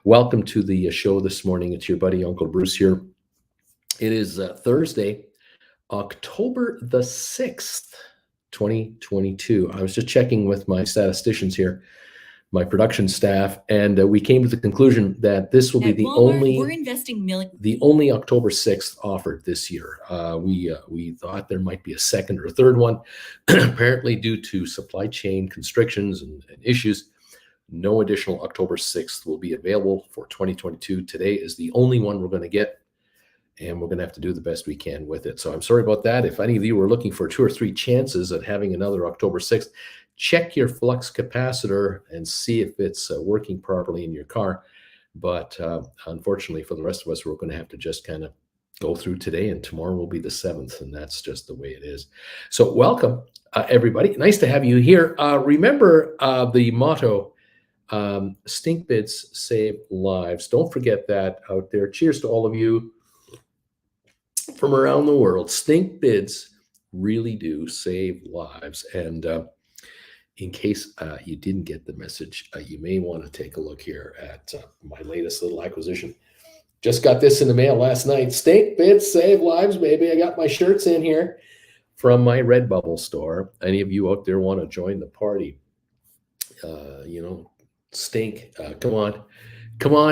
Welcome to the show this morning. It's your buddy Uncle Bruce here. It is Thursday, October the 6th, 2022. I was just checking with my statisticians here, my production staff, and we came to the conclusion that this will be the only October 6th offered this year. We thought there might be a second or a third one. Apparently, due to supply chain constrictions and issues, no additional October 6th will be available for 2022. Today is the only one we're going to get, and we're going to have to do the best we can with it. So I'm sorry about that. If any of you were looking for 2 or 3 chances at having another October 6th, check your flux capacitor and see if it's working properly in your car. But unfortunately for the rest of us, we're going to have to just kind of go through today, and tomorrow will be the 7th, and that's just the way it is. So welcome, everybody. Nice to have you here. Remember the motto, stink bids save lives. Don't forget that out there. Cheers to all of you from around the world. Stink bids really do save lives. And in case you didn't get the message, you may want to take a look here at my latest little acquisition. Just got this in the mail last night. Stink bids save lives, baby. I got my shirts in here from my Redbubble store. Any of you out there want to join the party? Stink, come on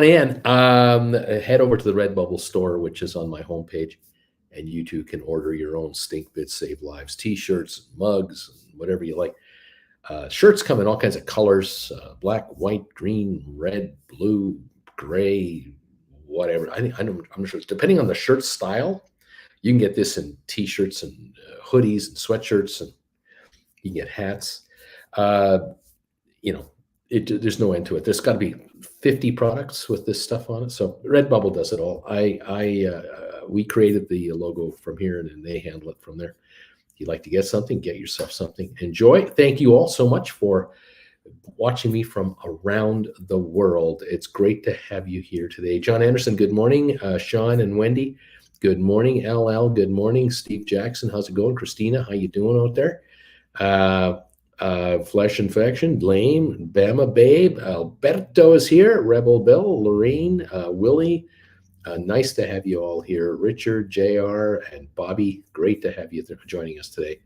in. Head over to the Redbubble store, which is on my homepage, and you too can order your own Stink Bits Save Lives t-shirts, mugs, whatever you like. Shirts come in all kinds of colors: black, white, green, red, blue, gray, whatever. I'm not sure. Depending on the shirt style, you can get this in t-shirts and hoodies and sweatshirts, and you can get hats. There's no end to it. There's got to be 50 products with this stuff on it. So Redbubble does it all. We created the logo from here, and then they handle it from there. If you'd like to get something, get yourself something. Enjoy. Thank you all so much for watching me from around the world. It's great to have you here today. John Anderson, good morning. Sean and Wendy, good morning. LL, good morning. Steve Jackson, how's it going? Christina, how you doing out there? Flesh Infection, Lame, Bama Babe, Alberto is here, Rebel Bill, Lorraine, Willie, nice to have you all here. Richard, JR, and Bobby, great to have you joining us today.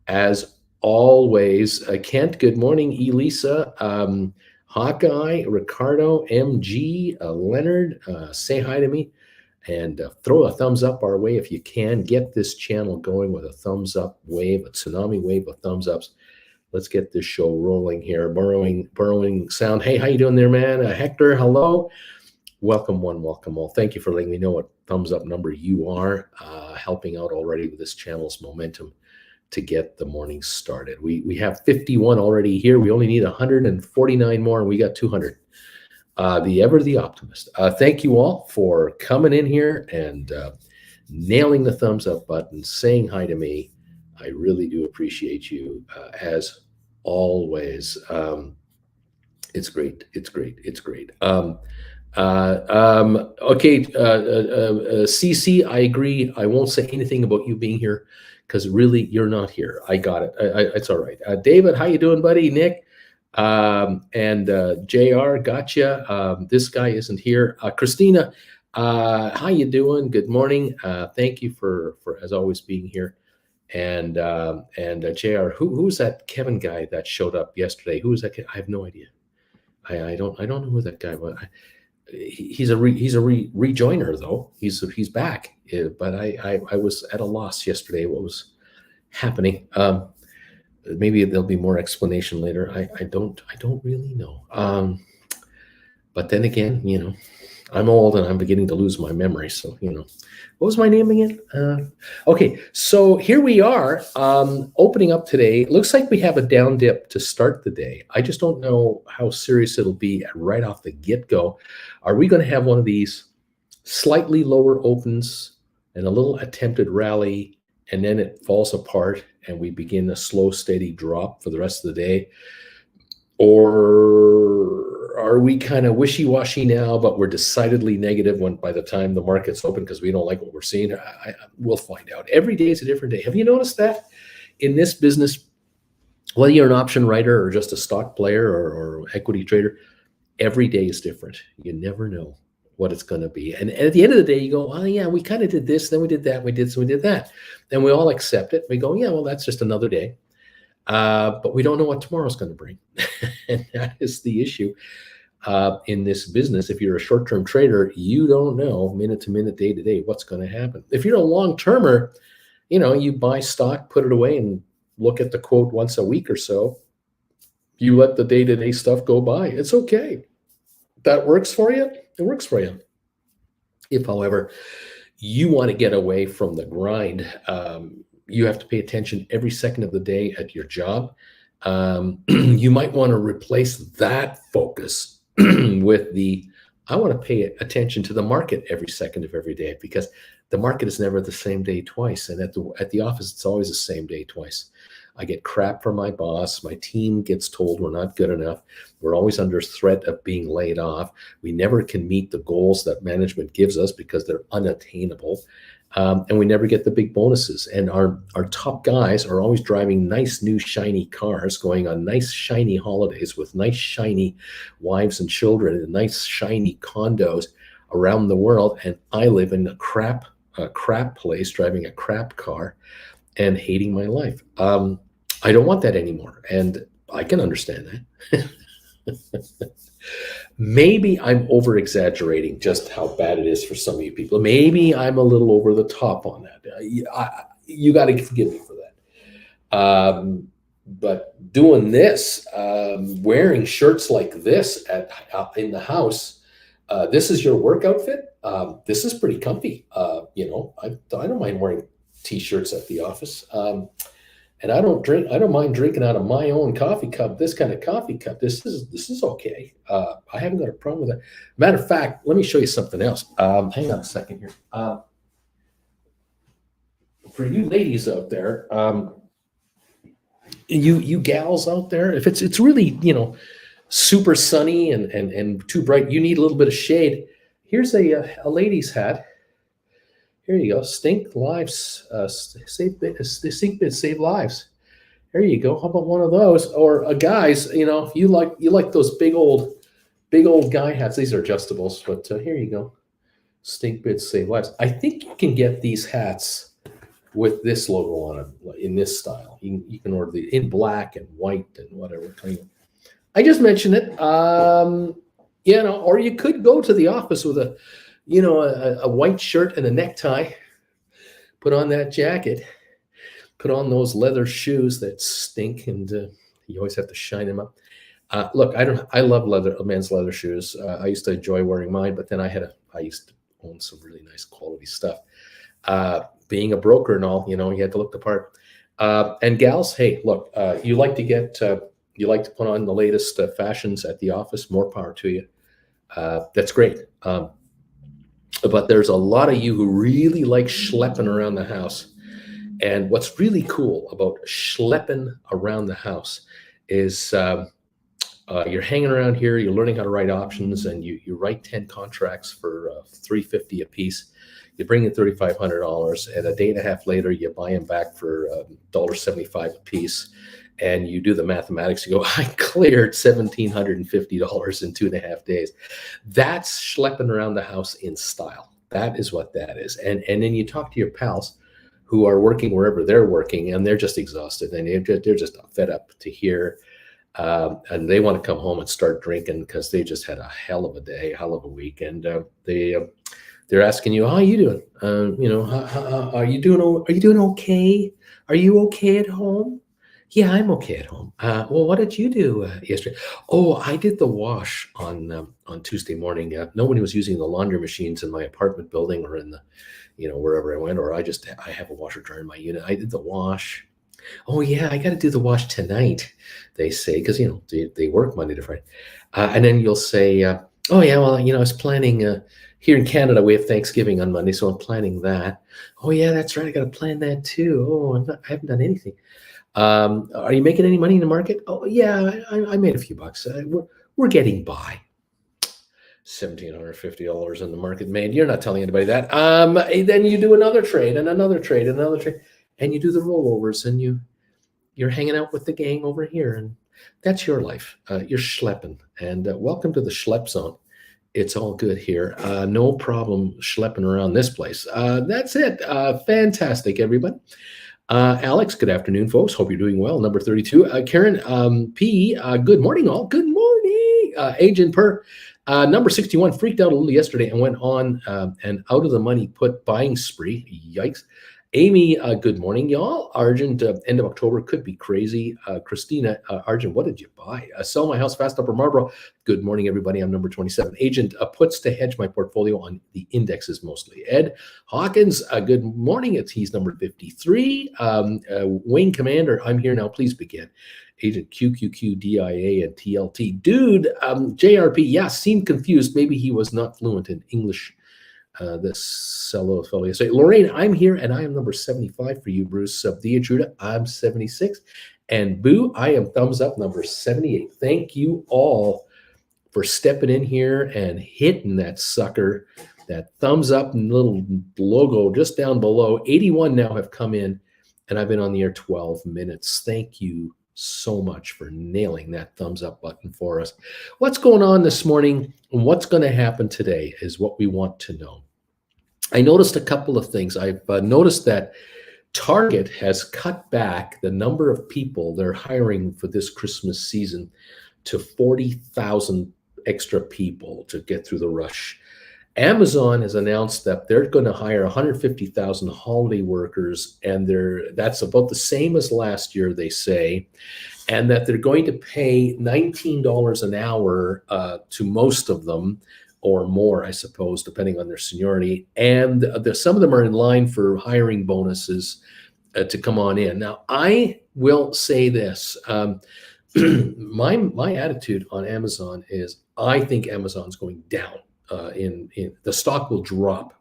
As always, Kent, good morning. Elisa, Hawkeye, Ricardo, MG, Leonard, say hi to me, and throw a thumbs up our way if you can. Get this channel going with a thumbs up wave, a tsunami wave of thumbs ups. Let's get this show rolling here. Burrowing sound. Hey, how you doing there, man? Hector, hello. Welcome one, welcome all. Thank you for letting me know what thumbs up number you are, helping out already with this channel's momentum to get the morning started. We have 51 already here. We only need 149 more, and we got 200. The optimist. Thank you all for coming in here and nailing the thumbs up button, saying hi to me. I really do appreciate you, as always. It's great. It's great. It's great. CC, I agree. I won't say anything about you being here because really you're not here. I got it. It's all right. David, how you doing, buddy? Nick, and JR, gotcha. This guy isn't here. Christina, how you doing? Good morning. Thank you for as always being here. And JR, who's that Kevin guy that showed up yesterday? Who is that? I have no idea. I don't know who that guy was. He's a rejoiner though. He's back. But I was at a loss yesterday. What was happening? Maybe there'll be more explanation later. I don't really know. But then again, I'm old and I'm beginning to lose my memory. So, what was my name again? Okay, so here we are, opening up today. It looks like we have a down dip to start the day. I just don't know how serious it'll be right off the get-go. Are we going to have one of these slightly lower opens and a little attempted rally, and then it falls apart and we begin a slow, steady drop for the rest of the day? Or are we kind of wishy-washy now, but we're decidedly negative by the time the market's open because we don't like what we're seeing? We'll find out. Every day is a different day. Have you noticed that in this business, whether you're an option writer or just a stock player or equity trader, Every day is different. You never know what it's going to be. And at the end of the day, you go, oh, yeah, we kind of did this, then we did that, we did that. And we all accept it. We go, yeah, well, that's just another day. But we don't know what tomorrow's going to bring. And that is the issue in this business. If you're a short-term trader, you don't know minute to minute, day to day, what's going to happen. If you're a long-termer, you buy stock, put it away, and look at the quote once a week or so. You let the day-to-day stuff go by. It's okay. That works for you. It works for you. If, however, you want to get away from the grind, you have to pay attention every second of the day at your job. You might want to replace that focus with I want to pay attention to the market every second of every day, because the market is never the same day twice. And at the office, it's always the same day twice. I get crap from my boss. My team gets told we're not good enough. We're always under threat of being laid off. We never can meet the goals that management gives us because they're unattainable. And we never get the big bonuses. And our top guys are always driving nice, new, shiny cars, going on nice, shiny holidays with nice, shiny wives and children and nice, shiny condos around the world. And I live in a crap place, driving a crap car and hating my life. I don't want that anymore. And I can understand that. Maybe I'm over exaggerating just how bad it is for some of you people. Maybe I'm a little over the top on that. You got to forgive me for that. But doing this, wearing shirts like this in the house, this is your work outfit. This is pretty comfy. I don't mind wearing t-shirts at the office. And I don't mind drinking out of my own coffee cup, this kind of coffee cup. This is okay. I haven't got a problem with that. Matter of fact, let me show you something else. Hang on a second here. For you ladies out there, you gals out there, if it's really, super sunny and too bright, you need a little bit of shade. Here's a lady's hat. Here you go. Stink lives. Stink bits save lives. There you go. How about one of those? Or guys, you like those big old guy hats. These are adjustables, but here you go. Stink bits save lives. I think you can get these hats with this logo on them in this style. You can order the in black and white and whatever. I just mentioned it. Or you could go to the office with a white shirt and a necktie, put on that jacket, put on those leather shoes that stink, and you always have to shine them up. Look, I love men's leather shoes. I used to enjoy wearing mine, but then I used to own some really nice quality stuff. Being a broker and all, you had to look the part. And gals, hey, look, you like to put on the latest fashions at the office. More power to you. That's great. But there's a lot of you who really like schlepping around the house. And what's really cool about schlepping around the house is you're hanging around here, you're learning how to write options, and you write 10 contracts for $350 a piece. You bring in $3,500, and a day and a half later, you buy them back for $1.75 a piece. And you do the mathematics, you go, I cleared $1,750 in 2.5 days. That's schlepping around the house in style. That is what that is. And then you talk to your pals who are working wherever they're working, and they're just exhausted, and they're just fed up to hear. And they want to come home and start drinking because they just had a hell of a day, hell of a week. And they're asking you, how are you doing? Are you doing okay? Are you okay at home? Yeah, I'm okay at home. Well, what did you do yesterday? Oh, I did the wash on Tuesday morning. Nobody was using the laundry machines in my apartment building or in the, wherever I went, or I have a washer dryer in my unit. I did the wash. Oh yeah, I got to do the wash tonight, they say, because they work Monday to Friday. And then you'll say, oh yeah, well, I was planning. Here in Canada, we have Thanksgiving on Monday, so I'm planning that. Oh yeah, that's right. I got to plan that too. Oh, I haven't done anything. Are you making any money in the market? Oh yeah, I made a few bucks. We're getting by. $1,750 in the market made. You're not telling anybody that. Then you do another trade and another trade and another trade, and you do the rollovers, and you're hanging out with the gang over here, and That's your life. You're schlepping. And welcome to the schlep zone. It's all good here. No problem schlepping around this place. That's it. Fantastic, everybody. Alex, good afternoon, folks. Hope you're doing well. Number 32. Karen P, good morning, all. Good morning. Agent Per, number 61, freaked out a little yesterday and went on an out of the money put buying spree. Yikes. Amy, good morning, y'all. Argent, end of October could be crazy. Christina, Argent, what did you buy? Sell my house fast, Upper Marlboro. Good morning, everybody. I'm number 27. Agent, puts to hedge my portfolio on the indexes mostly. Ed Hawkins, good morning. He's number 53. Wayne Commander, I'm here now. Please begin. Agent QQQ, DIA, and TLT. Dude, JRP, yeah, seemed confused. Maybe he was not fluent in English. This fellow say, Lorraine, I'm here and I am number 75 for you, Bruce. Diatruda, I'm 76. And Boo, I am thumbs up number 78. Thank you all for stepping in here and hitting that sucker, that thumbs up little logo just down below. 81 now have come in and I've been on the air 12 minutes. Thank you so much for nailing that thumbs up button for us. What's going on this morning and what's going to happen today is what we want to know. I noticed a couple of things. I've noticed that Target has cut back the number of people they're hiring for this Christmas season to 40,000 extra people to get through the rush. Amazon has announced that they're going to hire 150,000 holiday workers, and that's about the same as last year, they say, and that they're going to pay $19 an hour to most of them, or more, I suppose, depending on their seniority. And some of them are in line for hiring bonuses to come on in. Now, I will say this. My attitude on Amazon is I think Amazon's going down. In the stock will drop.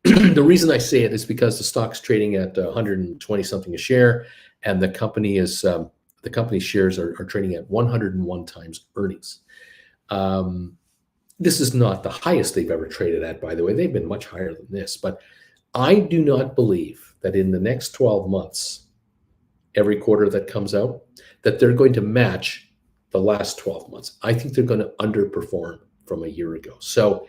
The reason I say it is because the stock's trading at 120 something a share, and the company's shares are trading at 101 times earnings. This is not the highest they've ever traded at, by the way. They've been much higher than this, but I do not believe that in the next 12 months, every quarter that comes out, that they're going to match the last 12 months. I think they're going to underperform from a year ago. So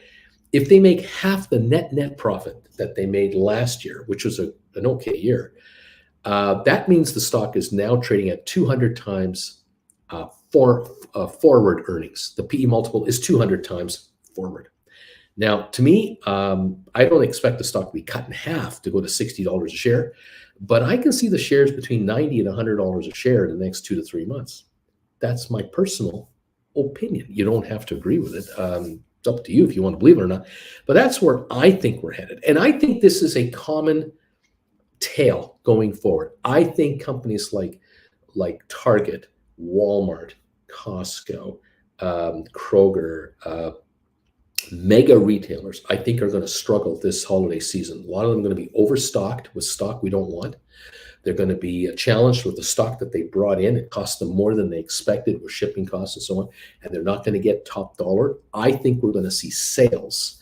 if they make half the net profit that they made last year, which was an okay year, that means the stock is now trading at 200 times forward earnings. The PE multiple is 200 times forward. Now, to me, I don't expect the stock to be cut in half to go to $60 a share, but I can see the shares between $90 and $100 a share in the next 2 to 3 months. That's my personal opinion. You don't have to agree with it. It's up to you if you want to believe it or not. But that's where I think we're headed. And I think this is a common tale going forward. I think companies like Target, Walmart, Costco, Kroger, mega retailers, I think are going to struggle this holiday season. A lot of them are going to be overstocked with stock we don't want. They're going to be challenged with the stock that they brought in. It cost them more than they expected with shipping costs and so on, and they're not going to get top dollar. I think we're going to see sales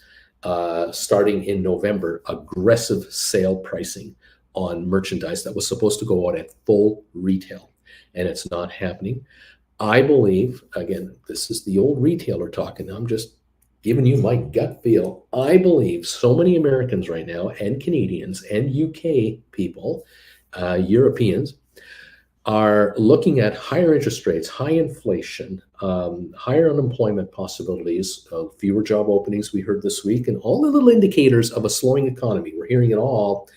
starting in November, aggressive sale pricing on merchandise that was supposed to go out at full retail, and it's not happening. I believe, again, this is the old retailer talking. I'm just giving you my gut feel. I believe so many Americans right now, and Canadians and UK people, Europeans, are looking at higher interest rates, high inflation, higher unemployment possibilities, fewer job openings we heard this week, and all the little indicators of a slowing economy. We're hearing it all.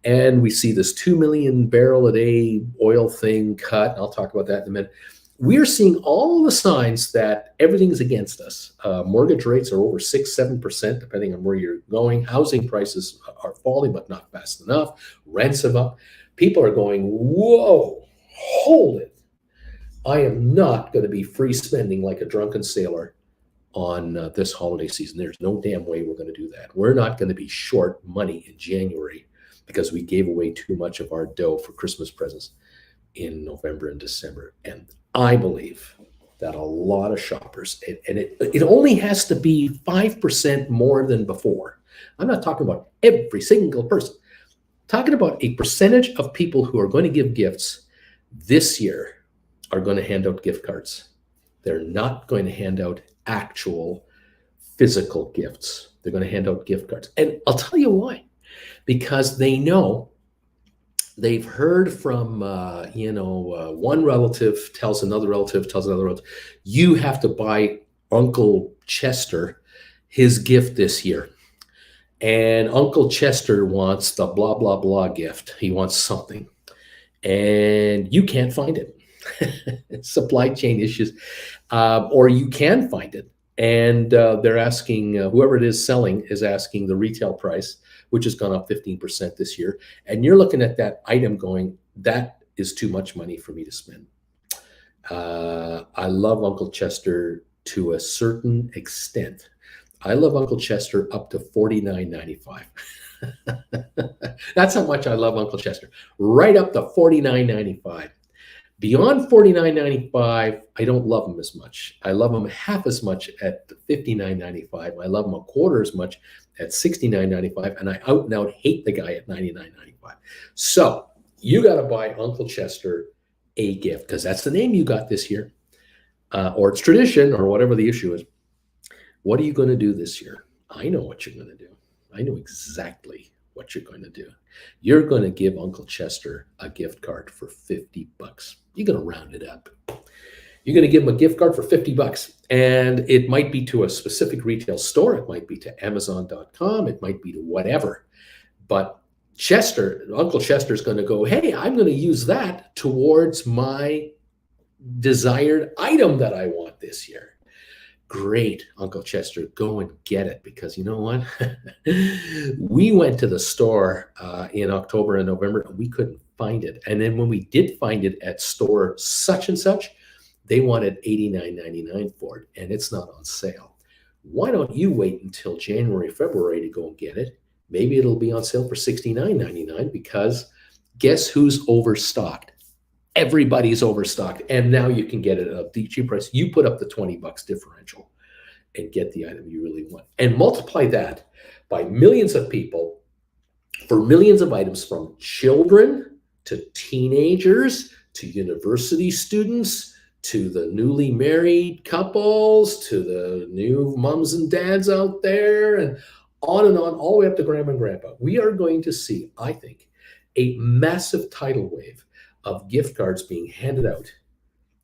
And we see this 2 million barrel a day oil thing cut. I'll talk about that in a minute. We're seeing all the signs that everything is against us. Mortgage rates are over 6-7%, depending on where you're going. Housing prices are falling, but not fast enough. Rents have up. People are going, whoa, hold it. I am not going to be free spending like a drunken sailor on this holiday season. There's no damn way we're going to do that. We're not going to be short money in January because we gave away too much of our dough for Christmas presents in November and December. And I believe that a lot of shoppers, and it only has to be 5% more than before. I'm not talking about every single person. I'm talking about a percentage of people who are going to give gifts this year are going to hand out gift cards. They're not going to hand out actual physical gifts. They're going to hand out gift cards. And I'll tell you why. Because they know, they've heard from, one relative tells another relative, you have to buy Uncle Chester his gift this year. And Uncle Chester wants the blah, blah, blah gift. He wants something. And you can't find it. Supply chain issues. Or you can find it. And they're asking, whoever it is selling is asking the retail price, which has gone up 15% this year. And you're looking at that item going, that is too much money for me to spend. I love Uncle Chester to a certain extent. I love Uncle Chester up to $49.95. That's how much I love Uncle Chester. Right up to $49.95. Beyond $49.95, I don't love him as much. I love him half as much at $59.95. I love him a quarter as much at $69.95, and I out and out hate the guy at $99.95. So you got to buy Uncle Chester a gift, because that's the name you got this year, or it's tradition, or whatever the issue is. What are you going to do this year? I know what you're going to do. I know exactly what you're going to do. You're going to give Uncle Chester a gift card for $50. You're going to round it up. You're going to give him a gift card for $50. And it might be to a specific retail store. It might be to Amazon.com. It might be to whatever. But Uncle Chester's going to go, hey, I'm going to use that towards my desired item that I want this year. Great, Uncle Chester, go and get it, because you know what? We went to the store in October and November, and we couldn't find it. And then when we did find it at store such and such, they wanted $89.99 for it, and it's not on sale. Why don't you wait until January, February to go and get it? Maybe it'll be on sale for $69.99, because guess who's overstocked? Everybody's overstocked, and now you can get it at a cheap price. You put up the $20 differential and get the item you really want, and multiply that by millions of people for millions of items, from children to teenagers to university students to the newly married couples to the new moms and dads out there, and on, all the way up to grandma and grandpa. We are going to see, I think, a massive tidal wave of gift cards being handed out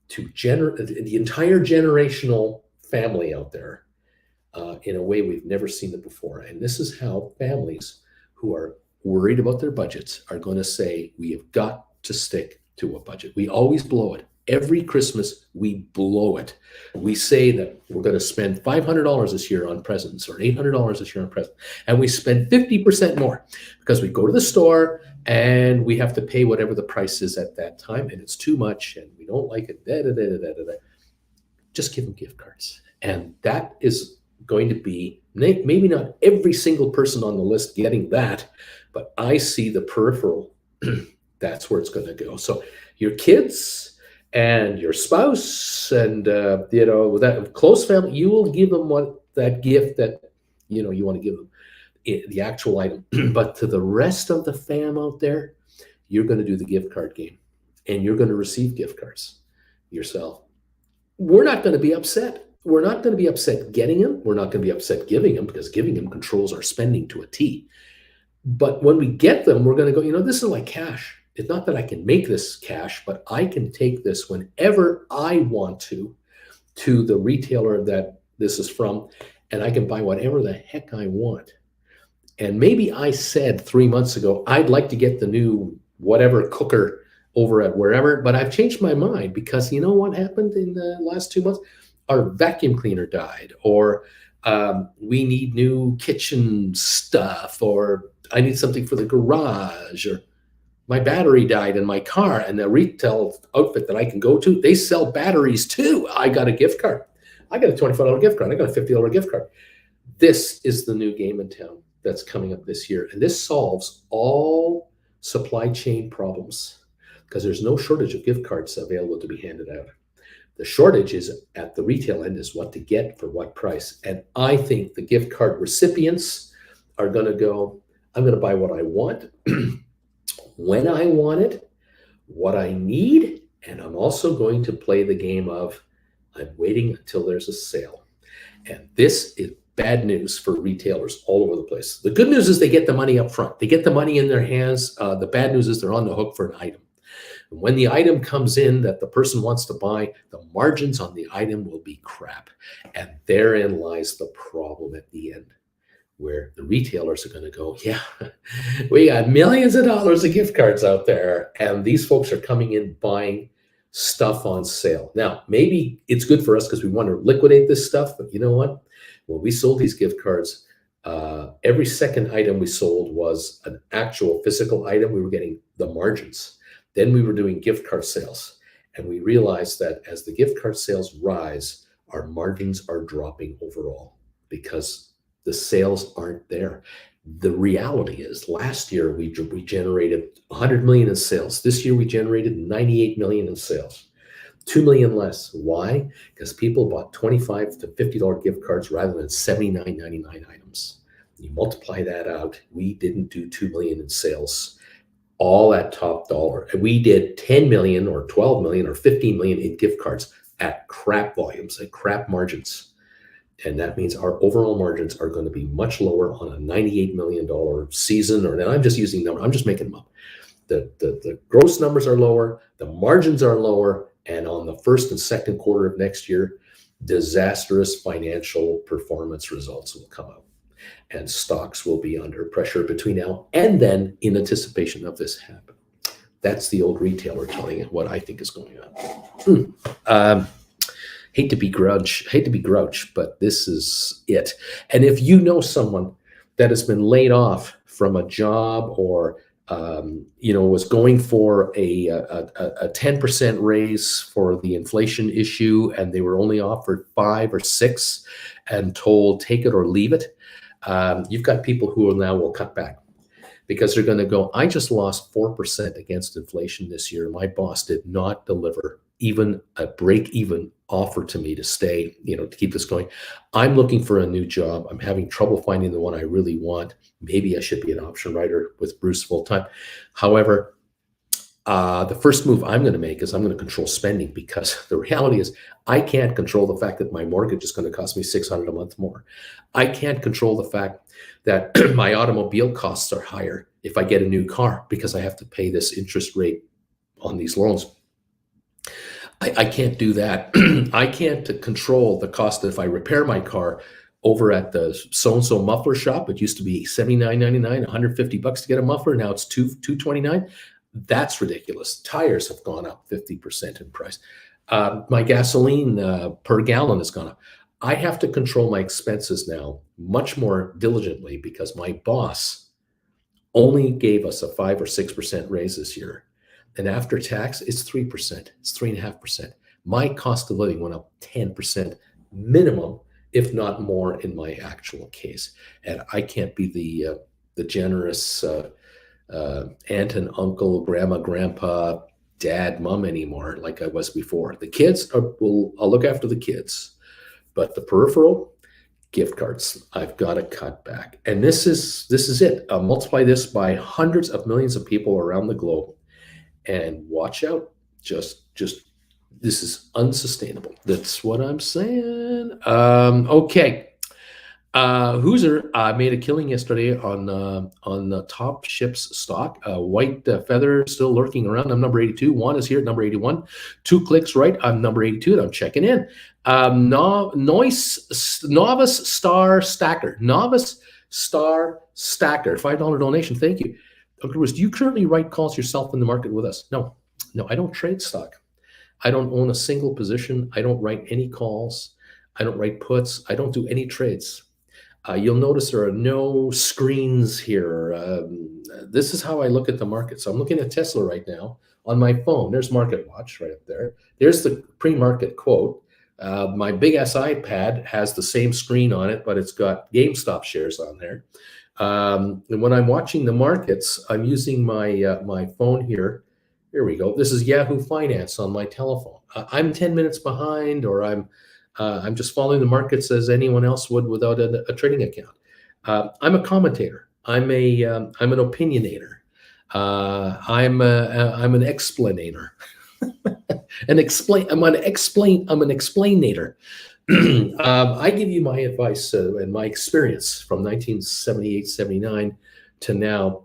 to the entire generational family out there in a way we've never seen it before. And this is how families who are worried about their budgets are going to say, we have got to stick to a budget. We always blow it. Every Christmas, we blow it. We say that we're going to spend $500 this year on presents, or $800 this year on presents, and we spend 50% more because we go to the store and we have to pay whatever the price is at that time, and it's too much, and we don't like it. Just give them gift cards. And that is going to be, maybe not every single person on the list getting that, but I see the peripheral. That's where it's going to go. So your kids and your spouse and that close family, you will give them that gift that you want to give them, the actual item. But to the rest of the fam out there, you're going to do the gift card game, and you're going to receive gift cards yourself. We're not going to be upset. We're not going to be upset getting them. We're not going to be upset giving them, because giving them controls our spending to a T. But when we get them, we're going to go, this is like cash. It's not that I can make this cash, but I can take this whenever I want to the retailer that this is from, and I can buy whatever the heck I want. And maybe I said 3 months ago, I'd like to get the new whatever cooker over at wherever, but I've changed my mind, because you know what happened in the last 2 months? Our vacuum cleaner died, or we need new kitchen stuff, or I need something for the garage, or my battery died in my car, and the retail outfit that I can go to, they sell batteries too. I got a gift card. I got a $25 gift card. I got a $50 gift card. This is the new game in town that's coming up this year. And this solves all supply chain problems, because there's no shortage of gift cards available to be handed out. The shortage is at the retail end, is what to get for what price. And I think the gift card recipients are going to go, I'm going to buy what I want, when I want it, what I need, And I'm also going to play the game of I'm waiting until there's a sale. And this is bad news for retailers all over the place. The good news is they get the money up front. They get the money in their hands. The bad news is they're on the hook for an item. And when the item comes in that the person wants to buy, the margins on the item will be crap. And therein lies the problem at the end, where the retailers are going to go, yeah, we got millions of dollars of gift cards out there. And these folks are coming in buying stuff on sale. Now, maybe it's good for us because we want to liquidate this stuff. But you know what? When we sold these gift cards, every second item we sold was an actual physical item. We were getting the margins. Then we were doing gift card sales. And we realized that as the gift card sales rise, our margins are dropping overall because the sales aren't there. The reality is last year we generated 100 million in sales. This year we generated 98 million in sales. 2 million less. Why? Because people bought $25 to $50 gift cards rather than $79.99 items. You multiply that out, we didn't do 2 million in sales, all at top dollar. And we did 10 million or 12 million or 15 million in gift cards at crap volumes, at crap margins. And that means our overall margins are going to be much lower on a $98 million season. Or now I'm just using them, I'm just making them up. The gross numbers are lower, the margins are lower, and on the first and second quarter of next year, disastrous financial performance results will come out. And stocks will be under pressure between now and then in anticipation of this happening. That's the old retailer telling you what I think is going on. Hate to be grouch, but this is it. And if you know someone that has been laid off from a job or was going for a 10% raise for the inflation issue, and they were only offered 5 or 6 and told take it or leave it, you've got people who will cut back because they're going to go, I just lost 4% against inflation this year. My boss did not deliver even a break-even offer to me to stay, to keep this going. I'm looking for a new job. I'm having trouble finding the one I really want. Maybe I should be an option writer with Bruce full time. However, the first move I'm going to make is I'm going to control spending, because the reality is I can't control the fact that my mortgage is going to cost me $600 a month more. I can't control the fact that my automobile costs are higher if I get a new car because I have to pay this interest rate on these loans. I can't do that. I can't control the cost that if I repair my car over at the so-and-so muffler shop, it used to be $79.99, $150 to get a muffler. Now it's $229. That's ridiculous. Tires have gone up 50% in price. My gasoline per gallon has gone up. I have to control my expenses now much more diligently because my boss only gave us a 5 or 6% raise this year. And after tax, it's 3%. It's 3.5%. My cost of living went up 10% minimum, if not more, in my actual case. And I can't be the generous aunt and uncle, grandma, grandpa, dad, mom anymore like I was before. The kids, I'll look after the kids. But the peripheral, gift cards, I've got to cut back. And this is it. Multiply this by hundreds of millions of people around the globe. And watch out, just this is unsustainable. That's what I'm saying. Okay. Hoosier made a killing yesterday on the Top Ships stock. White Feather still lurking around. I'm number 82. Juan is here at number 81. 2 clicks right. I'm number 82, and I'm checking in. Novice Star Stacker. Novice Star Stacker. $5 donation. Thank you. Dr. Bruce, do you currently write calls yourself in the market with us? No, I don't trade stock. I don't own a single position. I don't write any calls. I don't write puts. I don't do any trades. You'll notice there are no screens here. This is how I look at the market. So I'm looking at Tesla right now on my phone. There's Market Watch right up there. There's the pre-market quote. My big ass iPad has the same screen on it, but it's got GameStop shares on there. And when I'm watching the markets, I'm using my my phone here. Here we go. This is Yahoo Finance on my telephone. I'm 10 minutes behind, or I'm just following the markets as anyone else would without a trading account. I'm a commentator. I'm an opinionator. I'm an explanator. and explain. I'm an explainator. I give you my advice and my experience from 1978, 79 to now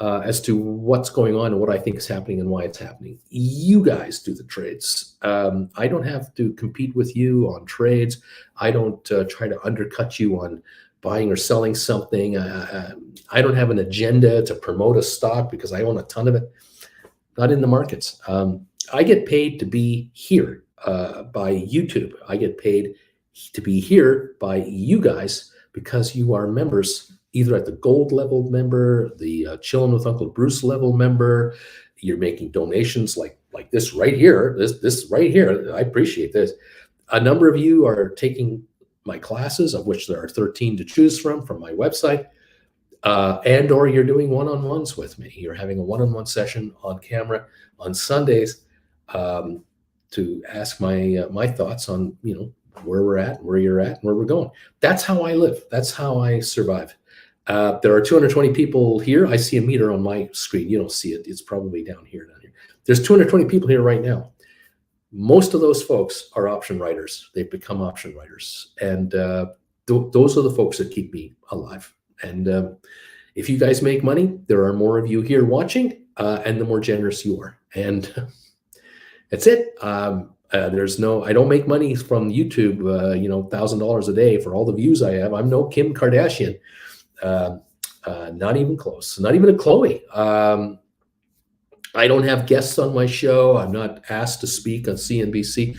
as to what's going on and what I think is happening and why it's happening. You guys do the trades. I don't have to compete with you on trades. I don't try to undercut you on buying or selling something. I don't have an agenda to promote a stock because I own a ton of it. Not in the markets. I get paid to be here by YouTube. I get paid to be here by you guys because you are members, either at the gold level member, the Chillin' with Uncle Bruce level member. You're making donations like this right here. This right here. I appreciate this. A number of you are taking my classes, of which there are 13 to choose from my website. And or you're doing one-on-ones with me. You're having a one-on-one session on camera on Sundays to ask my thoughts on where we're at, where you're at, where we're going. That's how I live. That's how I survive. There are 220 people here. I see a meter on my screen. You don't see it. It's probably down here. There's 220 people here right now. Most of those folks are option writers. They've become option writers, and those are the folks that keep me alive. And if you guys make money, there are more of you here watching, and the more generous you are. And that's it. I don't make money from YouTube, $1,000 a day for all the views I have. I'm no Kim Kardashian, not even close, not even a Chloe. I don't have guests on my show. I'm not asked to speak on CNBC.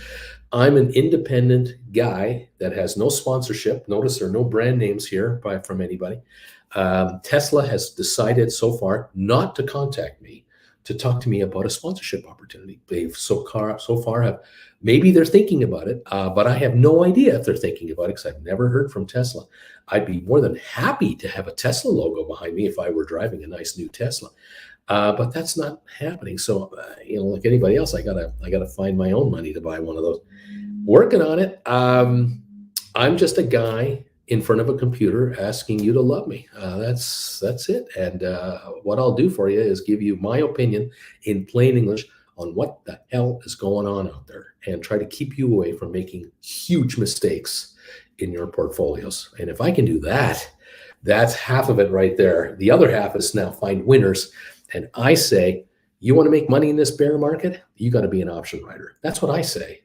I'm an independent guy that has no sponsorship. Notice there are no brand names here from anybody. Tesla has decided so far not to contact me to talk to me about a sponsorship opportunity. They've so far have, maybe they're thinking about it, but I have no idea if they're thinking about it because I've never heard from Tesla. I'd be more than happy to have a Tesla logo behind me if I were driving a nice new Tesla. But that's not happening. So, like anybody else, I gotta find my own money to buy one of those. Working on it. I'm just a guy in front of a computer asking you to love me. That's it. And what I'll do for you is give you my opinion in plain English on what the hell is going on out there and try to keep you away from making huge mistakes in your portfolios. And if I can do that, that's half of it right there. The other half is now find winners. And I say, you want to make money in this bear market? You got to be an option writer. That's what I say.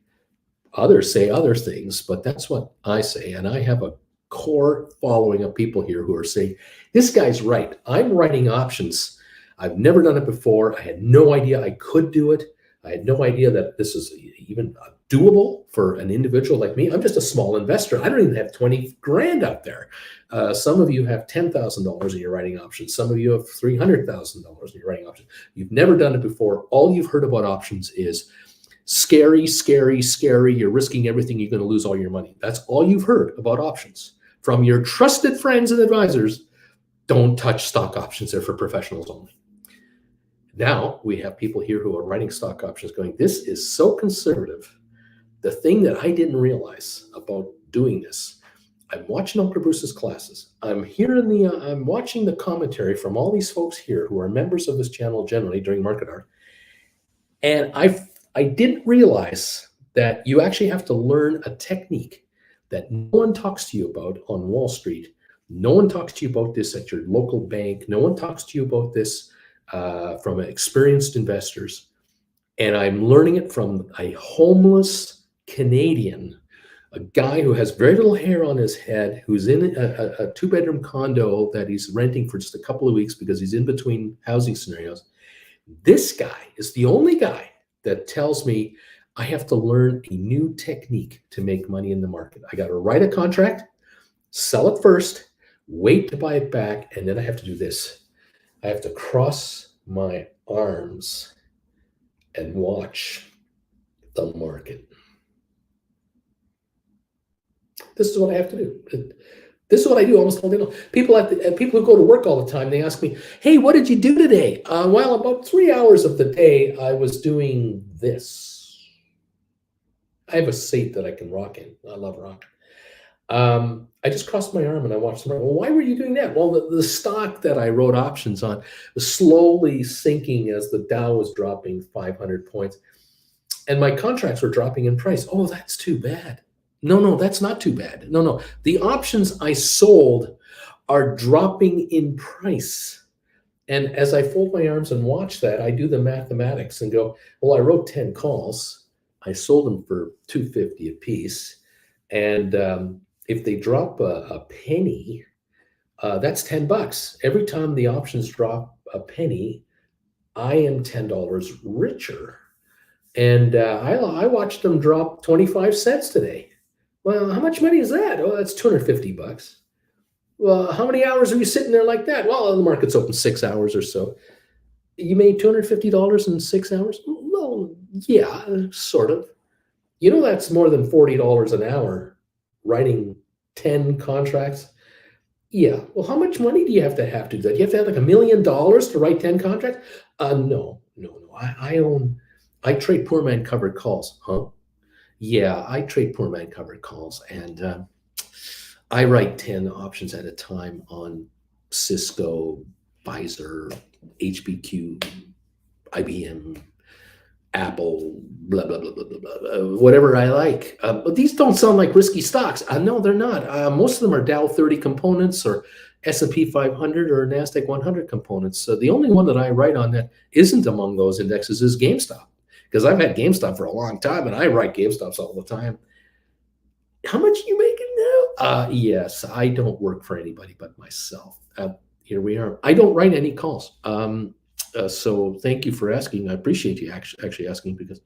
Others say other things, but that's what I say. And I have a core following of people here who are saying, this guy's right. I'm writing options. I've never done it before. I had no idea I could do it. I had no idea that this is even doable for an individual like me. I'm just a small investor. I don't even have 20 grand out there. Some of you have $10,000 in your writing options. Some of you have $300,000 in your writing options. You've never done it before. All you've heard about options is scary, scary, scary. You're risking everything. You're going to lose all your money. That's all you've heard about options from your trusted friends and advisors. Don't touch stock options. They're for professionals only. Now we have people here who are writing stock options going, this is so conservative. The thing that I didn't realize about doing this, I'm watching Uncle Bruce's classes. I'm watching the commentary from all these folks here who are members of this channel generally during market hour. And I didn't realize that you actually have to learn a technique that no one talks to you about on Wall Street. No one talks to you about this at your local bank. No one talks to you about this from experienced investors. And I'm learning it from a homeless Canadian, a guy who has very little hair on his head, who's in a two-bedroom condo that he's renting for just a couple of weeks because he's in between housing scenarios. This guy is the only guy that tells me I have to learn a new technique to make money in the market. I got to write a contract, sell it first, wait to buy it back, and then I have to do this. I have to cross my arms and watch the market. This is what I have to do. This is what I do almost all day long. People who go to work all the time, they ask me, hey, what did you do today? Well, about 3 hours of the day, I was doing this. I have a seat that I can rock in. I love rocking. I just crossed my arm and I watched the market. Well, why were you doing that? Well, the stock that I wrote options on was slowly sinking as the Dow was dropping 500 points. and my contracts were dropping in price. Oh, that's too bad. No, that's not too bad. No. The options I sold are dropping in price. And as I fold my arms and watch that, I do the mathematics and go, well, I wrote 10 calls. I sold them for $2.50 a piece. And if they drop a penny, that's $10. Every time the options drop a penny, I am $10 richer. And I watched them drop 25 cents today. Well, how much money is that? Oh, that's $250. Well, how many hours are you sitting there like that? Well, the market's open 6 hours or so. You made $250 in 6 hours? Well, yeah, sort of. You know, that's more than $40 an hour writing 10 contracts. Yeah. Well, how much money do you have to do that? You have to have like $1 million to write 10 contracts? No. I trade poor man covered calls. Huh? Yeah, I trade poor man covered calls, and I write 10 options at a time on Cisco, Pfizer, HBQ, IBM, Apple, blah, blah, blah, blah, blah, blah, whatever I like. But these don't sound like risky stocks. No, they're not. Most of them are Dow 30 components or S&P 500 or NASDAQ 100 components. So the only one that I write on that isn't among those indexes is GameStop, because I've had GameStop for a long time, and I write GameStops all the time. How much are you making now? Yes, I don't work for anybody but myself. Here we are. I don't write any calls. So thank you for asking. I appreciate you actually asking, because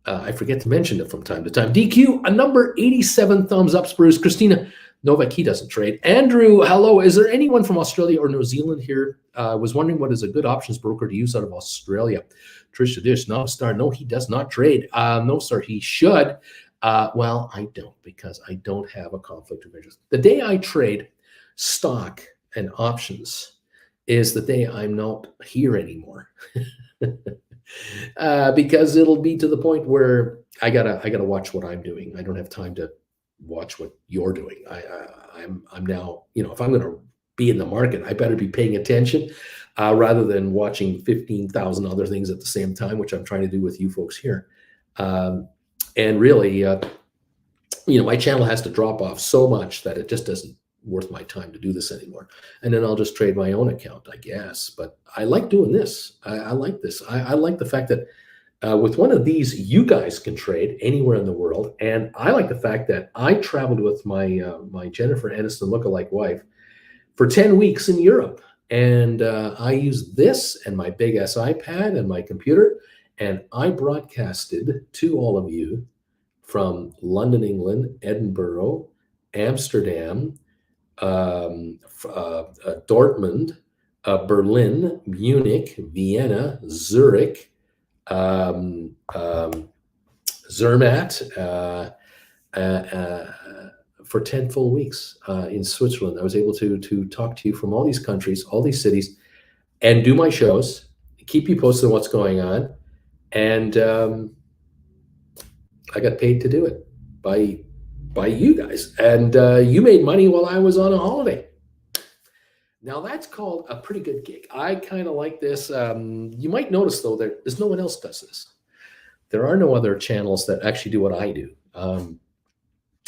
I forget to mention it from time to time. DQ, a number 87 thumbs up, Bruce. Christina Novak, he doesn't trade. Andrew, hello. Is there anyone from Australia or New Zealand here? I was wondering what is a good options broker to use out of Australia. Trisha Dish, no, star. No, he does not trade. No, sir, he should. Well, I don't, because I don't have a conflict of interest. The day I trade stock and options is the day I'm not here anymore. Because it'll be to the point where I gotta watch what I'm doing. I don't have time to watch what you're doing. I'm now, if I'm gonna be in the market, I better be paying attention rather than watching 15,000 other things at the same time, which I'm trying to do with you folks here. And really, my channel has to drop off so much that it just isn't worth my time to do this anymore. And then I'll just trade my own account, I guess. But I like doing this. I like this. I like the fact that with one of these, you guys can trade anywhere in the world. And I like the fact that I traveled with my Jennifer Aniston lookalike wife for 10 weeks in Europe. And I used this and my big ass iPad and my computer, and I broadcasted to all of you from London, England, Edinburgh, Amsterdam, Dortmund, Berlin, Munich, Vienna, Zurich, Zermatt, for 10 full weeks in Switzerland. I was able to talk to you from all these countries, all these cities, and do my shows, keep you posted on what's going on. And I got paid to do it by you guys. And you made money while I was on a holiday. Now that's called a pretty good gig. I kind of like this. You might notice, though, there's no one else does this. There are no other channels that actually do what I do.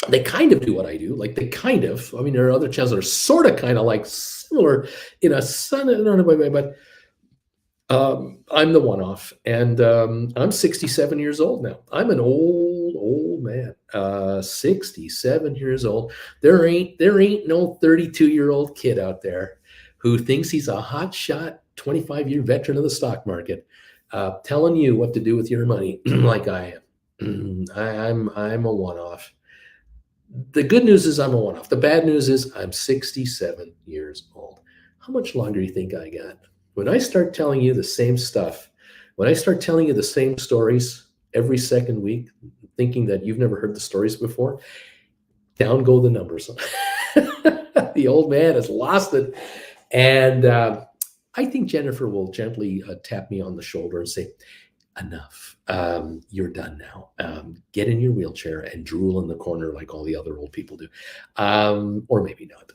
They kind of do what I do. There are other channels that are sort of kind of like similar in a way, but I'm the one-off, and I'm 67 years old now. I'm an old man, 67 years old. There ain't no 32-year-old kid out there who thinks he's a hotshot 25-year veteran of the stock market, telling you what to do with your money like I am. I'm a one-off. The good news is I'm a one-off. The bad news is I'm 67 years old. How much longer do you think I got? When I start telling you the same stuff, when I start telling you the same stories every second week, thinking that you've never heard the stories before, down go the numbers. The old man has lost it. And I think Jennifer will gently tap me on the shoulder and say, enough. You're done now. Get in your wheelchair and drool in the corner like all the other old people do. Or maybe not.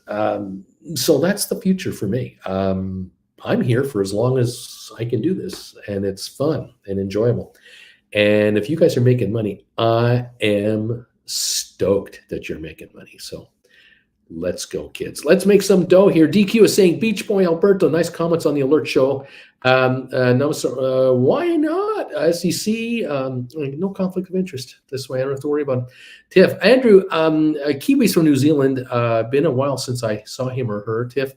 So that's the future for me. I'm here for as long as I can do this, and it's fun and enjoyable. And if you guys are making money, I am stoked that you're making money. So let's go, kids. Let's make some dough here. DQ is saying, Beach Boy Alberto, nice comments on the alert show. No, why not? SEC, no conflict of interest this way. I don't have to worry about it. Tiff, Andrew, Kiwis from New Zealand, been a while since I saw him or her, Tiff,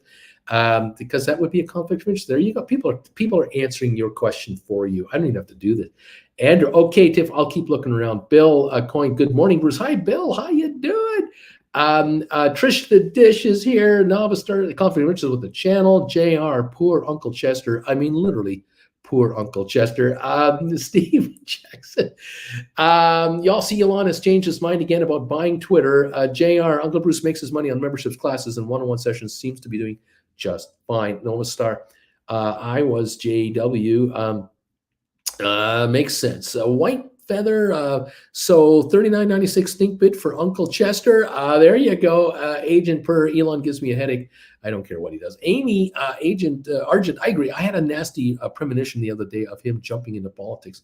because that would be a conflict of interest. There you go. People are answering your question for you. I don't even have to do that. Andrew, okay, Tiff, I'll keep looking around. Bill Coyne, good morning, Bruce. Hi, Bill. How you doing? Trish the Dish is here. Novice started the conflict of interest with the channel. JR, poor Uncle Chester. I mean, literally, poor Uncle Chester. Steve Jackson. Y'all see Elon has changed his mind again about buying Twitter. JR, Uncle Bruce makes his money on memberships, classes, and one-on-one sessions. Seems to be doing just fine. Nova Star. I was JW. Makes sense. White Feather. So $39.96 stink bid for Uncle Chester. There you go. Agent per Elon gives me a headache. I don't care what he does. Amy, Agent Argent, I agree. I had a nasty premonition the other day of him jumping into politics.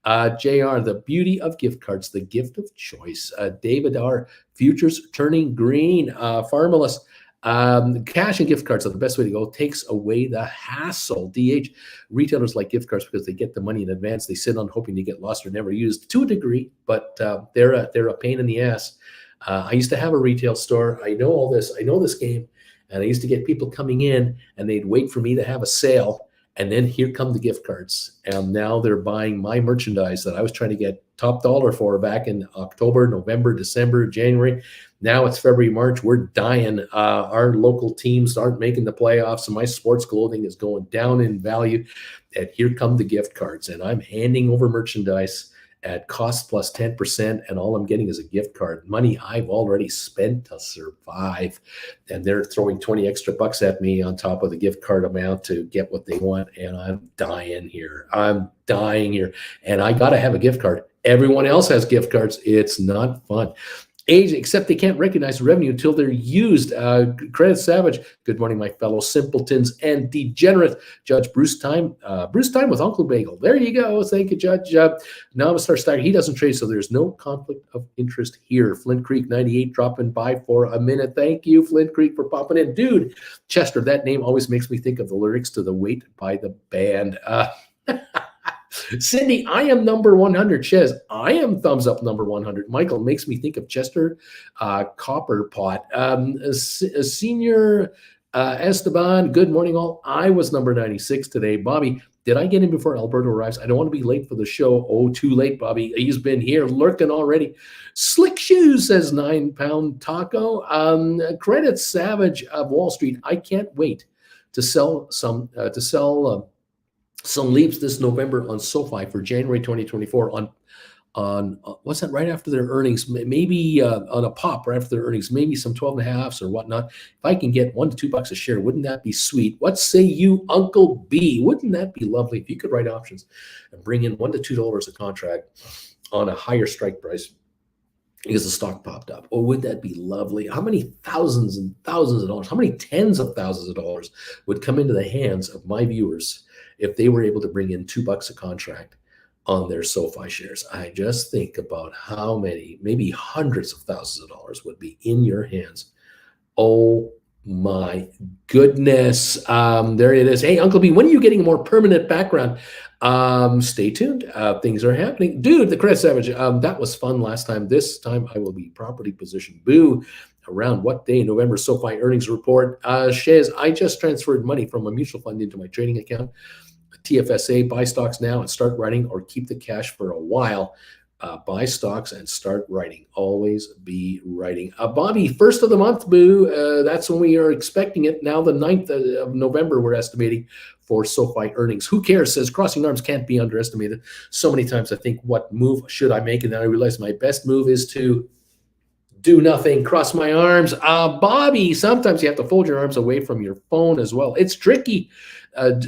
JR, the beauty of gift cards, the gift of choice. David R, futures turning green. Farmalus. Cash and gift cards are the best way to go. Takes away the hassle. DH, retailers like gift cards because they get the money in advance. They sit on hoping to get lost or never used to a degree, but they're a pain in the ass. I used to have a retail store. I know all this. I know this game, and I used to get people coming in, and they'd wait for me to have a sale, and then here come the gift cards, and now they're buying my merchandise that I was trying to get top dollar for back in October, November, December, January. Now it's February, March. We're dying. Our local teams aren't making the playoffs, and my sports clothing is going down in value. And here come the gift cards, and I'm handing over merchandise at cost plus 10%, and all I'm getting is a gift card. Money I've already spent to survive, and they're throwing 20 extra bucks at me on top of the gift card amount to get what they want, and I'm dying here. And I got to have a gift card. Everyone else has gift cards. It's not fun. Except they can't recognize the revenue until they're used. Credit Savage. Good morning, my fellow simpletons and degenerates. Judge Bruce Time. Bruce Time with Uncle Bagel. There you go. Thank you, Judge. Namastar Steiger. He doesn't trade, so there's no conflict of interest here. Flint Creek 98 dropping by for a minute. Thank you, Flint Creek, for popping in. Dude, Chester, that name always makes me think of the lyrics to The Wait by the band. Cindy, I am number 100. Chez, I am thumbs up number 100. Michael makes me think of Chester Copperpot. Senior Esteban, good morning all. I was number 96 today. Bobby, did I get in before Alberto arrives? I don't want to be late for the show. Oh, too late, Bobby. He's been here lurking already. Slick Shoes says 9 pound taco. Credit Savage of Wall Street. I can't wait to sell some leaps this November on SoFi for January 2024 on what's that, right after their earnings, maybe on a pop right after their earnings, maybe some 12.5s or whatnot. If I can get $1 to $2 a share, wouldn't that be sweet? What say you, Uncle B? Wouldn't that be lovely if you could write options and bring in $1 to $2 a contract on a higher strike price because the stock popped up? Oh, would that be lovely? How many thousands and thousands of dollars, how many tens of thousands of dollars would come into the hands of my viewers if they were able to bring in $2 a contract on their SoFi shares? I just think about how many, maybe hundreds of thousands of dollars would be in your hands. Oh my goodness. There it is. Hey, Uncle B, when are you getting a more permanent background? Stay tuned. Things are happening. Dude, the Credit Savage, that was fun last time. This time I will be properly positioned. Boo. Around what day? November SoFi earnings report. Shez, I just transferred money from a mutual fund into my trading account. TFSA, buy stocks now and start writing, or keep the cash for a while. Buy stocks and start writing. Always be writing. Bobby, first of the month, boo. That's when we are expecting it. Now the 9th of November, we're estimating for SoFi earnings. Who cares? Says crossing arms can't be underestimated. So many times I think, what move should I make? And then I realize my best move is to do nothing, cross my arms. Bobby, sometimes you have to fold your arms away from your phone as well. It's tricky.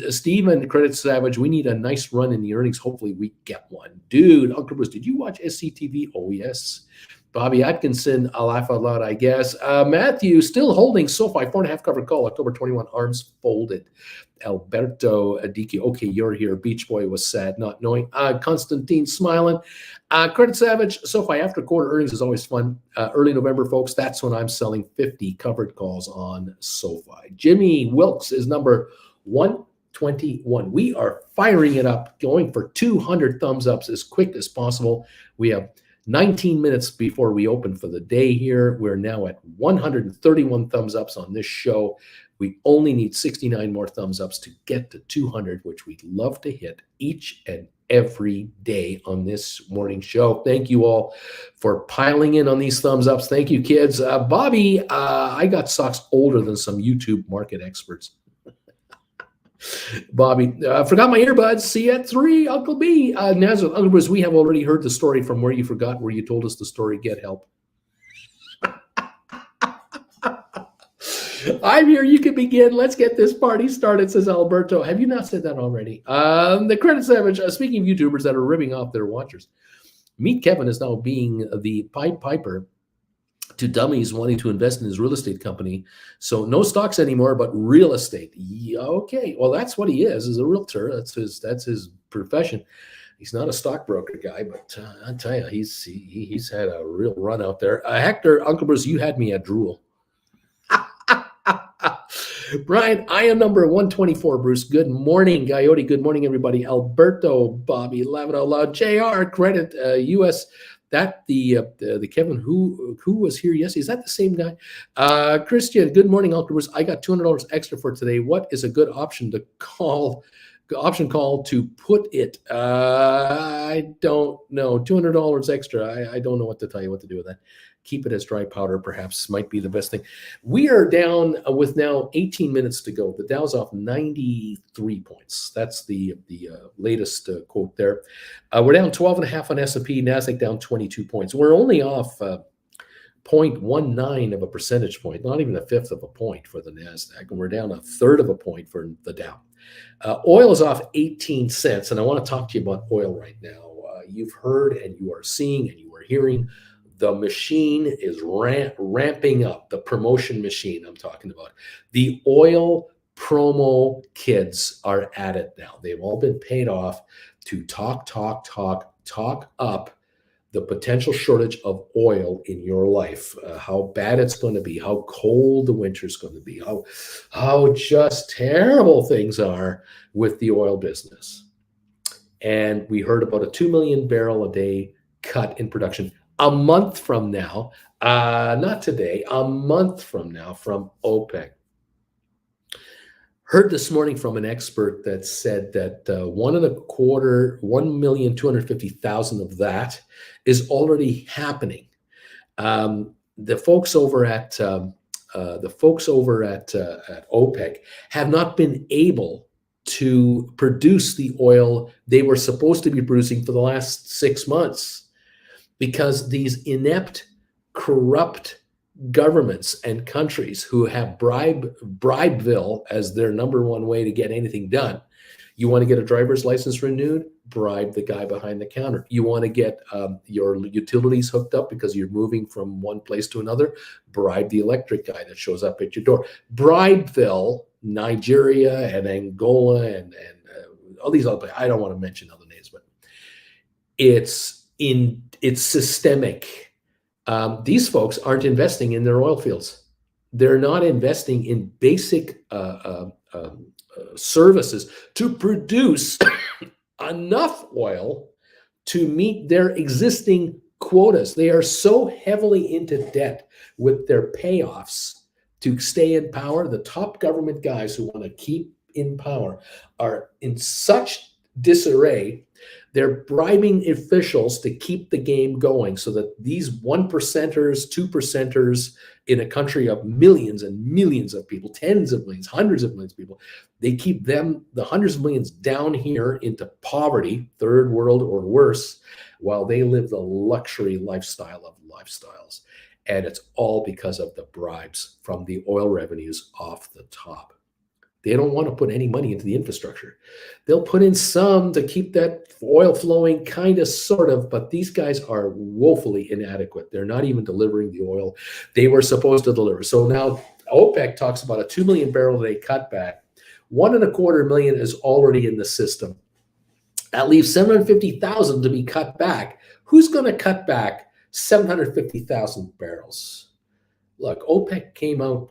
Steven, Credit Savage, we need a nice run in the earnings. Hopefully we get one. Dude, Uncle Bruce, did you watch SCTV? Oh, yes. Bobby Atkinson, I'll laugh out loud, I guess. Matthew, still holding SoFi, 4.5 covered call, October 21, arms folded. Alberto Adiki, okay, you're here. Beach Boy was sad not knowing. Constantine smiling. Credit Savage, SoFi after quarter earnings is always fun. Early November, folks, that's when I'm selling 50 covered calls on SoFi. Jimmy Wilkes is number 121. We are firing it up, going for 200 thumbs ups as quick as possible. We have 19 minutes before we open for the day here. We're now at 131 thumbs ups on this show. We only need 69 more thumbs ups to get to 200, which we'd love to hit each and every day on this morning show. Thank you all for piling in on these thumbs ups. Thank you, kids. Bobby, I got stocks older than some YouTube market experts. Bobby, forgot my earbuds. See you at 3, Uncle B. Nazareth, Uncle Bruce, we have already heard the story from where you forgot where you told us the story. Get help. I'm here. You can begin. Let's get this party started, says Alberto. Have you not said that already? The Credit Savage, speaking of YouTubers that are ripping off their watchers, Meet Kevin is now being the Pied Piper to dummies wanting to invest in his real estate company. So no stocks anymore, but real estate. Yeah, okay, well, that's what he is a realtor. That's his profession. He's not a stockbroker guy, but I tell you, he's had a real run out there. Hector, Uncle Bruce, you had me at drool. Brian, I am number 124, Bruce. Good morning, Coyote. Good morning, everybody. Alberto, Bobby, laugh it out loud. JR, credit, US. That the Kevin who was here yesterday. Is that the same guy? Christian, good morning, Uncle Bruce. I got $200 extra for today. What is a good option to call? Option call to put it. I don't know. $200 extra. I don't know what to tell you what to do with that. Keep it as dry powder, perhaps, might be the best thing. We are down with now 18 minutes to go. The Dow's off 93 points. That's the latest quote there. We're down 12.5 on S&P, NASDAQ down 22 points. We're only off 0.19 of a percentage point, not even a fifth of a point for the NASDAQ, and we're down a third of a point for the Dow. Oil is off 18 cents, and I want to talk to you about oil right now. You've heard and you are seeing and you are hearing the machine is ramping up, the promotion machine I'm talking about. The oil promo kids are at it now. They've all been paid off to talk up the potential shortage of oil in your life, how bad it's going to be, how cold the winter's going to be, how just terrible things are with the oil business. And we heard about a 2 million barrel a day cut in production a month from now, not today, a month from now from OPEC. Heard this morning from an expert that said that 1,250,000 of that is already happening. The folks over at OPEC have not been able to produce the oil they were supposed to be producing for the last 6 months because these inept, corrupt governments and countries who have Bribeville as their number one way to get anything done. You want to get a driver's license renewed? Bribe the guy behind the counter. You want to get your utilities hooked up because you're moving from one place to another? Bribe the electric guy that shows up at your door. Bribeville, Nigeria and Angola and all these other places. I don't want to mention other names, but it's systemic. These folks aren't investing in their oil fields. They're not investing in basic services to produce enough oil to meet their existing quotas. They are so heavily into debt with their payoffs to stay in power. The top government guys who want to keep in power are in such disarray. They're bribing officials to keep the game going so that these 1%ers, 2%ers in a country of millions and millions of people, tens of millions, hundreds of millions of people, they keep them, the hundreds of millions, down here into poverty, third world or worse, while they live the luxury lifestyle of lifestyles. And it's all because of the bribes from the oil revenues off the top. They don't want to put any money into the infrastructure. They'll put in some to keep that oil flowing, kind of, sort of, but these guys are woefully inadequate. They're not even delivering the oil they were supposed to deliver. So now OPEC talks about a 2 million barrel a day cutback. 1.25 million is already in the system. That leaves 750,000 to be cut back. Who's going to cut back 750,000 barrels? Look, OPEC came out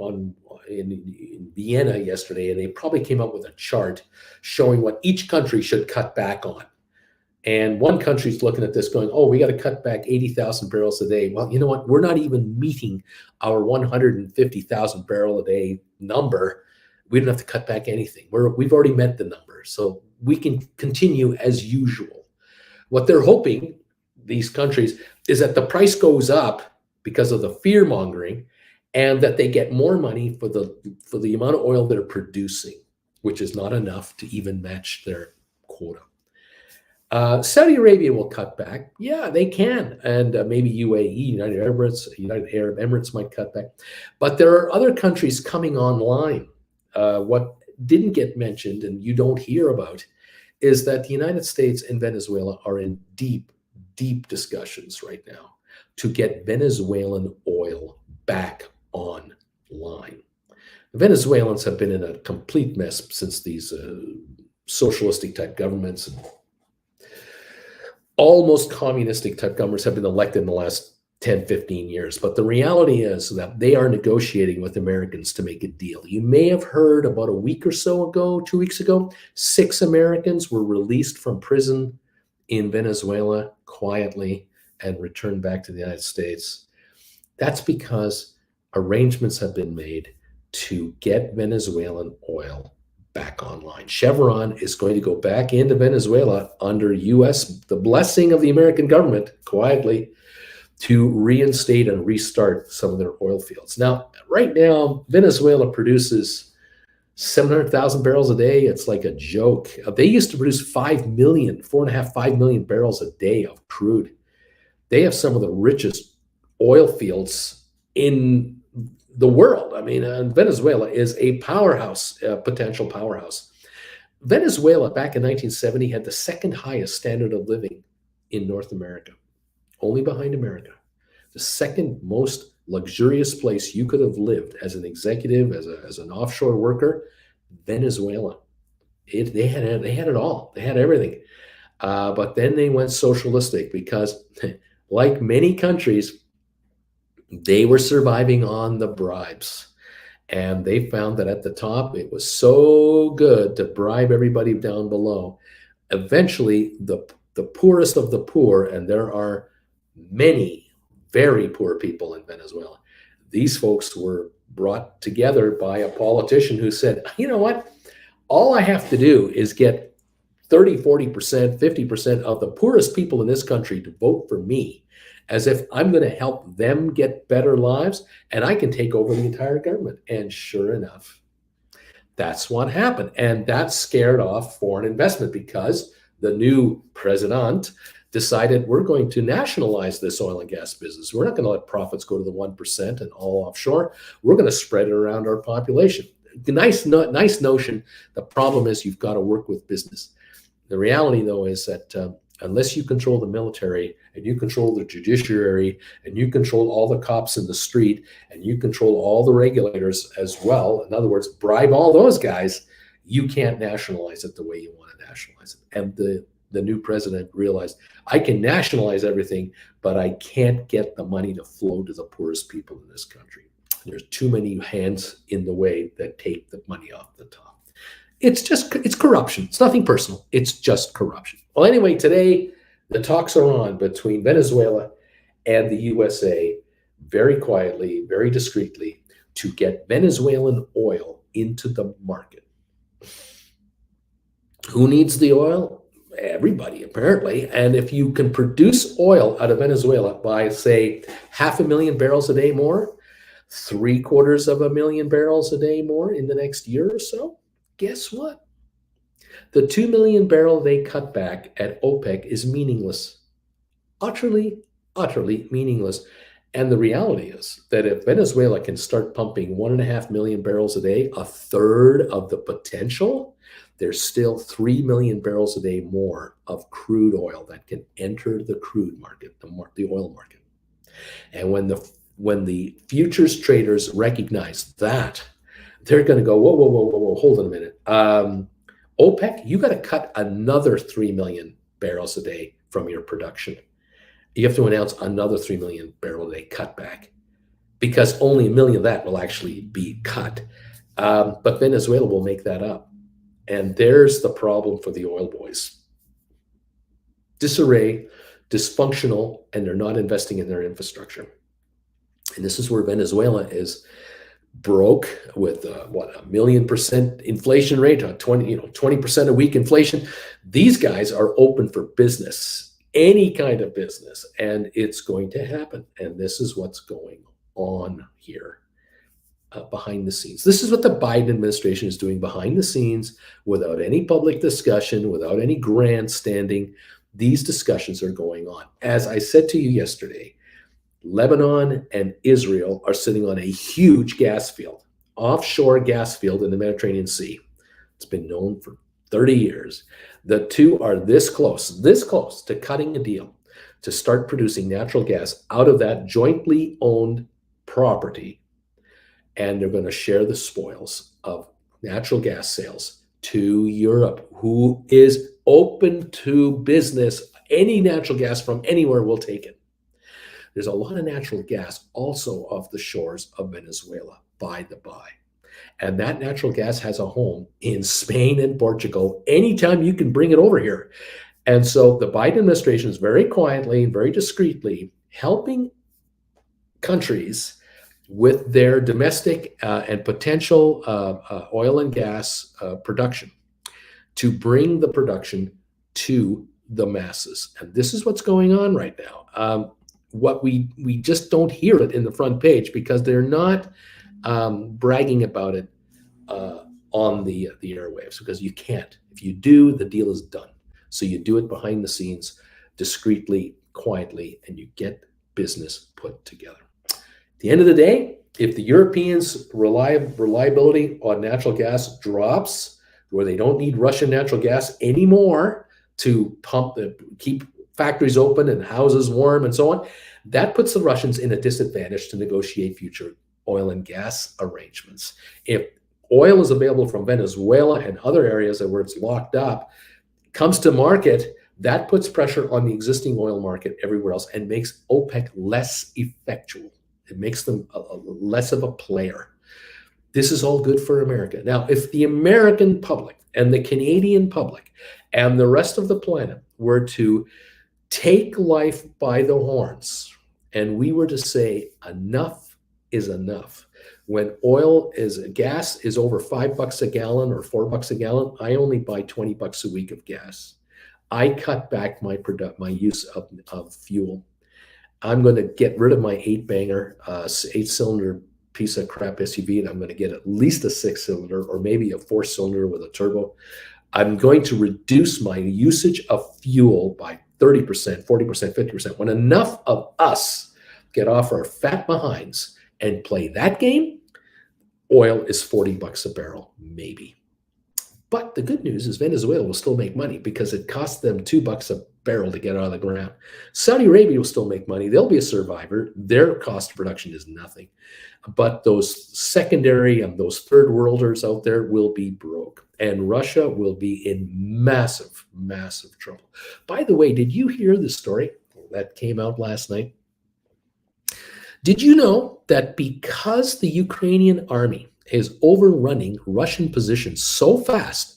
in Vienna yesterday, and they probably came up with a chart showing what each country should cut back on. And one country's looking at this going, oh, we got to cut back 80,000 barrels a day. Well, you know what? We're not even meeting our 150,000 barrel a day number. We don't have to cut back anything. We've already met the number. So we can continue as usual. What they're hoping, these countries, is that the price goes up because of the fear mongering, and that they get more money for the amount of oil they're producing, which is not enough to even match their quota. Saudi Arabia will cut back. Yeah, they can. And maybe UAE, United Arab Emirates might cut back. But there are other countries coming online. What didn't get mentioned and you don't hear about is that the United States and Venezuela are in deep, deep discussions right now to get Venezuelan oil back online. The Venezuelans have been in a complete mess since these socialistic type governments and almost communistic type governments have been elected in the last 10, 15 years. But the reality is that they are negotiating with Americans to make a deal. You may have heard about a week or so ago, 2 weeks ago, 6 Americans were released from prison in Venezuela quietly and returned back to the United States. That's because arrangements have been made to get Venezuelan oil back online. Chevron is going to go back into Venezuela under the blessing of the American government, quietly, to reinstate and restart some of their oil fields. Now, right now, Venezuela produces 700,000 barrels a day. It's like a joke. They used to produce 5 million, 4.5, 5 million barrels a day of crude. They have some of the richest oil fields in the world. I mean, Venezuela is a powerhouse, a potential powerhouse. Venezuela back in 1970 had the second highest standard of living in North America, only behind America. The second most luxurious place you could have lived as an executive, as an offshore worker, Venezuela. They had it all. They had everything. But then they went socialistic because, like many countries, they were surviving on the bribes. And they found that at the top, it was so good to bribe everybody down below. Eventually, the poorest of the poor, and there are many very poor people in Venezuela, these folks were brought together by a politician who said, you know what? All I have to do is get 30, 40%, 50% of the poorest people in this country to vote for me, as if I'm going to help them get better lives, and I can take over the entire government. And sure enough, that's what happened. And that scared off foreign investment because the new president decided we're going to nationalize this oil and gas business. We're not going to let profits go to the 1% and all offshore. We're going to spread it around our population. Nice notion. The problem is you've got to work with business. The reality, though, is that unless you control the military and you control the judiciary and you control all the cops in the street and you control all the regulators as well, in other words, bribe all those guys, you can't nationalize it the way you want to nationalize it. And the new president realized, I can nationalize everything, but I can't get the money to flow to the poorest people in this country. There's too many hands in the way that take the money off the top. It's corruption. It's nothing personal. It's just corruption. Well, anyway, today the talks are on between Venezuela and the USA, very quietly, very discreetly, to get Venezuelan oil into the market. Who needs the oil? Everybody, apparently. And if you can produce oil out of Venezuela by, say, 500,000 barrels a day more, 750,000 barrels a day more in the next year or so, guess what? The 2 million barrel they cut back at OPEC is meaningless. Utterly, utterly meaningless. And the reality is that if Venezuela can start pumping 1.5 million barrels a day, a third of the potential, there's still 3 million barrels a day more of crude oil that can enter the crude market, the oil market. And when the futures traders recognize that, they're going to go, whoa, whoa, whoa, whoa, whoa, hold on a minute. OPEC, you got to cut another 3 million barrels a day from your production. You have to announce another 3 million barrel a day cutback, because only 1 million of that will actually be cut. But Venezuela will make that up. And there's the problem for the oil boys. Disarray, dysfunctional, and they're not investing in their infrastructure. And this is where Venezuela is broke with a 1,000,000% inflation rate, 20% a week inflation. These guys are open for business, any kind of business, and it's going to happen. And this is what's going on here behind the scenes. This is what the Biden administration is doing behind the scenes, without any public discussion, without any grandstanding. These discussions are going on. As I said to you yesterday, Lebanon and Israel are sitting on a huge gas field, offshore gas field in the Mediterranean Sea. It's been known for 30 years. The two are this close to cutting a deal to start producing natural gas out of that jointly owned property. And they're going to share the spoils of natural gas sales to Europe, who is open to business. Any natural gas from anywhere will take it. There's a lot of natural gas also off the shores of Venezuela, by the by. And that natural gas has a home in Spain and Portugal anytime you can bring it over here. And so the Biden administration is very quietly, very discreetly helping countries with their domestic and potential oil and gas production, to bring the production to the masses. And this is what's going on right now. What we just don't hear it in the front page, because they're not bragging about it on the airwaves, because you can't. If you do, the deal is done. So you do it behind the scenes, discreetly, quietly, and you get business put together. At the end of the day, if the Europeans' reliability on natural gas drops, where they don't need Russian natural gas anymore to keep factories open and houses warm and so on, that puts the Russians in a disadvantage to negotiate future oil and gas arrangements. If oil is available from Venezuela and other areas where it's locked up, comes to market, that puts pressure on the existing oil market everywhere else and makes OPEC less effectual. It makes them less of a player. This is all good for America. Now, if the American public and the Canadian public and the rest of the planet were to take life by the horns, and we were to say enough is enough, when gas is over $5 a gallon or $4 a gallon, I only buy $20 a week of gas. I cut back my use of fuel. I'm going to get rid of my 8-cylinder piece of crap SUV, and I'm going to get at least a 6-cylinder or maybe a 4-cylinder with a turbo. I'm going to reduce my usage of fuel by 30%, 40%, 50%. When enough of us get off our fat behinds and play that game, oil is $40 a barrel, maybe. But the good news is Venezuela will still make money, because it cost them $2 a barrel to get out of the ground. Saudi Arabia will still make money. They'll be a survivor. Their cost of production is nothing. But those secondary and those third worlders out there will be broke. And Russia will be in massive, massive trouble. By the way, did you hear the story that came out last night? Did you know that because the Ukrainian army is overrunning Russian positions so fast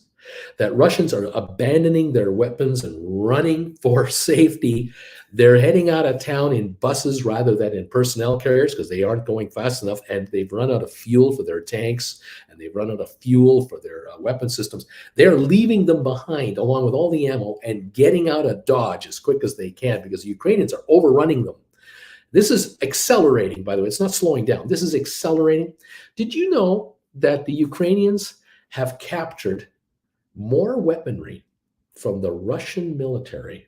that Russians are abandoning their weapons and running for safety, they're heading out of town in buses rather than in personnel carriers, because they aren't going fast enough, and they've run out of fuel for their tanks, and they've run out of fuel for their weapon systems. They're leaving them behind along with all the ammo and getting out of Dodge as quick as they can, because the Ukrainians are overrunning them. This is accelerating, by the way. It's not slowing down. This is accelerating. Did you know that the Ukrainians have captured more weaponry from the Russian military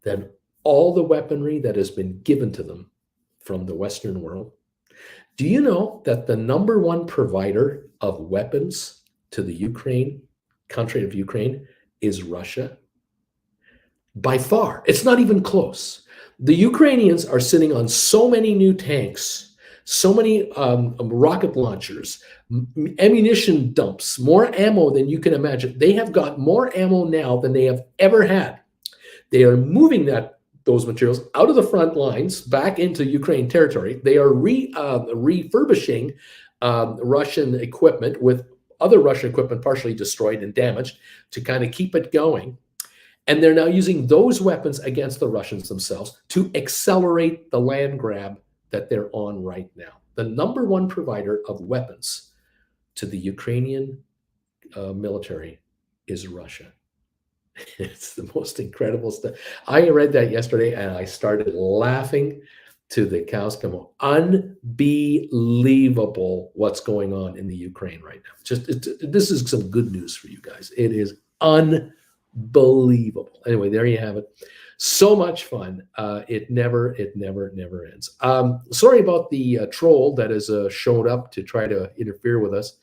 than all the weaponry that has been given to them from the Western world. Do you know that the number one provider of weapons to the country of Ukraine, is Russia? By far. It's not even close. The Ukrainians are sitting on so many new tanks, so many rocket launchers, ammunition dumps, more ammo than you can imagine. They have got more ammo now than they have ever had. They are moving those materials out of the front lines back into Ukraine territory. They are refurbishing Russian equipment with other Russian equipment partially destroyed and damaged to kind of keep it going. And they're now using those weapons against the Russians themselves to accelerate the land grab that they're on right now. The number one provider of weapons to the Ukrainian military is Russia. It's the most incredible stuff. I read that yesterday and I started laughing to the cows come home. Unbelievable what's going on in the Ukraine right now. This is some good news for you guys. It is unbelievable. Anyway, there you have it. So much fun. It never ends. Sorry about the troll that has showed up to try to interfere with us.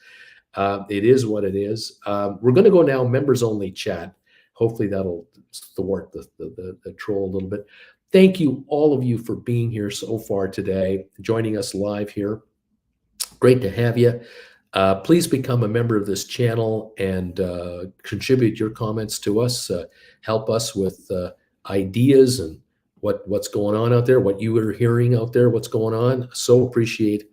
It is what it is. We're going to go now members only chat. Hopefully that'll thwart the troll a little bit. Thank you, all of you, for being here so far today, joining us live here. Great to have you. Please become a member of this channel and contribute your comments to us. Help us with ideas and what's going on out there, what you are hearing out there, what's going on. So appreciate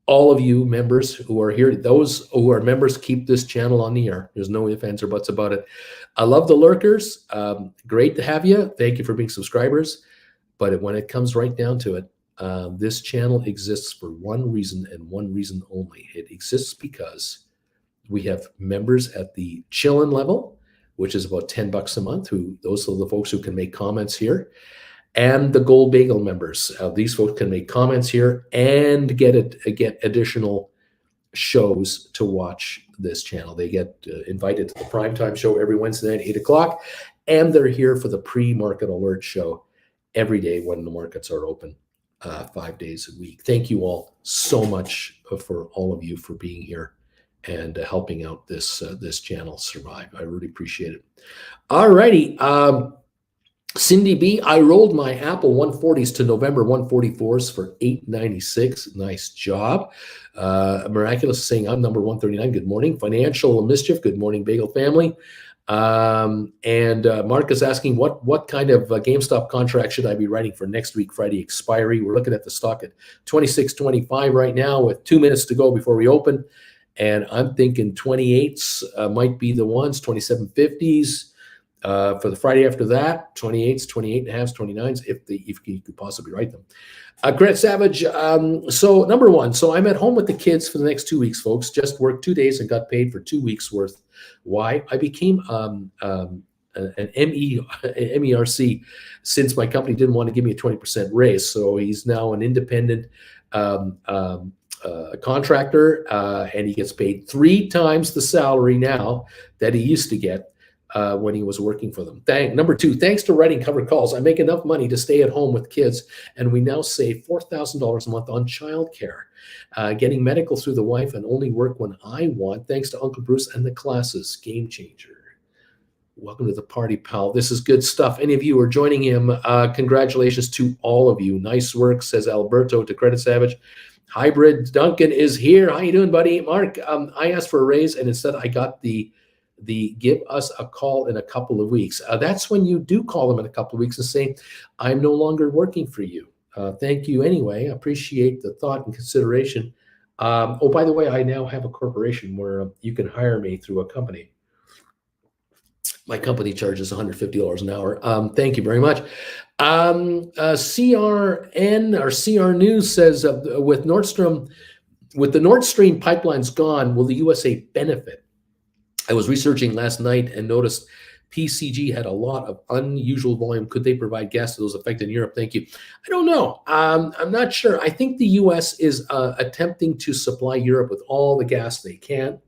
all of you members who are here. Those who are members, keep this channel on the air. There's no ifs, ands, or buts about it. I love the lurkers. Great to have you. Thank you for being subscribers. But when it comes right down to it, this channel exists for one reason and one reason only. It exists because we have members at the chillin' level, which is about $10 a month. Those are the folks who can make comments here. And the Gold Bagel members. These folks can make comments here and get additional shows to watch this channel. They get invited to the primetime show every Wednesday night, 8 o'clock. And they're here for the pre-market alert show every day when the markets are open, 5 days a week. Thank you all so much for all of you for being here and helping out this channel survive. I really appreciate it. All righty. Cindy B, I rolled my Apple 140s to November 144s for $8.96. Nice job. Miraculous saying I'm number 139. Good morning. Financial Mischief. Good morning, Bagel family. And Mark is asking what kind of GameStop contract should I be writing for next week, Friday expiry? We're looking at the stock at 26.25 right now with 2 minutes to go before we open. And I'm thinking 28s might be the ones, 27.50s. For the Friday after that, 28s, 28.5s, 29s, if you could possibly write them. Grant Savage, so number one, so I'm at home with the kids for the next 2 weeks, folks. Just worked 2 days and got paid for 2 weeks worth. Why? I became an MERC since my company didn't want to give me a 20% raise. So he's now an independent contractor, and he gets paid 3 times the salary now that he used to get when he was working for them. Number two, thanks to writing covered calls, I make enough money to stay at home with kids, and we now save $4,000 a month on childcare. Getting medical through the wife and only work when I want, thanks to Uncle Bruce and the classes. Game changer. Welcome to the party, pal. This is good stuff. Any of you are joining him, congratulations to all of you. Nice work, says Alberto to Credit Savage. Hybrid Duncan is here. How you doing, buddy? Mark, I asked for a raise, and instead I got the give us a call in a couple of weeks. That's when you do call them in a couple of weeks and say, I'm no longer working for you. Thank you anyway. I appreciate the thought and consideration. Oh, by the way, I now have a corporation where you can hire me through a company. My company charges $150 an hour. Thank you very much. CRN or CR News says with the Nord Stream pipelines gone, will the USA benefit? I was researching last night and noticed PCG had a lot of unusual volume. Could they provide gas to those affected in Europe? Thank you. I don't know. I'm not sure. I think the U.S. is attempting to supply Europe with all the gas they can.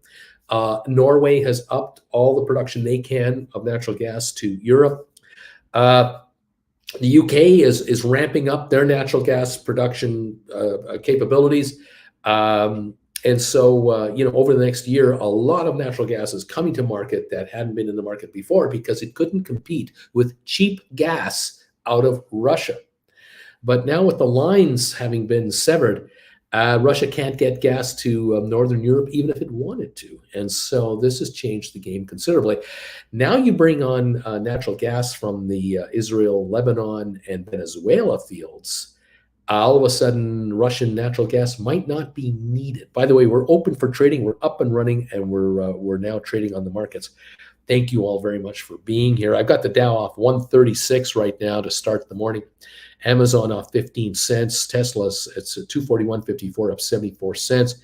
Norway has upped all the production they can of natural gas to Europe. The UK is ramping up their natural gas production capabilities. And so, over the next year, a lot of natural gas is coming to market that hadn't been in the market before because it couldn't compete with cheap gas out of Russia. But now, with the lines having been severed, Russia can't get gas to Northern Europe, even if it wanted to. And so this has changed the game considerably. Now you bring on natural gas from the Israel, Lebanon, and Venezuela fields. All of a sudden, Russian natural gas might not be needed. By the way, we're open for trading. We're up and running, and we're now trading on the markets. Thank you all very much for being here. I've got the Dow off 136 right now to start the morning. Amazon off 15 cents. Tesla's it's a 241.54, up 74 cents.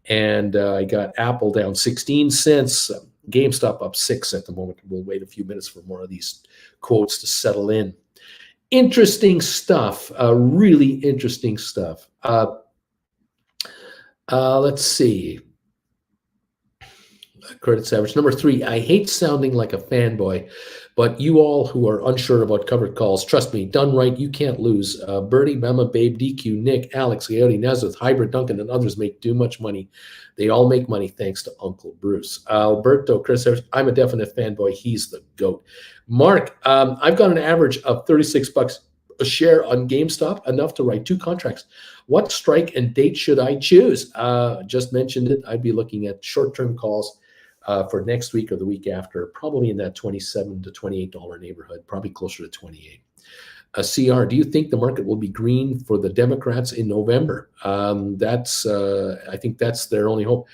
And I got Apple down 16 cents. GameStop up 6 at the moment. We'll wait a few minutes for more of these quotes to settle in. Interesting stuff. Really interesting stuff. Let's see. Credits average. Number 3, I hate sounding like a fanboy, but you all who are unsure about covered calls, trust me, done right, you can't lose. Bertie, Mama, Babe, DQ, Nick, Alex, Coyote, Nazareth, Hybrid, Duncan, and others make too much money. They all make money thanks to Uncle Bruce. Alberto, Chris, I'm a definite fanboy. He's the GOAT. Mark, I've got an average of 36 bucks a share on GameStop, enough to write 2 contracts. What strike and date should I choose? Just mentioned it. I'd be looking at short-term calls for next week or the week after, probably in that $27 to $28 neighborhood, probably closer to 28. CR, do you think the market will be green for the Democrats in November? I think that's their only hope.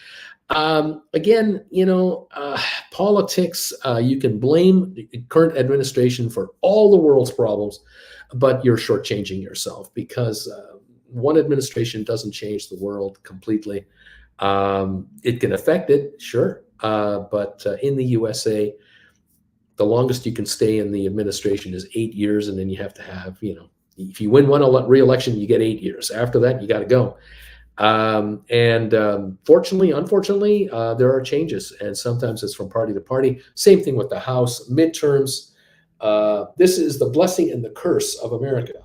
Again, politics, you can blame the current administration for all the world's problems, but you're shortchanging yourself because one administration doesn't change the world completely. It can affect it, sure. But in the USA, the longest you can stay in the administration is 8 years, and then you have to have, if you win one re-election, you get 8 years. After that, you got to go. Fortunately, unfortunately, there are changes, and sometimes it's from party to party. Same thing with the House midterms. This is the blessing and the curse of America,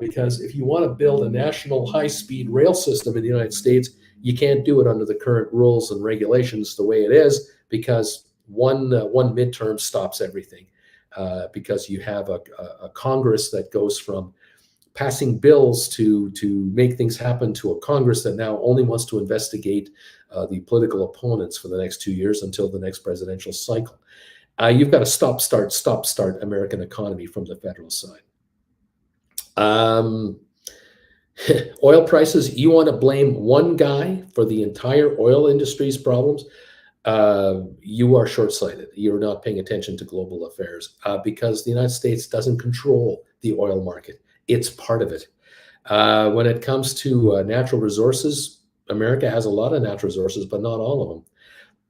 because if you want to build a national high-speed rail system in the United States, you can't do it under the current rules and regulations the way it is, because one midterm stops everything, because you have a Congress that goes from passing bills to make things happen to a Congress that now only wants to investigate the political opponents for the next 2 years until the next presidential cycle. You've got a stop-start American economy from the federal side. Oil prices, you want to blame one guy for the entire oil industry's problems? You are short-sighted. You're not paying attention to global affairs, because the United States doesn't control the oil market. It's part of it. When it comes to natural resources, America has a lot of natural resources, but not all of them.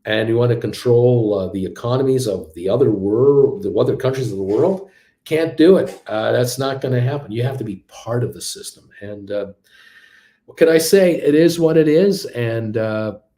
And you want to control the economies of the other countries of the world, can't do it. That's not going to happen. You have to be part of the system. And what can I say? It is what it is. And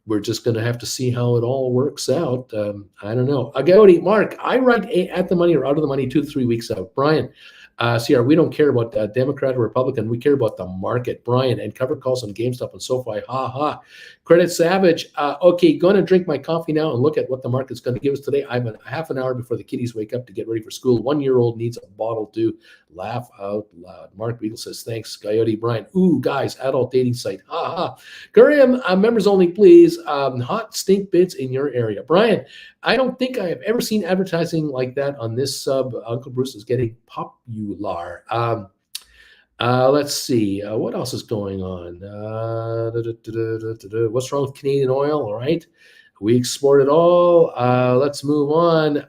we're just going to have to see how it all works out. I don't know. Agouti, Mark, I write at the money or out of the money 2 to 3 weeks out. Brian, CR, we don't care about Democrat or Republican. We care about the market. Brian, and cover calls on GameStop and SoFi. Ha ha. Credit Savage. Okay, going to drink my coffee now and look at what the market's going to give us today. I'm a half an hour before the kiddies wake up to get ready for school. 1-year-old needs a bottle too. Laugh out loud. Mark Beagle says, thanks. Coyote Brian. Ooh, guys, adult dating site. Ha ha. Graham, members only, please. Hot stink bids in your area. Brian, I don't think I have ever seen advertising like that on this sub. Uncle Bruce is getting popular. Let's see. What else is going on? What's wrong with Canadian oil? All right. We export it all. Let's move on.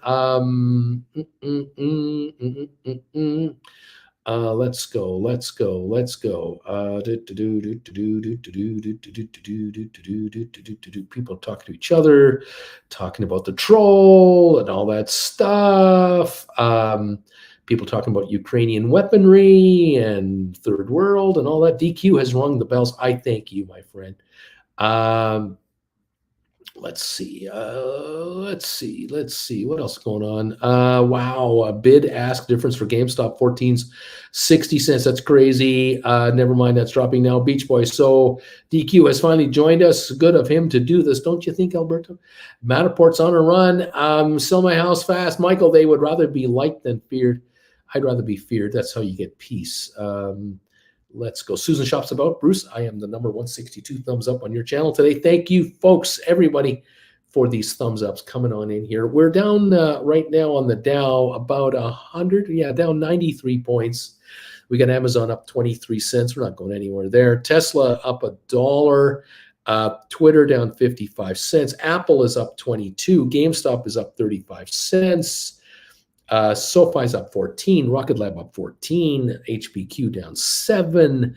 Let's go. People talking to each other, talking about the troll and all that stuff. People talking about Ukrainian weaponry and third world and all that. DQ has rung the bells. I thank you, my friend. Let's see. Let's see. What else is going on? Wow. A bid ask difference for GameStop 14's 60 cents. That's crazy. Never mind. That's dropping now. Beach Boy. So DQ has finally joined us. Good of him to do this. Don't you think, Alberto? Matterport's on a run. Sell my house fast. Michael, they would rather be liked than feared. I'd rather be feared. That's how you get peace. Let's go. Susan Shops About. Bruce, I am the number 162 thumbs up on your channel today. Thank you, folks, everybody, for these thumbs ups coming on in here. We're down right now on the Dow about 100. Yeah, down 93 points. We got Amazon up 23 cents. We're not going anywhere there. Tesla up $1. Twitter down 55 cents. Apple is up 22. GameStop is up 35 cents. SoFi's up 14, Rocket Lab up 14, HBQ down 7.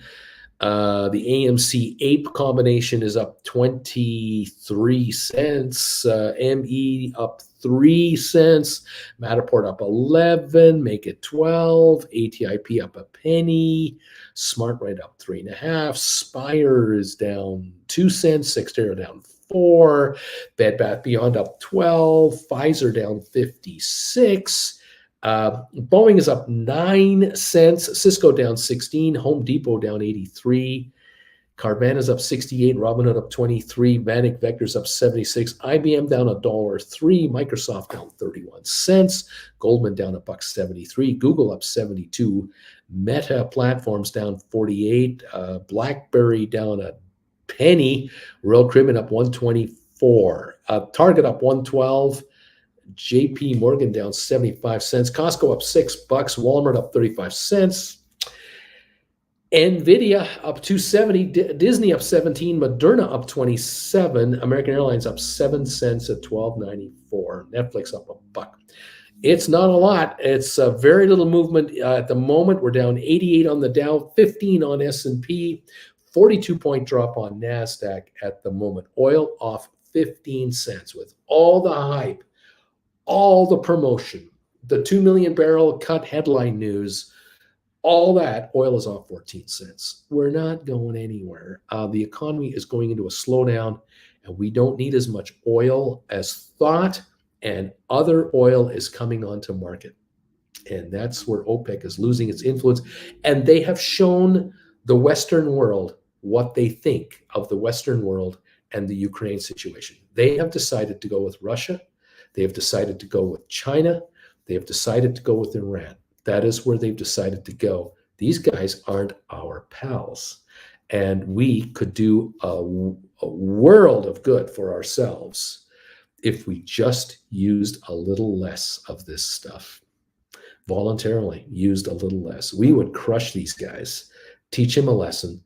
The AMC Ape combination is up 23 cents. ME up 3 cents. Matterport up 11. Make it 12. ATIP up a penny. SmartRent up 3.5. Spire is down 2 cents. Xterra down 4. Bed Bath Beyond up 12. Pfizer down 56. Boeing is up 9 cents. Cisco down 16. Home Depot down 83. Carvana's up 68. Robinhood up 23. Vanik Vector's up 76. IBM down $1.03. Microsoft down 31 cents. Goldman down $1.73. Google up 72. Meta Platforms down 48. BlackBerry down a penny. Royal Caribbean up 124. Target up 112. JP Morgan down 75 cents. Costco up $6. Walmart up 35 cents. Nvidia up 270. Disney up 17. Moderna up 27. American Airlines up 7 cents at $12.94. Netflix up $1. It's not a lot. It's very little movement at the moment. We're down 88 on the Dow, 15 on S&P, 42-point drop on NASDAQ at the moment. Oil off 15 cents with all the hype, all the promotion, the 2 million barrel cut headline news, all that. Oil is off 14 cents. We're not going anywhere. The economy is going into a slowdown, and we don't need as much oil as thought, and other oil is coming onto market. And that's where OPEC is losing its influence. And they have shown the Western world what they think of the Western world and the Ukraine situation. They have decided to go with Russia. They have decided to go with China. They have decided to go with Iran. That is where they've decided to go. These guys aren't our pals. And we could do a world of good for ourselves if we just used a little less of this stuff. Voluntarily used a little less. We would crush these guys, teach them a lesson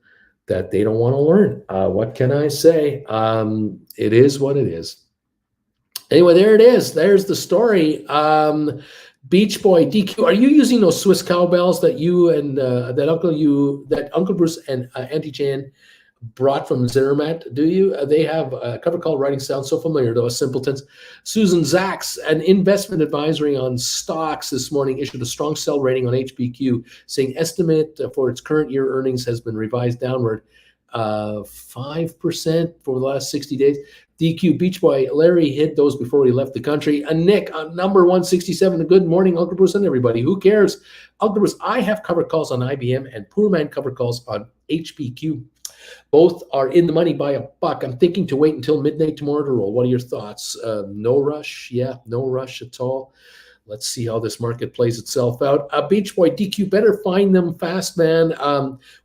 that they don't want to learn. What can I say? It is what it is. Anyway, there it is. There's the story. Beach Boy DQ, are you using those Swiss cowbells that you and that Uncle Bruce and Auntie Jan brought from Zimmerman? Do you? They have a cover call writing sounds so familiar, those simpletons. Susan Zacks, an investment advisory on stocks this morning, issued a strong sell rating on HBQ, saying estimate for its current year earnings has been revised downward 5% for the last 60 days. DQ Beach Boy, Larry hid those before he left the country. And Nick, number 167, good morning, Uncle Bruce and everybody. Who cares? Uncle Bruce, I have cover calls on IBM and Poorman cover calls on HBQ. Both are in the money by $1. I'm thinking to wait until midnight tomorrow to roll. What are your thoughts? No rush? Yeah, no rush at all. Let's see how this market plays itself out. Beach Boy, DQ, better find them fast, man.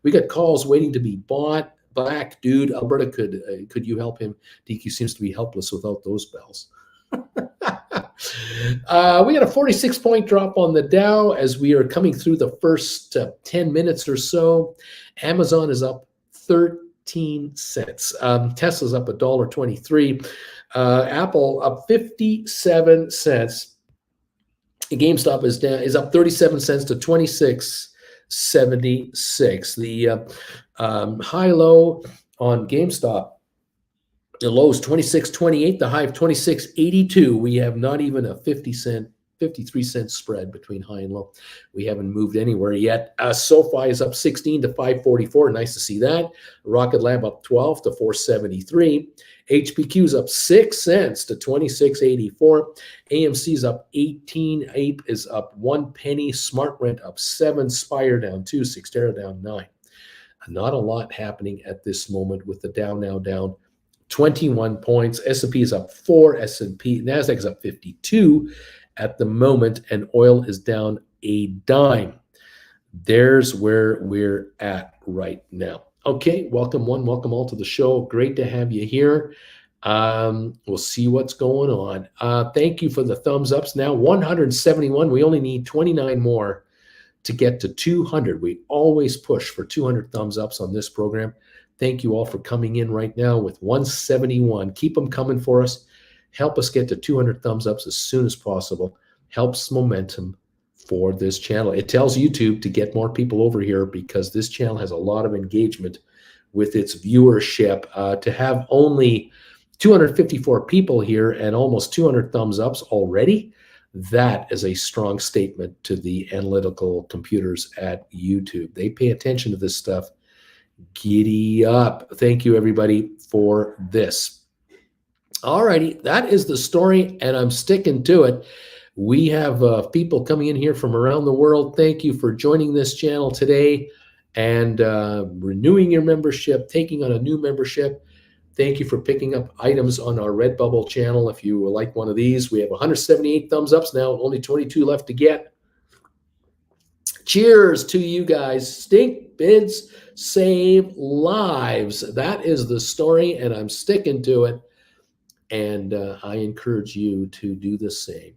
We got calls waiting to be bought. Black dude, Alberta, could you help him? DQ seems to be helpless without those bells. We got a 46-point drop on the Dow as we are coming through the first 10 minutes or so. Amazon is up 13 cents. Tesla's up $1.23. Apple up 57 cents. GameStop is up 37 cents to 26.76. The high low on GameStop, the low is 26.28, the high of 26.82. We have not even a 50-cent 53-cent spread between high and low. We haven't moved anywhere yet. SoFi is up 16 to 544. Nice to see that. Rocket Lab up 12 to 473. HPQ is up 6 cents to 26.84. AMC is up 18. Ape is up 1 penny. Smart Rent up 7. Spire down 2. Cyxtera down 9. Not a lot happening at this moment with the Dow now down 21 points. S&P is up 4. NASDAQ is up 52 at the moment, and oil is down a dime. There's where we're at right now. Okay, welcome one, welcome all to the show. Great to have you here. We'll see what's going on. Thank you for the thumbs ups. Now 171. We only need 29 more to get to 200. We always push for 200 thumbs ups on this program. Thank you all for coming in right now with 171. Keep them coming for us. Help us get to 200 thumbs ups as soon as possible. Helps momentum for this channel. It tells YouTube to get more people over here because this channel has a lot of engagement with its viewership. To have only 254 people here and almost 200 thumbs ups already, that is a strong statement to the analytical computers at YouTube. They pay attention to this stuff. Giddy up. Thank you, everybody, for this. All righty, that is the story, and I'm sticking to it. We have people coming in here from around the world. Thank you for joining this channel today and renewing your membership, taking on a new membership. Thank you for picking up items on our Redbubble channel. If you like one of these, we have 178 thumbs ups now, only 22 left to get. Cheers to you guys. Stink bids save lives. That is the story, and I'm sticking to it. And I encourage you to do the same.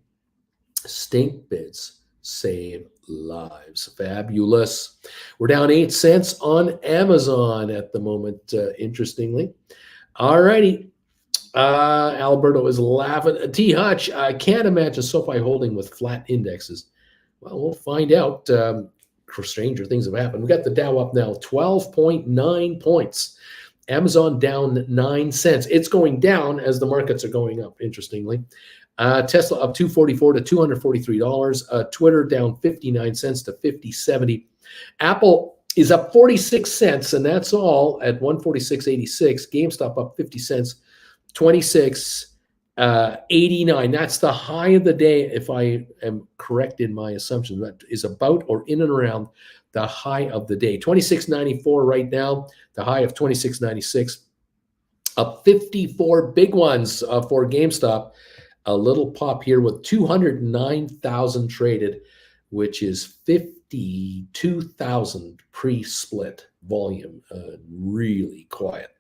Stink bids save lives. Fabulous. We're down 8 cents on Amazon at the moment, interestingly. All righty. Alberto is laughing. T. Hutch, I can't imagine SoFi holding with flat indexes. Well, we'll find out. Stranger things have happened. We got the Dow up now, 12.9 points. Amazon down 9 cents. It's going down as the markets are going up, interestingly. Tesla up $244 to $243. Twitter down 59 cents to 50.70. Apple is up 46 cents, and that's all at 146.86. GameStop up 50 cents, 26.89. That's the high of the day, if I am correct in my assumption. That is about or in and around the high of the day. 26.94 right now, the high of 26.96. Up 54 big ones for GameStop. A little pop here with 209,000 traded, which is 52,000 pre-split volume. Really quiet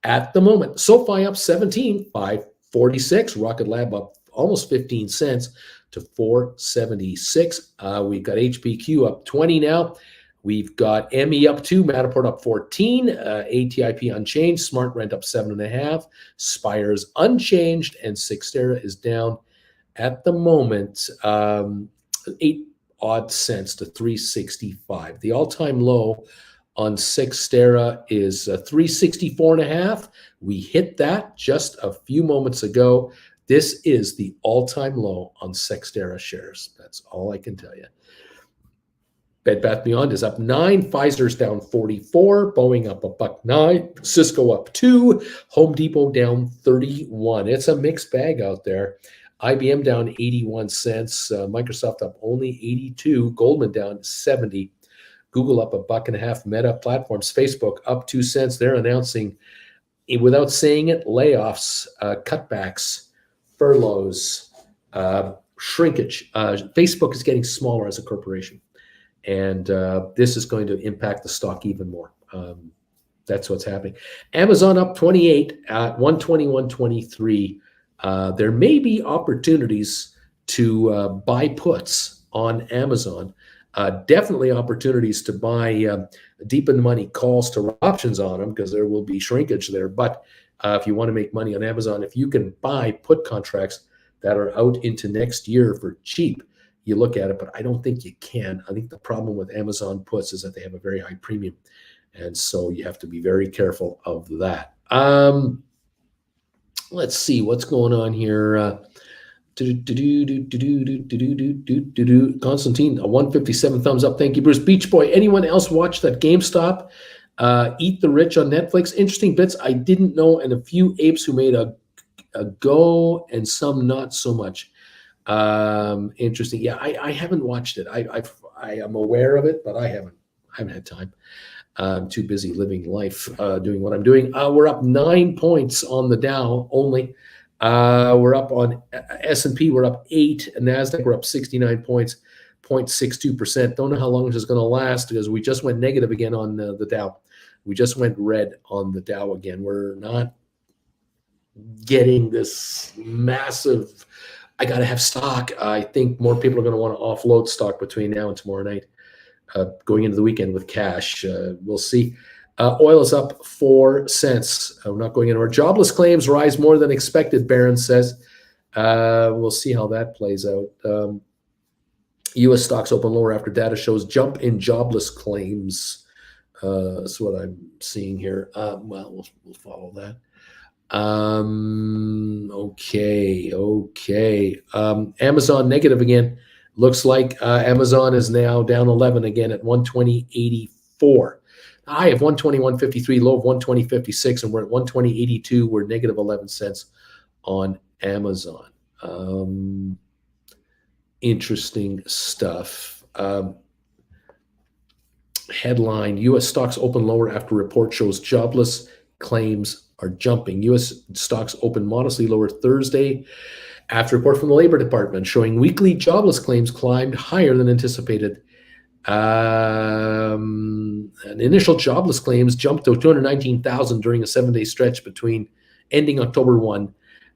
at the moment. SoFi up 17, 546. Rocket Lab up almost 15 cents to 476. We've got HPQ up 20 now. We've got ME up 2, Matterport up 14, ATIP unchanged, Smart Rent up 7.5, Spire's unchanged, and Cyxtera is down at the moment 8 odd cents to 365. The all-time low on Cyxtera is 364.5. We hit that just a few moments ago. This is the all-time low on Cyxtera shares. That's all I can tell you. Bed Bath Beyond is up 9. Pfizer's down 44. Boeing up $1.09. Cisco up 2. Home Depot down 31. It's a mixed bag out there. IBM down 81 cents. Microsoft up only 82. Goldman down 70. Google up $1.50. Meta Platforms, Facebook up 2 cents. They're announcing, without saying it, layoffs, cutbacks, furloughs, shrinkage. Facebook is getting smaller as a corporation. And this is going to impact the stock even more. That's what's happening. Amazon up 28 at 121.23. There may be opportunities to buy puts on Amazon. Definitely opportunities to buy deep in the money calls to options on them because there will be shrinkage there. But if you want to make money on Amazon, if you can buy put contracts that are out into next year for cheap, you look at it, but I don't think you can. I think the problem with Amazon puts is that they have a very high premium. And so you have to be very careful of that. Let's see what's going on here. Constantine, a 157 thumbs up. Thank you, Bruce. Beach Boy. Anyone else watch that GameStop Eat the Rich on Netflix? Interesting bits I didn't know, and a few apes who made a go, and some not so much. Interesting. Yeah, I haven't watched it. I am aware of it, but I haven't had time. I'm too busy living life, doing what I'm doing. We're up 9 points on the Dow only. We're up on S&P. We're up 8. And NASDAQ, we're up 69 points, 0.62%. Don't know how long this is going to last because we just went negative again on the Dow. We just went red on the Dow again. We're not getting this massive, I got to have stock. I think more people are going to want to offload stock between now and tomorrow night. Going into the weekend with cash. We'll see. Oil is up 4 cents. We're not going anywhere. Jobless claims rise more than expected, Barron says. We'll see how that plays out. U.S. stocks open lower after data shows jump in jobless claims. That's what I'm seeing here. We'll follow that. Okay. Amazon negative again. Looks like Amazon is now down 11 again at 120.84. High of 120.153, low of 120.56, and we're at 120.82. We're negative 11 cents on Amazon. Interesting stuff. Headline: U.S. stocks open lower after report shows jobless claims are jumping. U.S. stocks open modestly lower Thursday after report from the Labor Department showing weekly jobless claims climbed higher than anticipated. And initial jobless claims jumped to 219,000 during a 7-day stretch between ending October 1.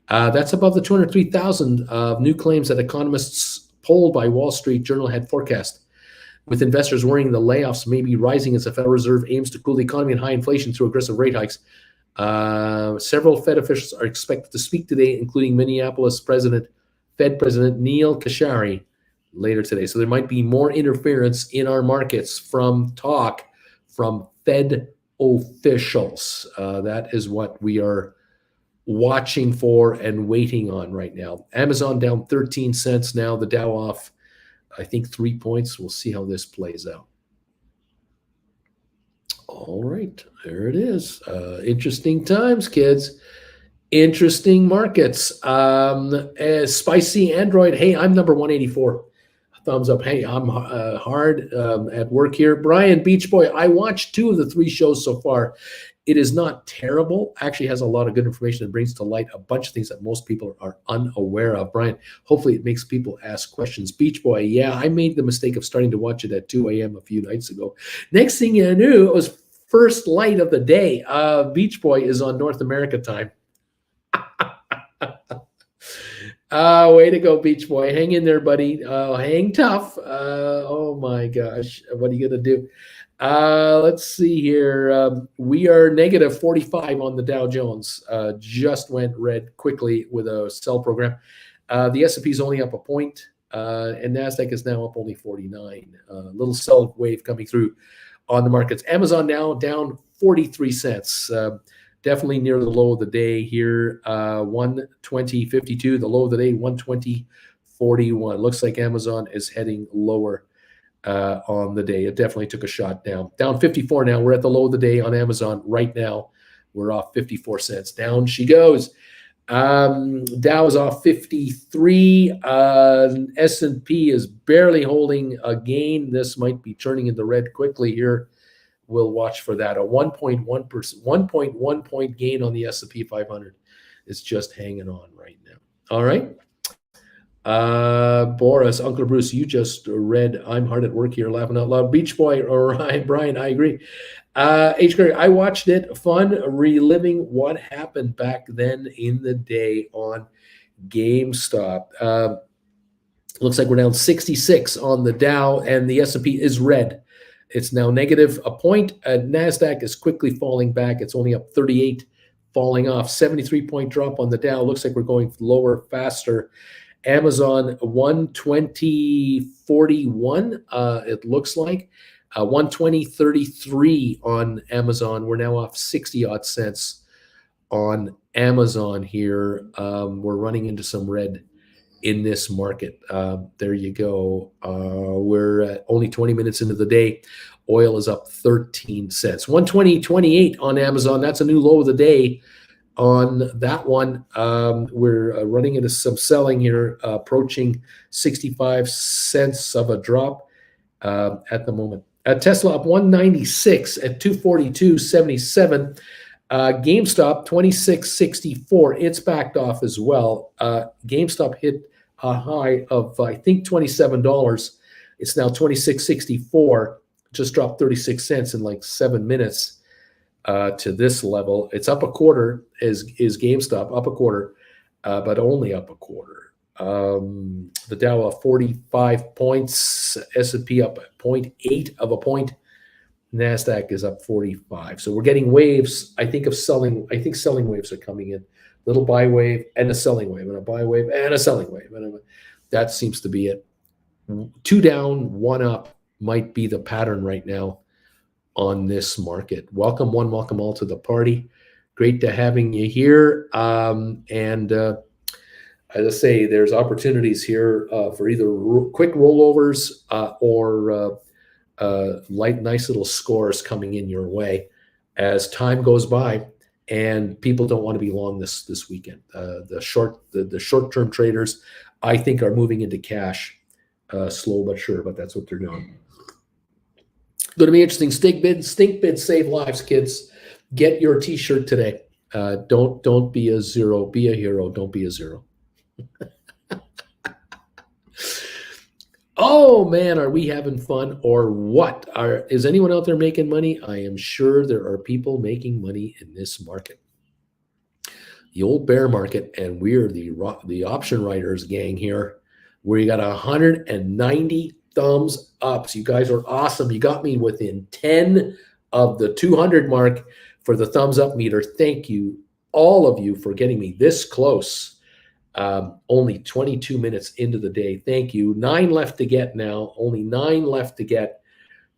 That's above the 203,000 of new claims that economists polled by Wall Street Journal had forecast, with investors worrying the layoffs may be rising as the Federal Reserve aims to cool the economy and high inflation through aggressive rate hikes. Several Fed officials are expected to speak today, including Minneapolis Fed President Neil Kashari later today. So there might be more interference in our markets from talk from Fed officials. That is what we are watching for and waiting on right now. Amazon down 13 cents now. The Dow off, I think, 3 points. We'll see how this plays out. All right, there it is. Interesting times, kids. Interesting markets. Spicy Android. Hey, I'm number 184. Thumbs up. Hey, I'm hard at work here. Brian, Beach Boy, I watched 2 of the 3 shows so far. It is not terrible. Actually has a lot of good information that brings to light a bunch of things that most people are unaware of. Brian, hopefully it makes people ask questions. Beach Boy, yeah, I made the mistake of starting to watch it at 2 a.m. a few nights ago. Next thing you knew, it was first light of the day. Beach Boy is on North America time. Way to go, Beach Boy. Hang in there, buddy. Hang tough. Oh my gosh. What are you going to do? Let's see here. We are negative 45 on the Dow Jones. Just went red quickly with a sell program. The S&P is only up a point, and NASDAQ is now up only 49. Little sell wave coming through on the markets. Amazon now down 43 cents. Definitely near the low of the day here, 120.52. The low of the day, 120.41. Looks like Amazon is heading lower on the day. It definitely took a shot down. Down 54 now. We're at the low of the day on Amazon right now. We're off 54 cents. Down she goes. Dow is off 53. S&P is barely holding a gain. This might be turning into red quickly here. We'll watch for that. A 1.1 point gain on the S&P 500 is just hanging on right now. All right. Boris, Uncle Bruce, you just read I'm hard at work here, laughing out loud. Beach Boy, all right, Brian, I agree. H. Gary, I watched it. Fun reliving what happened back then in the day on GameStop. Looks like we're down 66 on the Dow, and the S&P is red. It's now negative a point. NASDAQ is quickly falling back. It's only up 38, falling off. 73-point drop on the Dow. Looks like we're going lower faster. Amazon 120.41, it looks like. 120.33 on Amazon. We're now off 60-odd cents on Amazon here. We're running into some red in this market. There you go. We're only 20 minutes into the day. Oil is up 13 cents. 120.28 on Amazon. That's a new low of the day on that one. We're running into some selling here, approaching 65 cents of a drop at the moment. Tesla up 196 at 242.77. GameStop 26.64. It's backed off as well. GameStop hit a high of I think $27. It's now 26.64. Just dropped 36 cents in like 7 minutes to this level. It's up a quarter. Is GameStop up a quarter, but only up a quarter. The Dow up 45 points. S&P up 0.8 of a point. NASDAQ is up 45. So we're getting waves, I think, of selling. I think selling waves are coming in. Little buy wave and a selling wave, and a buy wave and a selling wave. And that seems to be it. 2 down, 1 up might be the pattern right now on this market. Welcome one, welcome all to the party. Great to having you here. As I say, there's opportunities here for either quick rollovers or nice little scores coming in your way as time goes by, and people don't want to be long this weekend. The short-term traders, I think, are moving into cash, slow but sure, but that's what they're doing. Going to be interesting. Stink bid, save lives, kids. Get your T-shirt today. Don't be a zero. Be a hero. Don't be a zero. Oh man, are we having fun or what? Is anyone out there making money? I am sure there are people making money in this market. The old bear market, and we're the option writers gang here, where you got 190 thumbs ups. You guys are awesome. You got me within 10 of the 200 mark for the thumbs up meter. Thank you, all of you, for getting me this close. Only 22 minutes into the day. Thank you. 9 left to get now. Only 9 left to get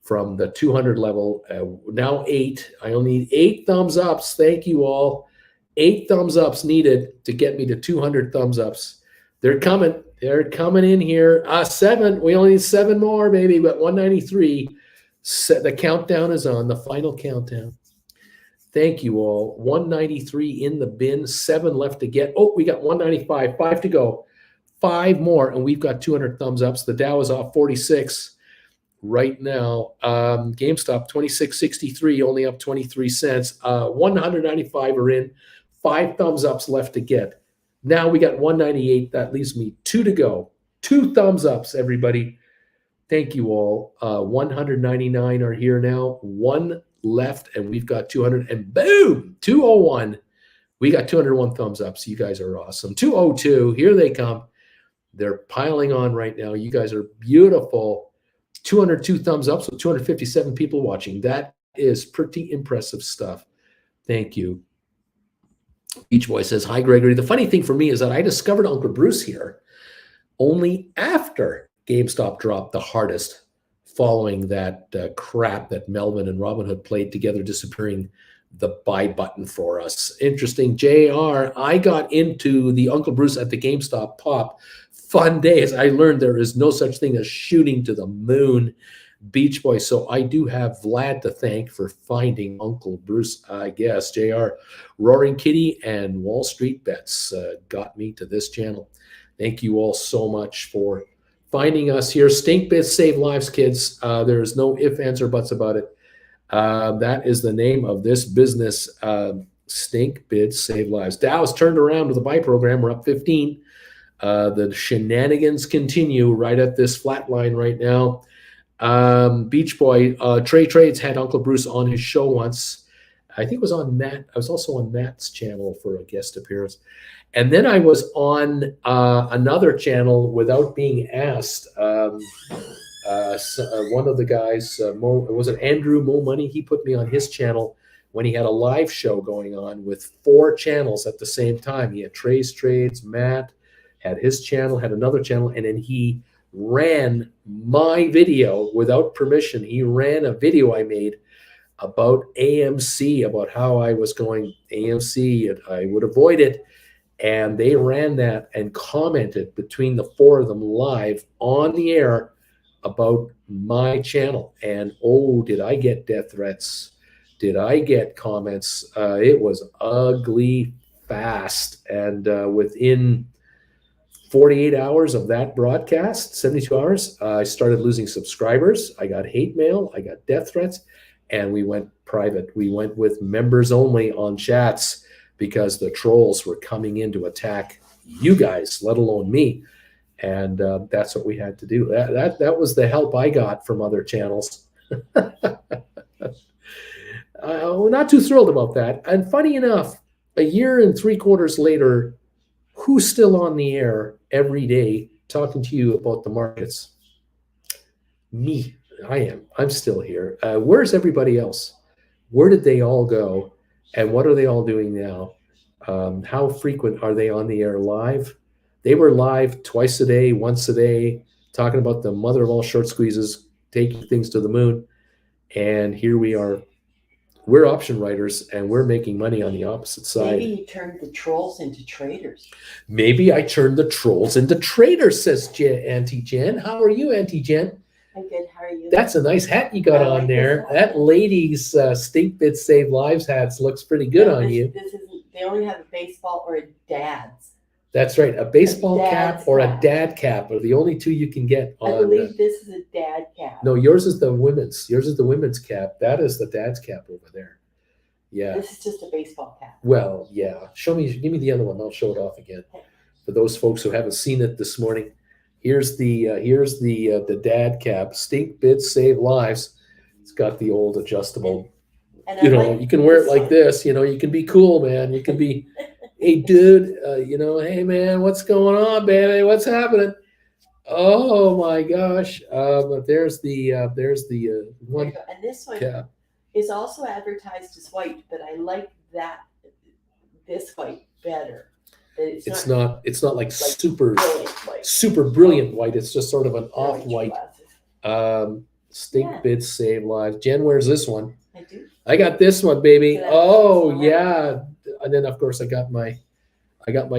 from the 200 level. Now 8. I only need 8 thumbs ups. Thank you all. 8 thumbs ups needed to get me to 200 thumbs ups. They're coming. They're coming in here. 7. We only need 7 more, baby. But 193. The countdown is on. The final countdown. Thank you all. 193 in the bin, 7 left to get. Oh, we got 195, 5 to go. 5 more, and we've got 200 thumbs ups. The Dow is off 46 right now. GameStop 26.63, only up 23 cents. 195 are in. 5 thumbs ups left to get. Now we got 198. That leaves me 2 to go. 2 thumbs ups, everybody. Thank you all. 199 are here now. 1 left, and we've got 200, and boom, 201. We got 201 thumbs up. So you guys are awesome. 202, here they come. They're piling on right now. You guys are beautiful. 202 thumbs up, so 257 people watching. That is pretty impressive stuff. Thank you. Beach Boy says, hi, Gregory. The funny thing for me is that I discovered Uncle Bruce here only after GameStop dropped the hardest, following that crap that Melvin and Robinhood played together, disappearing the buy button for us. Interesting. JR, I got into the Uncle Bruce at the GameStop pop. Fun days. I learned there is no such thing as shooting to the moon. Beach Boy. So I do have Vlad to thank for finding Uncle Bruce, I guess. JR, Roaring Kitty, and Wall Street Bets got me to this channel. Thank you all so much for finding us here. Stink Bits Save Lives, kids. There's no ifs, ands, or buts about it. That is the name of this business. Stink Bits Save Lives. Dow's turned around with a buy program. We're up 15. The shenanigans continue right at this flat line right now. Beach Boy, Trey Trades had Uncle Bruce on his show once. I think it was on Matt. I was also on Matt's channel for a guest appearance. And then I was on another channel without being asked. One of the guys, was it Andrew Mo Money? He put me on his channel when he had a live show going on with 4 channels at the same time. He had Trey's Trades, Matt had his channel, had another channel, and then he ran my video without permission. He ran a video I made about AMC, about how I was going AMC, and I would avoid it. and they ran that and commented between the four of them live on the air about my channel. And oh, did I get death threats? Did I get comments? It was ugly fast. And within 48 hours of that broadcast, 72 hours, I started losing subscribers. I got hate mail. I got death threats. And we went private. We went with members only on chats because the trolls were coming in to attack you guys, let alone me. And that's what we had to do. That was the help I got from other channels. I'm not too thrilled about that. And funny enough, a year and 3/4 later, who's still on the air every day talking to you about the markets? Me. I am. I'm still here. Where's everybody else? Where did they all go? And what are they all doing now? How frequent are they on the air live? They were live twice a day, once a day, talking about the mother of all short squeezes, taking things to the moon. And here we are. We're option writers, and we're making money on the opposite side. Maybe you turned the trolls into traders. Maybe I turned the trolls into traders, says Auntie Jen. How are you, Auntie Jen? I'm good. How are you? That's a nice hat you got on there. That lady's Stink Bits Save Lives hats looks pretty good on you. This isn't. They only have a baseball or a dad's. That's right. A baseball cap or a dad cap are the only two you can get on. I believe this is a dad cap. No, yours is the women's. Yours is the women's cap. That is the dad's cap over there. Yeah. This is just a baseball cap. Well, yeah. Give me the other one. I'll show it off again. Okay. For those folks who haven't seen it this morning, here's the dad cap. Stink Bits Save Lives. It's got the old adjustable. And you can wear it like this. You can be cool, man. You can be. Hey, dude, hey, man, what's going on, baby? What's happening? Oh, my gosh. But there's the one. And this one is also advertised as white, but I like this white better. It's not like super brilliant white. It's just sort of an off-white. Stink Bits Save Lives. Jen wears this one. I do. I got this one, baby. Oh, yeah. And then, of course, I got my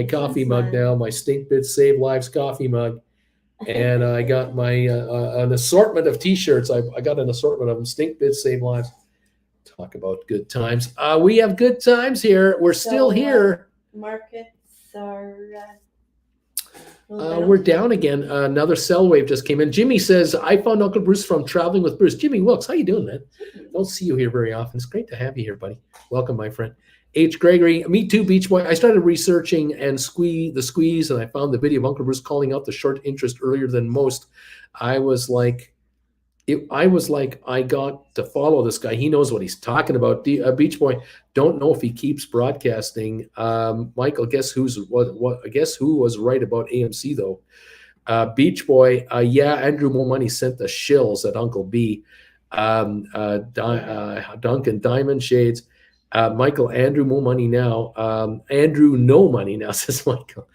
coffee mug now, my Stink Bits Save Lives coffee mug. And I got my an assortment of T-shirts. I got an assortment of them. Stink Bits Save Lives. Talk about good times. We have good times here. We're still here. Markets are... we're down again. Another sell wave just came in. Jimmy says, I found Uncle Bruce from Traveling with Bruce. Jimmy Wilkes, how you doing, man? Don't see you here very often. It's great to have you here, buddy. Welcome, my friend. H. Gregory, me too, Beach Boy. I started researching and the squeeze, and I found the video of Uncle Bruce calling out the short interest earlier than most. I was like, I got to follow this guy. He knows what he's talking about. Beach Boy, don't know if he keeps broadcasting. Michael, guess who was right about AMC though? Beach Boy, yeah, Andrew Mo Money sent the shills at Uncle B. Duncan Diamond Shades. Michael, Andrew Mo Money now. Andrew No Money now, says Michael.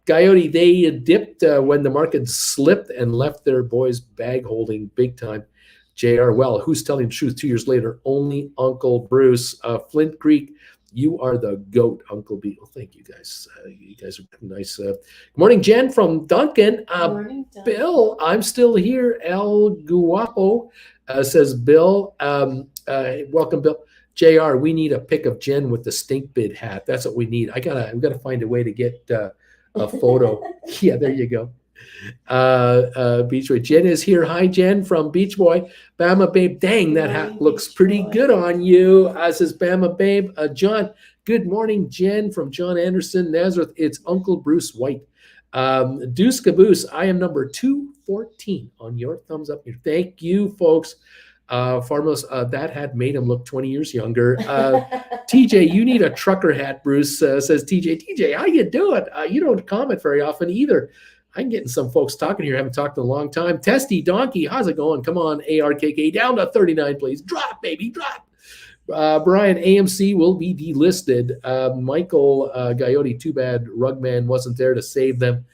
Coyote, they dipped when the market slipped and left their boys bag holding big time. JR, well, who's telling the truth 2 years later? Only Uncle Bruce. Flint Creek, you are the GOAT, Uncle B. Well, thank you guys. You guys are nice. Good morning, Jen from Duncan. Morning, Duncan. Bill, I'm still here. El Guapo says Bill. Welcome, Bill. JR, we need a pic of Jen with the stink bid hat. That's what we need. We gotta find a way to get a photo. Yeah, there you go. Beach Boy. Jen is here. Hi, Jen from Beach Boy. Bama Babe. Dang, that hat looks pretty good on you. Says Bama Babe. John, good morning, Jen from John Anderson, Nazareth. It's Uncle Bruce White. Deuce Caboose, I am number 214 on your thumbs up here. Thank you, folks. Farmers, that hat made him look 20 years younger. TJ, you need a trucker hat, Bruce, says TJ. TJ, how you doing? You don't comment very often either. I'm getting some folks talking here. I haven't talked in a long time. Testy Donkey, how's it going? Come on, ARKK, down to 39, please. Drop, baby, drop. Brian, AMC will be delisted. Michael Coyote, too bad Rugman wasn't there to save them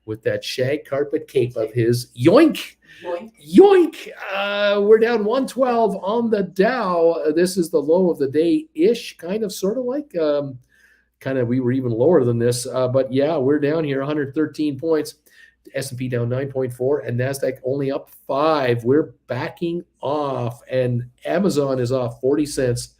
with that shag carpet cape of his. Yoink! Yoink! We're down 112 on the Dow. This is the low of the day-ish, kind of, sort of like. we were even lower than this. But yeah, we're down here 113 points. S&P down 9.4 and NASDAQ only up 5. We're backing off, and Amazon is off 40 cents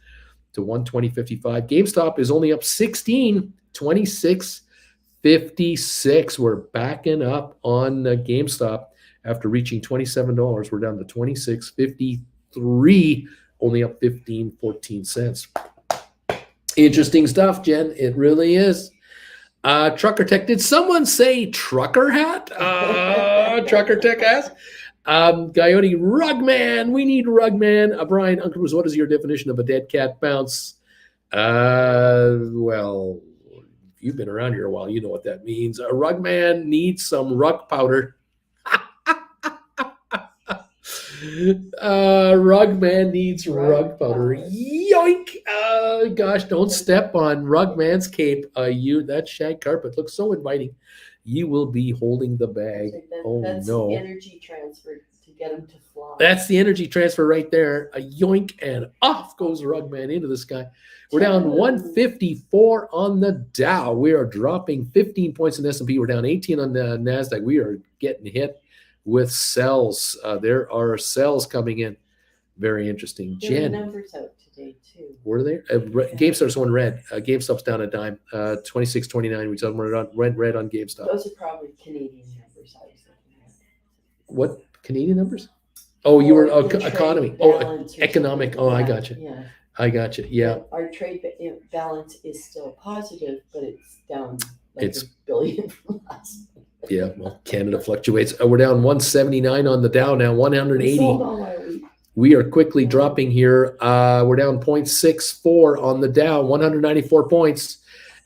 to 120.55. GameStop is only up 16, 26.56. We're backing up on GameStop after reaching $27. We're down to 26.53, only up 14 cents. Interesting stuff, Jen. It really is. Trucker Tech. Did someone say trucker hat? Trucker Tech asks. Coyote, Rugman. We need Rugman. Brian, Uncle Bruce, what is your definition of a dead cat bounce? Well, if you've been around here a while, you know what that means. A Rugman needs some rug powder. Rugman needs rug powder. Yoink! Gosh, don't step on Rugman's cape. That shag carpet looks so inviting. You will be holding the bag. That's the energy transfer to get him to fly. That's the energy transfer right there. A yoink, and off goes Rugman into the sky. We're down 154 on the Dow. We are dropping 15 points in S&P. We're down 18 on the NASDAQ. We are getting hit with sells. There are sells coming in. Very interesting. There Jen. were numbers out today too. Were there? GameStop's one red. GameStop's down a dime. 26.29. We said we're red on GameStop. Those are probably Canadian numbers I was looking at. What Canadian numbers? Oh, you were economy. Oh, economic. Oh, I got you. Yeah. I got you. Yeah. Our trade balance is still positive, but it's down like $1 billion from last week. Yeah, well, Canada fluctuates. We're down 179 on the Dow now, 180. Sold all my wheat. We are quickly dropping here. We're down 0.64 on the Dow, 194 points.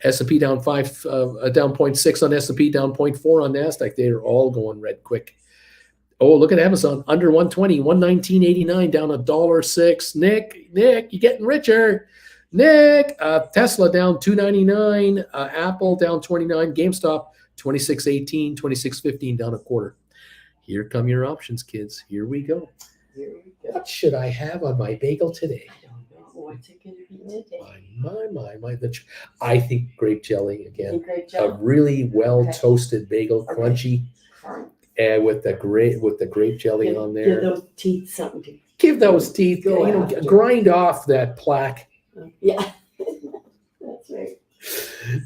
S&P down 5, down 0.6 on S&P, down 0.4 on NASDAQ. They are all going red quick. Oh, look at Amazon, under 120, 119.89, down $1.06. Nick, you're getting richer. Nick, Tesla down 299, Apple down 29, GameStop 26.18, 26.15, down a quarter. Here come your options, kids. Here we go. What should I have on my bagel today? I don't know. What's it going to be today? My. I think grape jelly again. Grape jelly? A really well toasted bagel, crunchy, and with the grape jelly on there. Give those teeth something to Give those teeth. Grind off that plaque. Yeah, that's right.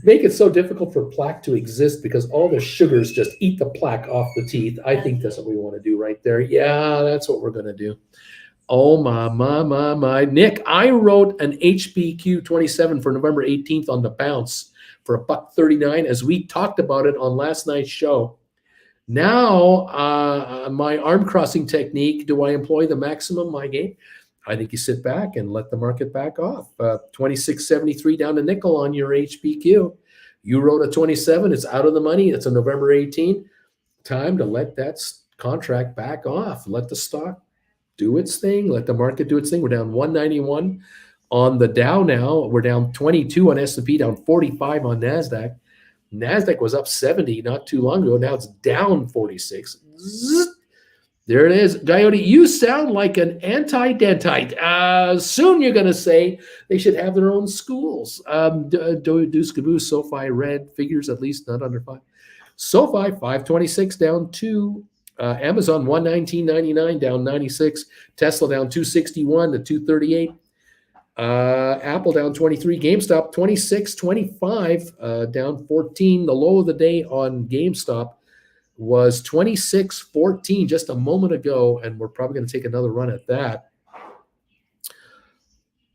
Make it so difficult for plaque to exist because all the sugars just eat the plaque off the teeth. I think that's what we want to do right there. Yeah, that's what we're going to do. Oh, my. Nick, I wrote an HBQ 27 for November 18th on the bounce for $1.39 as we talked about it on last night's show. Now, my arm crossing technique, do I employ the maximum my game? I think you sit back and let the market back off. 26.73 down to nickel on your HBQ. You wrote a 27. It's out of the money. It's a November 18. Time to let that contract back off. Let the stock do its thing. Let the market do its thing. We're down 191 on the Dow now. We're down 22 on S&P, down 45 on NASDAQ. NASDAQ was up 70 not too long ago. Now it's down 46. Zzz. There it is. Coyote, you sound like an anti-dentite. Soon you're going to say they should have their own schools. Skaboo, SoFi red, figures at least not under 5. SoFi, 526 down 2. Amazon, 119.99 down 96. Tesla down 261 to 238. Apple down 23. GameStop, 26.25 down 14. The low of the day on GameStop was 26.14 just a moment ago, and we're probably going to take another run at that.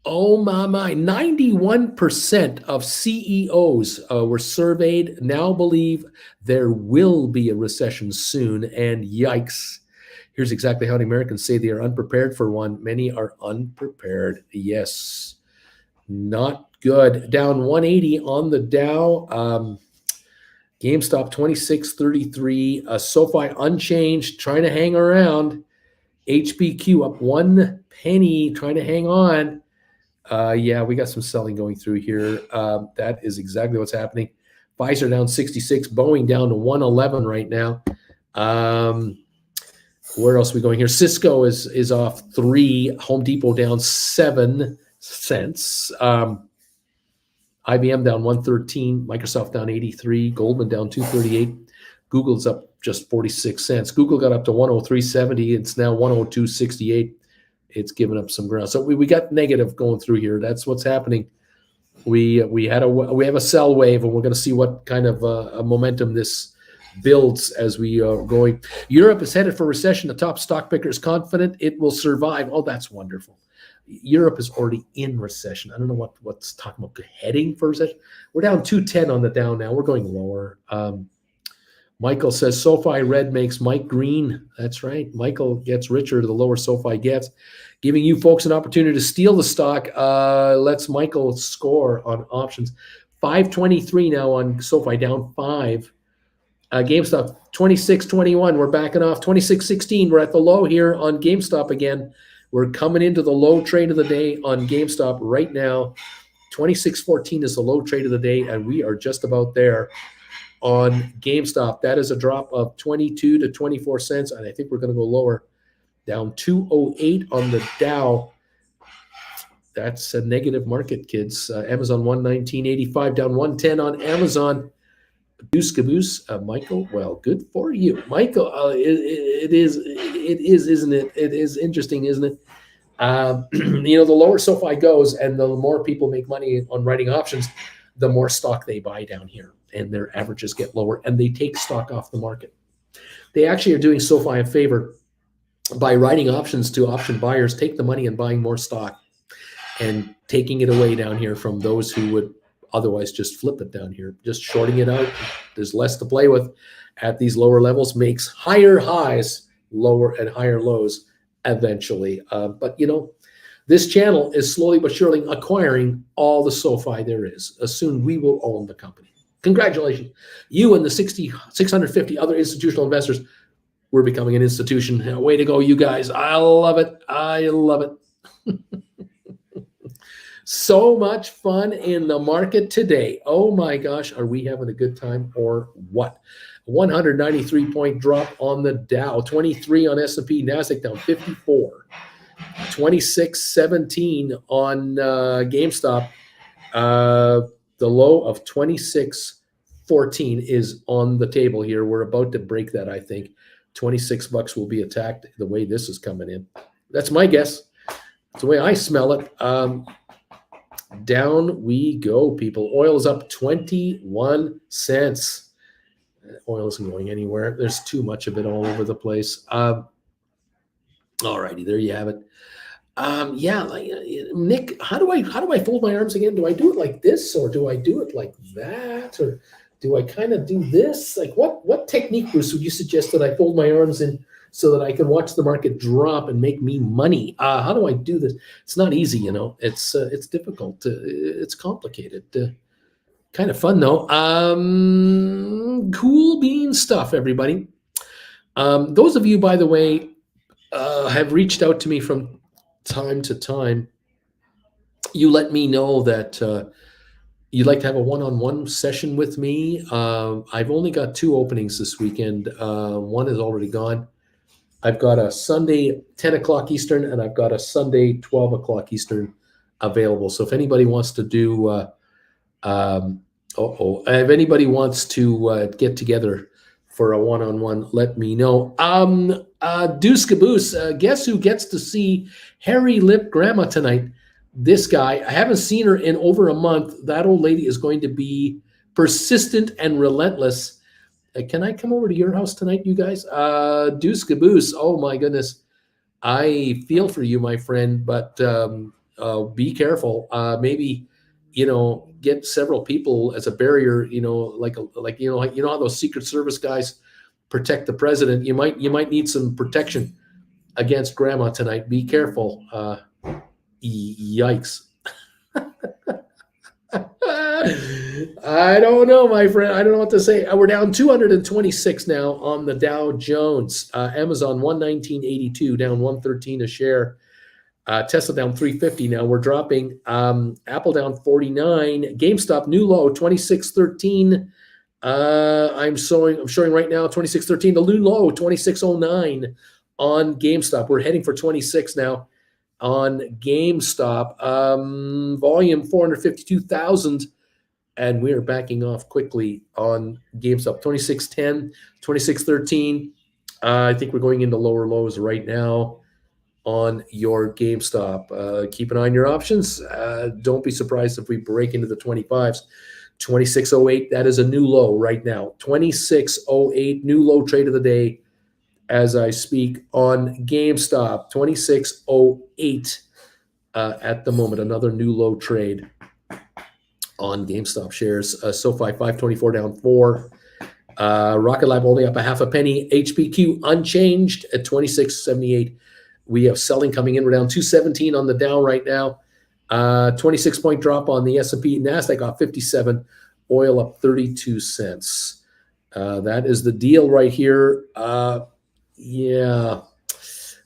Oh my, 91% of CEOs were surveyed now believe there will be a recession soon, and yikes. Here's exactly how the Americans say they are unprepared for one. Many are unprepared. Yes, not good. Down 180 on the Dow. GameStop 26.33, SoFi unchanged, trying to hang around. HBQ up 1 penny, trying to hang on. Yeah, we got some selling going through here. That is exactly what's happening. Pfizer down 66, Boeing down to 111 right now. Where else are we going here? Cisco is off 3, Home Depot down 7 cents. IBM down 113, Microsoft down 83, Goldman down 238. Google's up just 46 cents. Google got up to 103.70. It's now 102.68. It's given up some ground. So we got negative going through here. That's what's happening. We have a sell wave, and we're going to see what kind of a momentum this builds as we are going. Europe is headed for recession. The top stock picker is confident it will survive. Oh, that's wonderful. Europe is already in recession. I don't know what's talking about heading for recession. We're down 210 on the down now. We're going lower. Michael says SoFi red makes Mike green. That's right. Michael gets richer the lower SoFi gets. Giving you folks an opportunity to steal the stock. Let's Michael score on options. 523 now on SoFi, down 5. GameStop 26.21. We're backing off. 26.16. We're at the low here on GameStop again. We're coming into the low trade of the day on GameStop right now. 26.14 is the low trade of the day, and we are just about there on GameStop. That is a drop of 22 to 24 cents, and I think we're going to go lower. Down 208 on the Dow. That's a negative market, kids. Amazon 119.85, down 110 on Amazon. Deuce caboose, Michael. Well, good for you, Michael. It is, isn't it? It is interesting, isn't it? The lower SoFi goes, and the more people make money on writing options, the more stock they buy down here, and their averages get lower, and they take stock off the market. They actually are doing SoFi a favor by writing options to option buyers, take the money and buying more stock and taking it away down here from those who would otherwise just flip it down here. Just shorting it out. There's less to play with at these lower levels, makes higher highs, lower and higher lows eventually. But this channel is slowly but surely acquiring all the SoFi there is. Soon we will own the company. Congratulations. You and the 650 other institutional investors, we're becoming an institution. Way to go, you guys. I love it. I love it. So much fun in the market today. Oh my gosh, are we having a good time or what? 193-point drop on the Dow, 23 on S&P, NASDAQ down 54, 26.17 on GameStop. The low of 26.14 is on the table here. We're about to break that, I think. $26 will be attacked the way this is coming in. That's my guess. That's the way I smell it. Down we go, people. Oil is up 21 cents. Oil isn't going anywhere. There's too much of it all over the place. All righty, there you have it. Nick, how do I fold my arms again? Do I do it like this, or do I do it like that, or do I kind of do this? Like what technique, Bruce, would you suggest that I fold my arms in so that I can watch the market drop and make me money? How do I do this? It's not easy, It's difficult. It's complicated. Kind of fun though. Cool bean stuff, everybody. Those of you, by the way, have reached out to me from time to time. You let me know that you'd like to have a one-on-one session with me. I've only got 2 openings this weekend. One is already gone. I've got a Sunday 10 o'clock Eastern, and I've got a Sunday 12 o'clock Eastern available. So if anybody wants to do, if anybody wants to get together for a one-on-one, let me know. Deuce Caboose, guess who gets to see Hairy Lip Grandma tonight? This guy. I haven't seen her in over a month. That old lady is going to be persistent and relentless. Can I come over to your house tonight, you guys? Deuce Caboose. Oh my goodness. I feel for you, my friend, but be careful. Maybe, get several people as a barrier, like how those Secret Service guys protect the president. You might need some protection against Grandma tonight. Be careful. Yikes. I don't know, my friend. I don't know what to say. We're down 226 now on the Dow Jones. Amazon 119.82, down 113 a share. Tesla down 350 now. We're dropping. Apple down 49. GameStop new low 26.13. I'm showing right now 26.13. The new low 26.09 on GameStop. We're heading for 26 now on GameStop. Volume 452,000 and we are backing off quickly on GameStop. 26.10, 26.13. I think we're going into lower lows right now on your GameStop. Keep an eye on your options. Don't be surprised if we break into the 25s. 26.08, that is a new low right now. 26.08, new low trade of the day as I speak on GameStop. 26.08 at the moment, another new low trade on GameStop shares. SoFi 524 down 4. Rocket Lab only up a half a penny. HPQ unchanged at 26.78. We have selling coming in. We're down 217 on the Dow right now. 26-point drop on the S&P. NASDAQ off 57. Oil up 32 cents. That is the deal right here. Yeah.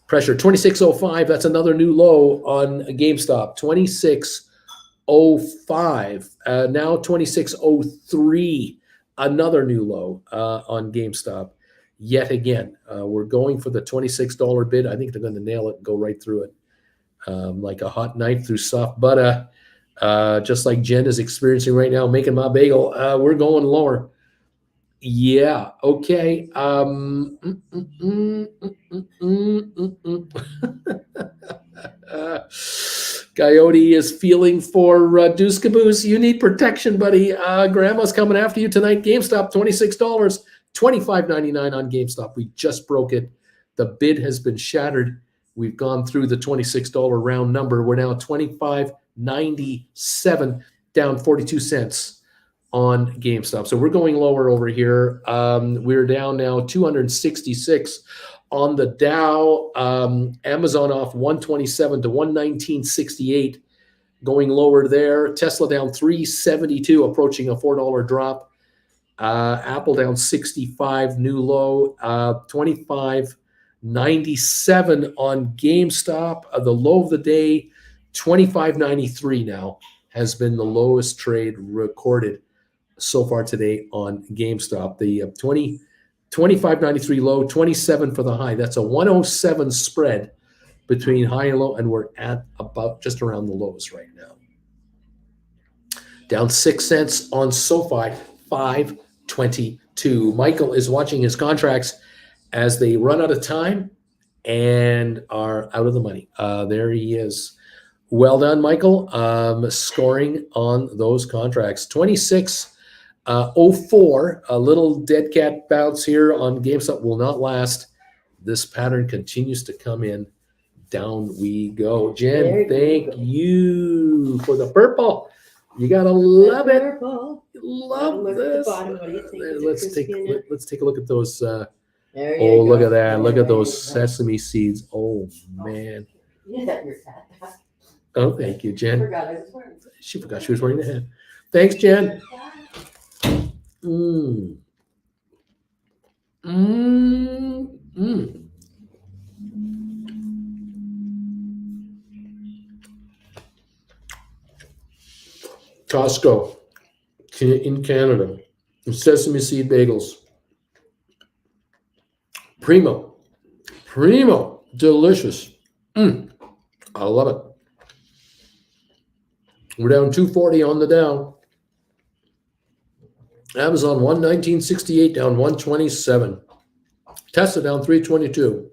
Pressure 26.05. That's another new low on GameStop. 26.05. Now 26.03. Another new low on GameStop. Yet again, we're going for the $26 bid. I think they're going to nail it and go right through it. Like a hot knife through soft butter, just like Jen is experiencing right now, making my bagel. We're going lower. Yeah. Okay. Coyote is feeling for Deuce Caboose. You need protection, buddy. Grandma's coming after you tonight. GameStop, $26, $25.99 on GameStop. We just broke it. The bid has been shattered. We've gone through the $26 round number. We're now $25.97, down 42 cents on GameStop. So we're going lower over here. We're down now 266 on the Dow. Amazon off 127 to 119.68, going lower there. Tesla down 372, approaching a $4 drop. Apple down 65, new low. 25.97 on GameStop. The low of the day, 25.93 now, has been the lowest trade recorded so far today on GameStop. The 25.93 low, 27 for the high. That's a 107 spread between high and low, and we're at about just around the lows right now. Down 6 cents on SoFi, 5.22. Michael is watching his contracts as they run out of time and are out of the money. There he is. Well done, Michael. Scoring on those contracts. 26.04. A little dead cat bounce here on GameStop will not last. This pattern continues to come in. Down we go. Jen, thank you for the purple. You gotta love it. Love this. Let's take a look at those. Look at that. Look at those sesame seeds. Oh man. Oh, thank you, Jen. She forgot she was wearing the hat. Thanks, Jen. Costco in Canada. Sesame seed bagels. Primo. Delicious. I love it. We're down 240 on the Dow. Amazon 119.68 down 127. Tesla down 322.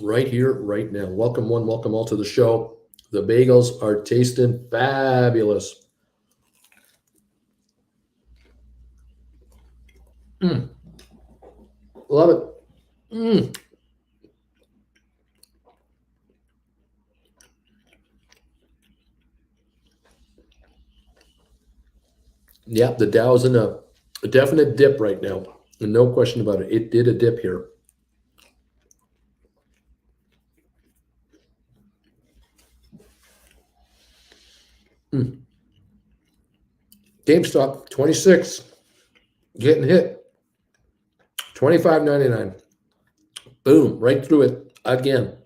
Right here, right now. Welcome one, welcome all to the show. The bagels are tasting fabulous. Love it. Yeah, the Dow's in a definite dip right now. No question about it. It did a dip here. GameStop, 26. Getting hit. 25.99. Boom, right through it again.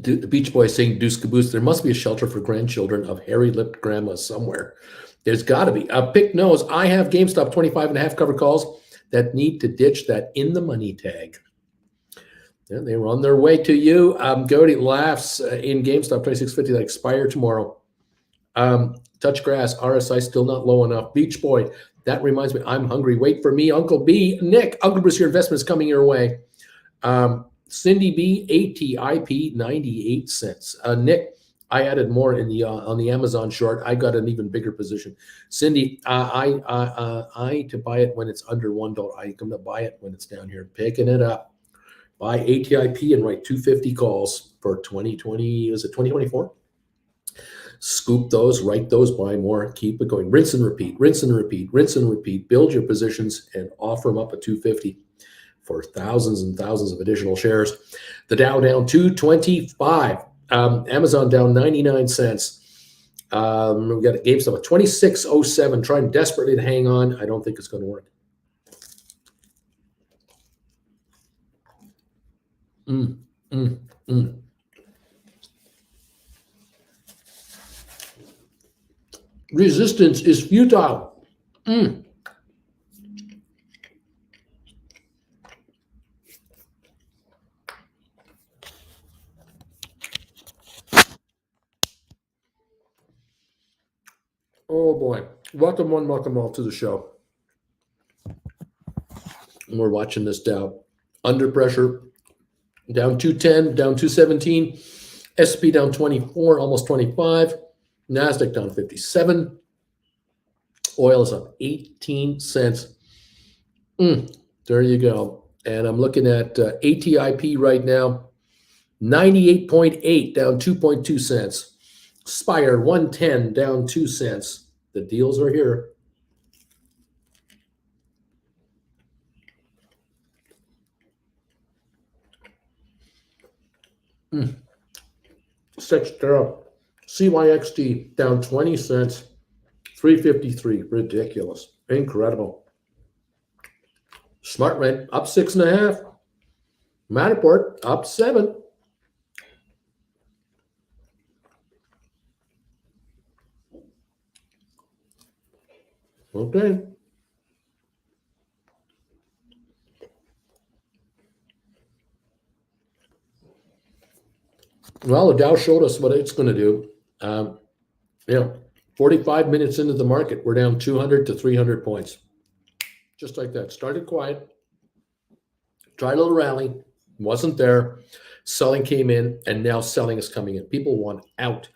The Beach Boys saying Deuce Caboose. There must be a shelter for grandchildren of hairy-lipped grandmas somewhere. There's got to be. Pick nose. I have GameStop 25.5 covered calls that need to ditch that in the money tag. Yeah, they were on their way to you. Gody laughs in GameStop 2650 that expire tomorrow. Touch grass. RSI still not low enough. Beach Boy. That reminds me. I'm hungry. Wait for me, Uncle B. Nick. Uncle Bruce, your investment is coming your way. Cindy B. ATIP 98 cents. Nick. I added more in the on the Amazon short. I got an even bigger position. Cindy, I to buy it when it's under $1. I come to buy it when it's down here, picking it up. Buy ATIP and write 250 calls for 2020. Is it 2024? Scoop those, write those, buy more, keep it going. Rinse and repeat, rinse and repeat, rinse and repeat. Build your positions and offer them up at 250 for thousands and thousands of additional shares. The Dow down 225. Amazon down 99 cents. We got a GameStop at 2607, trying desperately to hang on. I don't think it's going to work. Resistance is futile. Oh boy. Welcome one, welcome all to the show. And we're watching this Dow under pressure, down 210, down 217, SP down 24, almost 25, NASDAQ down 57, oil is up 18 cents. There you go. And I'm looking at ATIP right now, 98.8 down 2.2 cents. Spire 110 down 2 cents. The deals are here. Sextera, CYXT down 20 cents, 353. Ridiculous. Incredible. Smart Rent up 6.5. Matterport up 7. Okay. Well, the Dow showed us what it's going to do. 45 minutes into the market, we're down 200 to 300 points. Just like that. Started quiet. Tried a little rally. Wasn't there. Selling came in, and now selling is coming in. People want out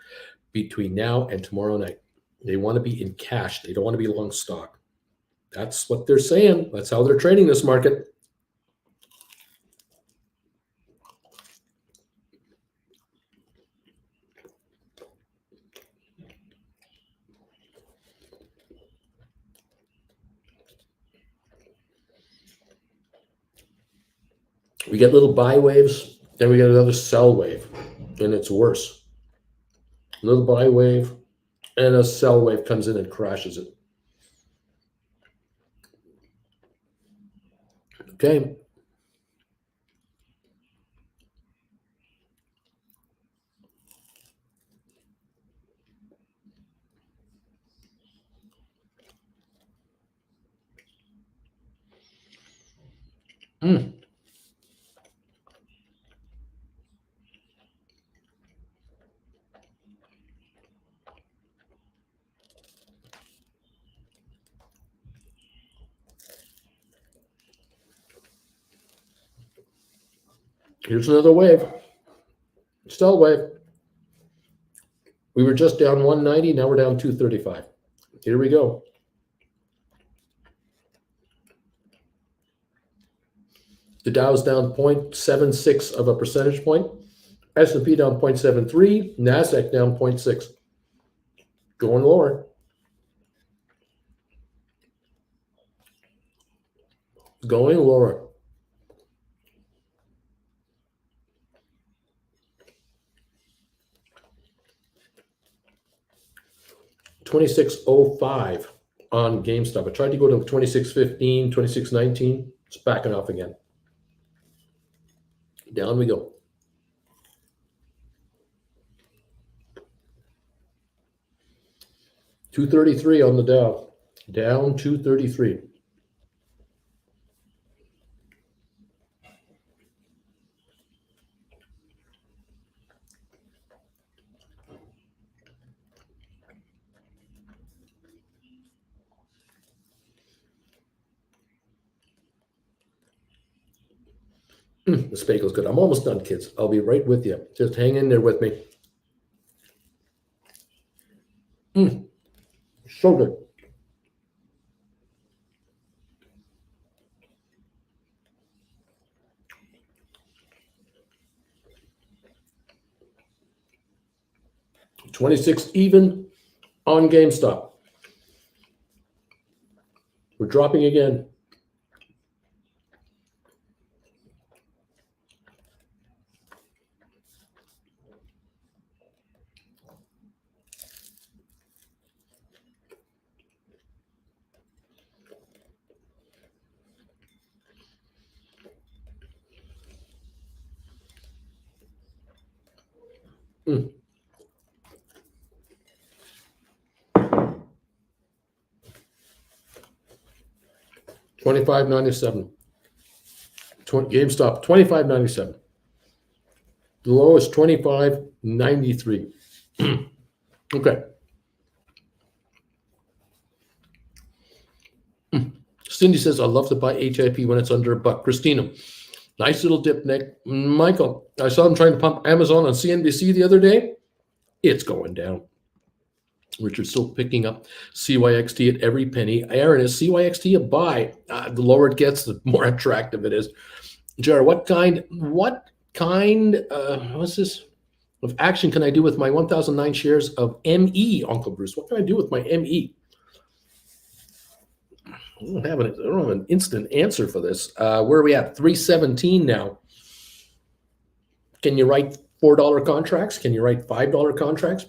between now and tomorrow night. They want to be in cash. They don't want to be long stock. That's what they're saying. That's how they're trading this market. We get little buy waves, then we get another sell wave, and it's worse. A little buy wave, and a sell wave comes in and crashes it. Okay. Here's another wave. Sell wave. We were just down 190. Now we're down 235. Here we go. The Dow's down 0.76 of a percentage point. S&P down 0.73. NASDAQ down 0.6. Going lower. Going lower. $26.05 on GameStop. I tried to go to 26.15, 26.19. It's backing off again. Down we go. 233 on the Dow, down 233. The bagel's good. I'm almost done, kids. I'll be right with you. Just hang in there with me. So good. $26 even on GameStop. We're dropping again. $25.97. GameStop, $25.97. The lowest, $25.93. Okay. Cindy says, I love to buy HIP when it's under $1. Christina, nice little dip, Nick. Michael, I saw them trying to pump Amazon on CNBC the other day. It's going down. Richard's still picking up CYXT at every penny. Aaron, is CYXT a buy? The lower it gets, the more attractive it is. Jared, what kind what's this, of action can I do with my 1,009 shares of ME, Uncle Bruce? What can I do with my ME? I don't have an instant answer for this. Where are we at? 317 now. Can you write $4 contracts? Can you write $5 contracts?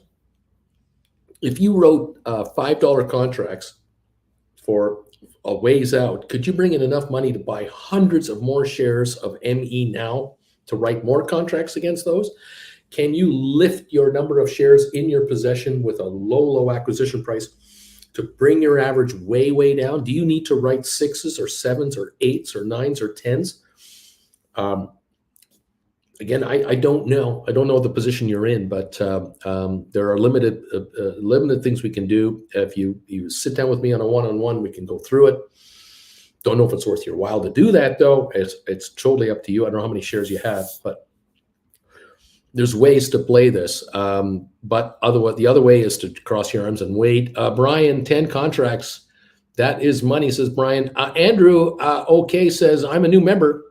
If you wrote $5 contracts for a ways out, could you bring in enough money to buy hundreds of more shares of ME now to write more contracts against those? Can you lift your number of shares in your possession with a low acquisition price to bring your average way down? Do you need to write 6s or 7s or 8s or 9s or 10s? Again, I don't know. I don't know the position you're in, but there are limited things we can do. If you sit down with me on a one-on-one, we can go through it. Don't know if it's worth your while to do that, though. It's totally up to you. I don't know how many shares you have, but there's ways to play this. But the other way is to cross your arms and wait. Brian, 10 contracts. That is money, says Brian. Andrew, okay, says, I'm a new member.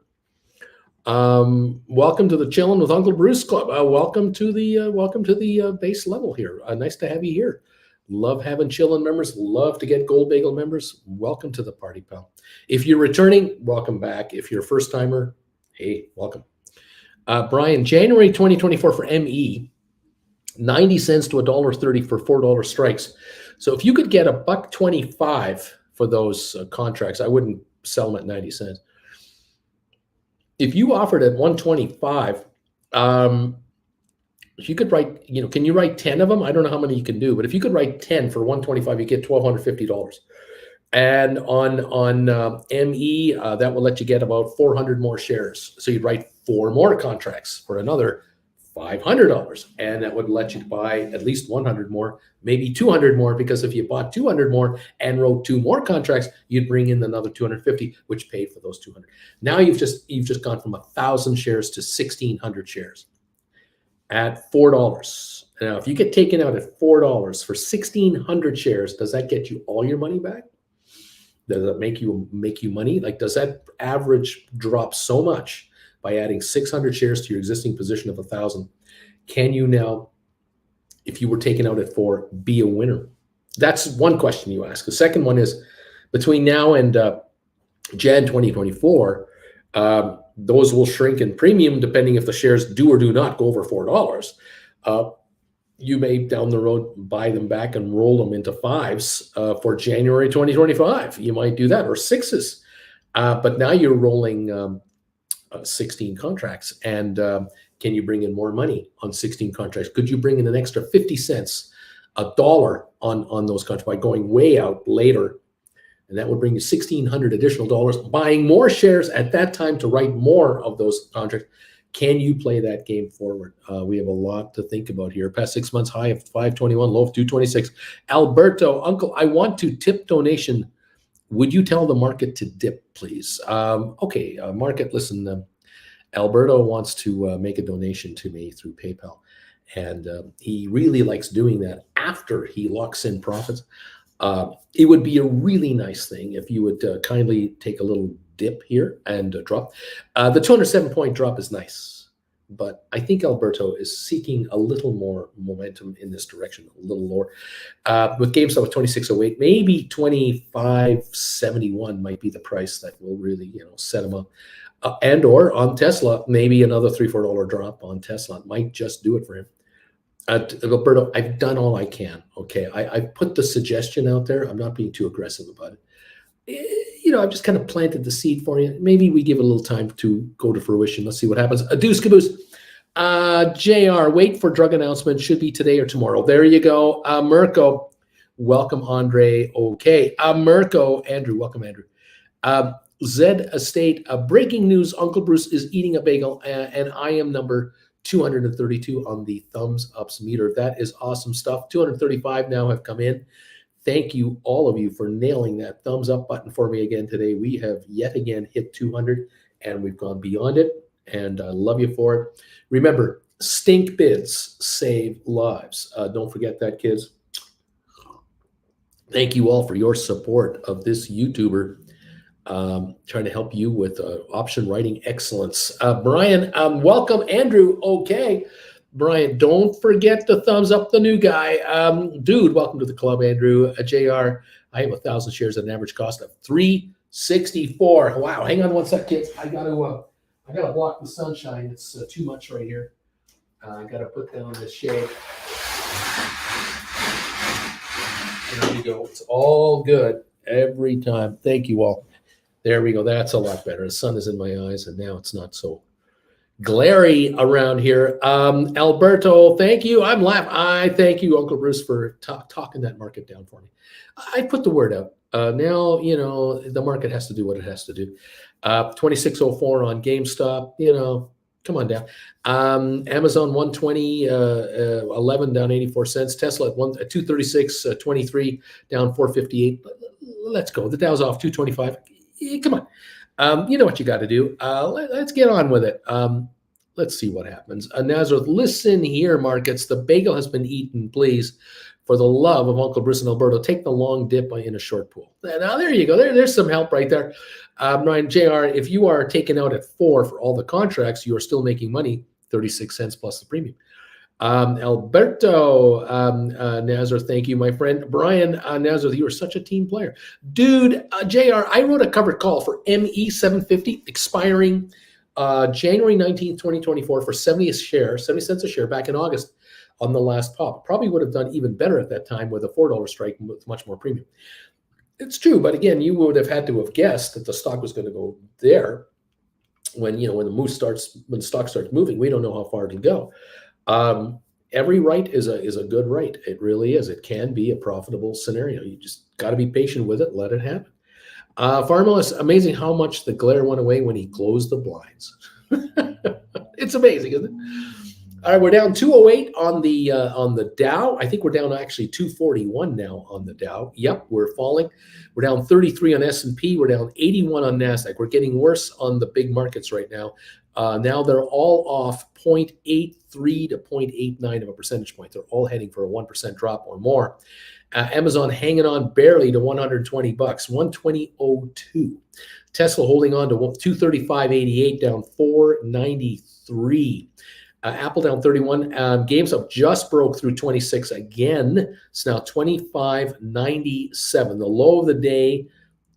Welcome to the Chillin' with Uncle Bruce Club. Welcome to the base level here. Nice to have you here. Love having Chillin' members. Love to get Gold Bagel members. Welcome to the party, pal. If you're returning, welcome back. If you're a first timer, hey, welcome. Brian, January 2024 for ME, 90 cents to $1.30 for $4 strikes. So if you could get $1.25 for those contracts, I wouldn't sell them at 90 cents. If you offered at 125, if you could write, can you write 10 of them? I don't know how many you can do, but if you could write 10 for 125, you get $1,250. And on ME, that will let you get about 400 more shares. So you'd write 4 more contracts for another $500, and that would let you buy at least 100 more, maybe 200 more, because if you bought 200 more and wrote 2 more contracts, you'd bring in another 250, which paid for those 200. Now you've just gone from 1,000 shares to 1,600 shares at $4. Now, if you get taken out at $4 for 1,600 shares, does that get you all your money back? Does that make you money? Like, does that average drop so much by adding 600 shares to your existing position of 1,000? Can you now, if you were taken out at 4, be a winner? That's one question you ask. The second one is, between now and Jan 2024, those will shrink in premium depending if the shares do or do not go over $4. You may down the road buy them back and roll them into 5s for January 2025. You might do that, or 6s. But now you're rolling 16 contracts. And can you bring in more money on 16 contracts? Could you bring in an extra 50 cents $1 on those contracts by going way out later. And that would bring you $1,600 additional dollars, buying more shares at that time to write more of those contracts. Can you play that game forward? We have a lot to think about here. Past 6 months high of 521, low of 226. Alberto, Uncle, I want to tip donation. Would you tell the market to dip, please? Okay, market, listen, Alberto wants to make a donation to me through PayPal. And he really likes doing that after he locks in profits. It would be a really nice thing if you would kindly take a little dip here and drop. The 207-point drop is nice, but I think Alberto is seeking a little more momentum in this direction, a little lower. With GameStop at 2608, maybe 2571 might be the price that will really, set him up. And or on Tesla, maybe another $3-4 drop on Tesla might just do it for him. Alberto, I've done all I can. Okay, I put the suggestion out there. I'm not being too aggressive about it. I've just kind of planted the seed for you. Maybe we give it a little time to go to fruition. Let's see what happens. Deuce caboose. JR, wait for drug announcement. Should be today or tomorrow. There you go. Mirko, welcome, Andre. Okay. Mirko, Andrew, welcome, Andrew. Zed Estate, breaking news. Uncle Bruce is eating a bagel, and I am number 232 on the thumbs ups meter. That is awesome stuff. 235 now have come in. Thank you, all of you, for nailing that thumbs up button for me again today. We have yet again hit 200, and we've gone beyond it, and I love you for it. Remember, stink bids save lives. Don't forget that, kids. Thank you all for your support of this YouTuber. Trying to help you with option writing excellence. Brian, welcome. Andrew, okay. Brian, don't forget to thumbs up the new guy. Dude, welcome to the club, Andrew. JR, I have 1,000 shares at an average cost of $364. Wow, hang on one sec, kids. I gotta block the sunshine. It's too much right here. I gotta put down this shade. There we go. It's all good every time. Thank you all. There we go. That's a lot better. The sun is in my eyes, and now it's not so glary around here. Alberto, thank you. I'm laughing. I thank you, Uncle Bruce, for talking that market down for me. I put the word out. Now, the market has to do what it has to do. 2604 on GameStop, come on down. Amazon 120, 11 down 84 cents. Tesla at 236, 23 down 458. Let's go. The Dow's off 225. Come on. You know what you got to do. Let's get on with it. Let's see what happens. Nazareth, listen here, markets. The bagel has been eaten, please. For the love of Uncle Bruce and Alberto, take the long dip in a short pool. Now, there you go. There's some help right there. Ryan, JR, if you are taken out at 4 for all the contracts, you are still making money, 36 cents plus the premium. Alberto, Nazareth, thank you, my friend. Brian, Nazareth, you are such a team player. Dude, JR, I wrote a covered call for ME750 expiring January 19th, 2024 for 70 cents a share back in August on the last pop. Probably would have done even better at that time with a $4 strike with much more premium. It's true, but again, you would have had to have guessed that the stock was going to go there when the stock starts moving. We don't know how far it'll go. Every right is a good right. It really is. It can be a profitable scenario. You just got to be patient with it. Let it happen. Farmless, amazing how much the glare went away when he closed the blinds. It's amazing, isn't it? All right, we're down 208 on the Dow. I think we're down actually 241 now on the Dow. Yep, we're falling. We're down 33 on S&P. We're down 81 on NASDAQ. We're getting worse on the big markets right now. Now they're all off 0.83 to 0.89 of a percentage point. They're all heading for a 1% drop or more. Amazon hanging on barely to $120, 120.02. Tesla holding on to 235.88, down 493. Apple down 31. GameStop just broke through 26 again. It's now 25.97. The low of the day,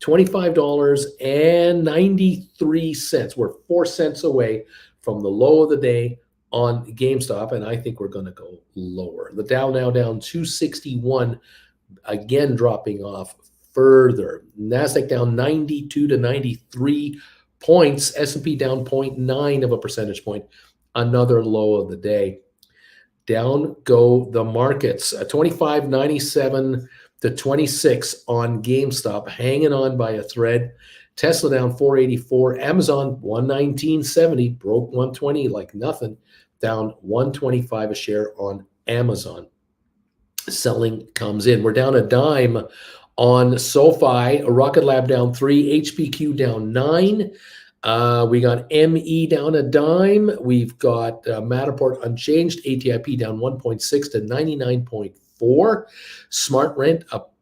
$25.93. We're 4 cents away from the low of the day on GameStop, and I think we're going to go lower. The Dow now down 261, again dropping off further. NASDAQ down 92 to 93 points. S&P down 0.9 of a percentage point. Another low of the day. Down go the markets. 25.97 to 26 on GameStop, hanging on by a thread. Tesla down 484. Amazon 119.70, broke 120 like nothing. Down 125 a share on Amazon. Selling comes in. We're down a dime on SoFi. Rocket Lab down 3. HPQ down 9. We got ME down a dime. We've got Matterport unchanged. ATIP down 1.6 to 99.4. Smart Rent up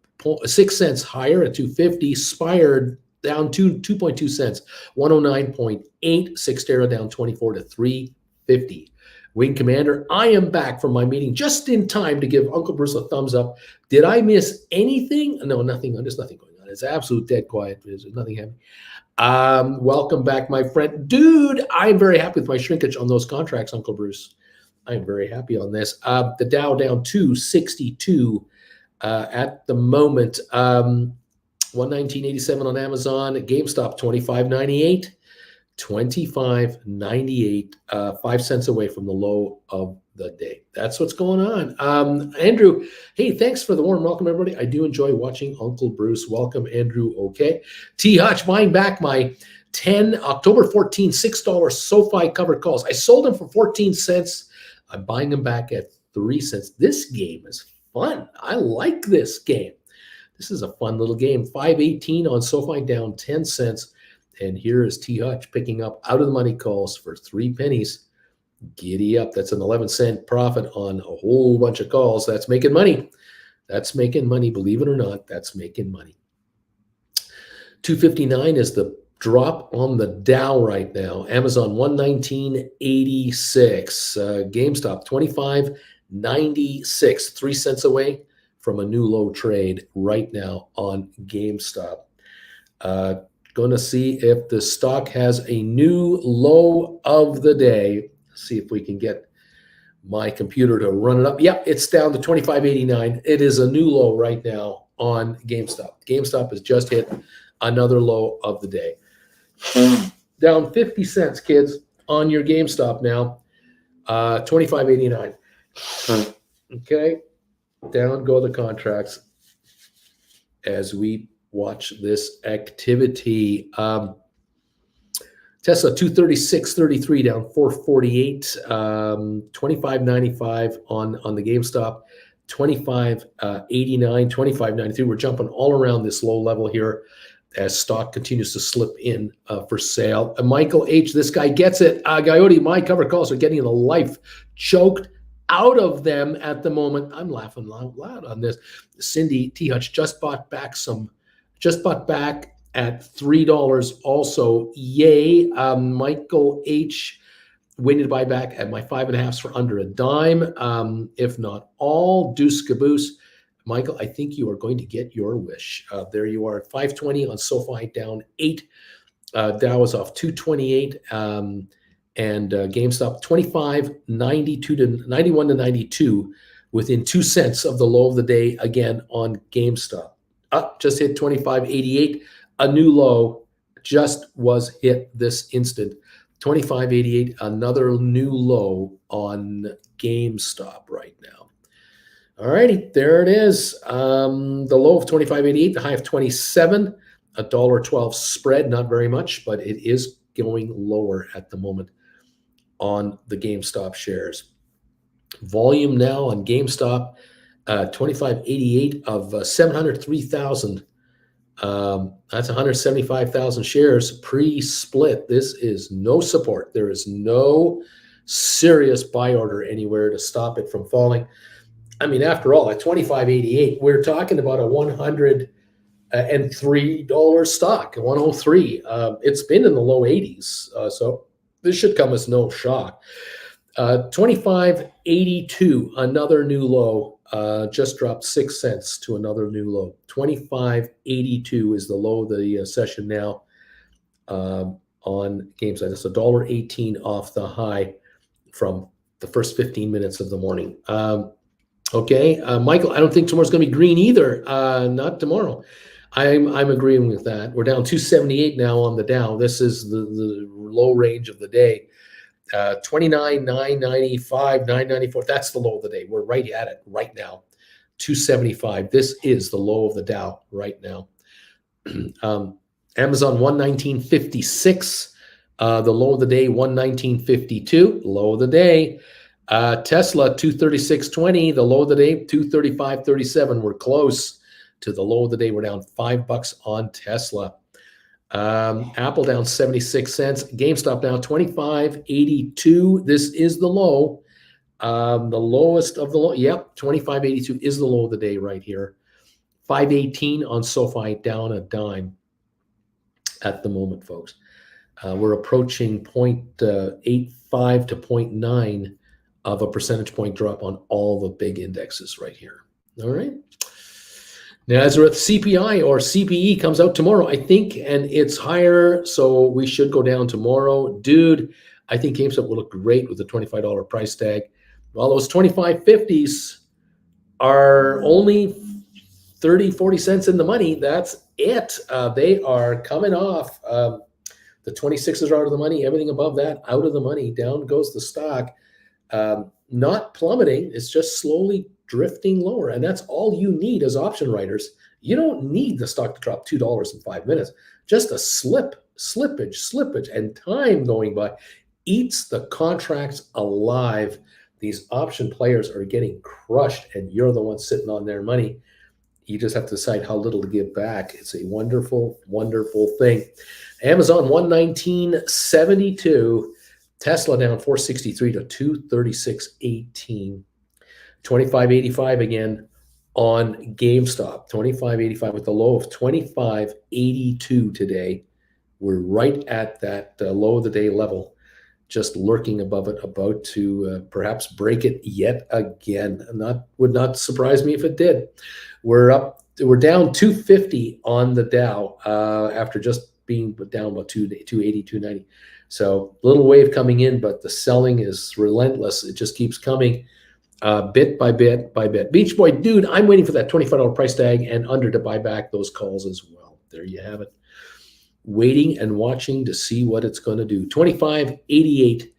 6 cents higher at 250. Spire down 2.2 cents, 109.8. Cyxtera down 24 to 350. Wing Commander, I am back from my meeting just in time to give Uncle Bruce a thumbs up. Did I miss anything? No, nothing. There's nothing going on. It's absolute dead quiet. There's nothing happening. Welcome back, my friend. Dude, I'm very happy with my shrinkage on those contracts, Uncle Bruce. I'm very happy on this. The Dow down 262 at the moment. 119.87 on Amazon. GameStop 25.98. 25.98, 5 cents away from the low of the day. That's what's going on. Andrew, hey, thanks for the warm welcome, everybody. I do enjoy watching Uncle Bruce. Welcome, Andrew. Okay. T. Hutch, buying back my 10 October 14 $6 SoFi covered calls. I sold them for 14 cents. I'm buying them back at 3 cents. This game is fun. I like this game. This is a fun little game. 518 on SoFi, down 10 cents. And here is T. Hutch picking up out of the money calls for 3 pennies. Giddy up. That's an 11-cent profit on a whole bunch of calls. That's making money. That's making money. Believe it or not, that's making money. 259 is the drop on the Dow right now. Amazon 119.86. GameStop 25.96. 3 cents away from a new low trade right now on GameStop. Going to see if the stock has a new low of the day. See if we can get my computer to run it up. Yep, it's down to 25.89. It is a new low right now on GameStop. GameStop has just hit another low of the day. Down 50 cents, kids, on your GameStop now. 25.89. Okay, down go the contracts as we watch this activity. Tesla 236.33 down 448. 25.95 on the GameStop. 25.89, 25.93. We're jumping all around this low level here as stock continues to slip in for sale. Michael H., this guy gets it. Coyote, my cover calls are getting the life choked out of them at the moment. I'm laughing loud on this. Cindy T. Hutch just bought back at $3 also. Yay. Michael H. waiting to buy back at my 5.5s for under a dime. If not all, deuce caboose. Michael, I think you are going to get your wish. There you are at 520 on SoFi, down 8. Dow is off 228. And GameStop 25.92 to 91 to 92, within 2 cents of the low of the day again on GameStop. Just hit 25.88. A new low just was hit this instant. 25.88, another new low on GameStop right now. All righty, there it is. The low of 25.88, the high of 27, $1.12 spread, not very much, but it is going lower at the moment on the GameStop shares. Volume now on GameStop, 25.88 of 703,000. That's 175,000 shares pre-split. This is no support. There is no serious buy order anywhere to stop it from falling. I mean, after all, at 25.88, we're talking about a $103 stock, 103. It's been in the low 80s, so this should come as no shock. 25.82, another new low. Just dropped 6 cents to another new low. 25.82 is the low of the session now on GameStop. It's $1.18 off the high from the first 15 minutes of the morning. Okay, Michael, I don't think tomorrow's going to be green either. Not tomorrow. I'm agreeing with that. We're down 278 now on the Dow. This is the low range of the day. 29,995, 994. That's the low of the day. We're right at it right now. 275. This is the low of the Dow right now. Amazon 119.56. The low of the day 119.52. Low of the day. Tesla 236.20. The low of the day 235.37. We're close to the low of the day. We're down $5 on Tesla. Apple down 76 cents. GameStop now 25.82. This is the low. The lowest of the low. Yep, 25.82 is the low of the day right here. 5.18 on SoFi, down a dime at the moment, folks. We're approaching 0.85 to 0.9 of a percentage point drop on all the big indexes right here. All right. Nazareth CPI or CPE comes out tomorrow, I think, and it's higher, so we should go down tomorrow. Dude, I think GameStop will look great with the $25 price tag. While those 25.50s are only 30, 40 cents in the money, that's it. They are coming off. The 26s are out of the money. Everything above that, out of the money. Down goes the stock. Not plummeting. It's just slowly drifting lower. And that's all you need as option writers. You don't need the stock to drop $2 in 5 minutes. Just a slippage, and time going by eats the contracts alive. These option players are getting crushed, and you're the one sitting on their money. You just have to decide how little to give back. It's a wonderful, wonderful thing. Amazon 119.72. Tesla down 463 to 236.18. 25.85 again on GameStop. 25.85 with the low of 25.82 today. We're right at that low of the day level, just lurking above it, about to perhaps break it yet again. Would not surprise me if it did. We're down 250 on the Dow after just being down about 280, 290. So little wave coming in, but the selling is relentless. It just keeps coming bit by bit by bit. Beach Boy, dude, I'm waiting for that $25 price tag and under to buy back those calls as well. There you have it. Waiting and watching to see what it's going to do. 25.88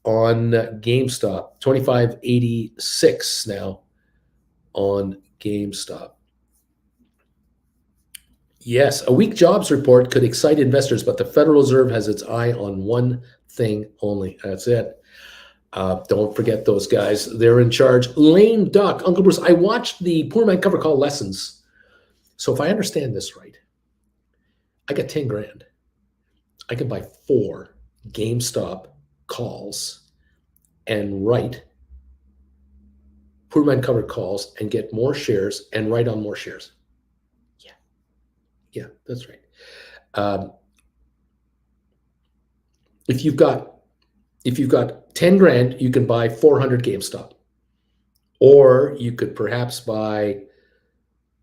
on GameStop. 25.86 now on GameStop. Yes, a weak jobs report could excite investors, but the Federal Reserve has its eye on one thing only. That's it. Don't forget those guys. They're in charge. Lame duck. Uncle Bruce, I watched the Poor Man Cover Call lessons. So if I understand this right, I got 10 grand. I can buy 4 GameStop calls and write Poor Man Cover calls and get more shares and write on more shares. Yeah, that's right. If you've got 10 grand, you can buy 400 GameStop. Or you could perhaps buy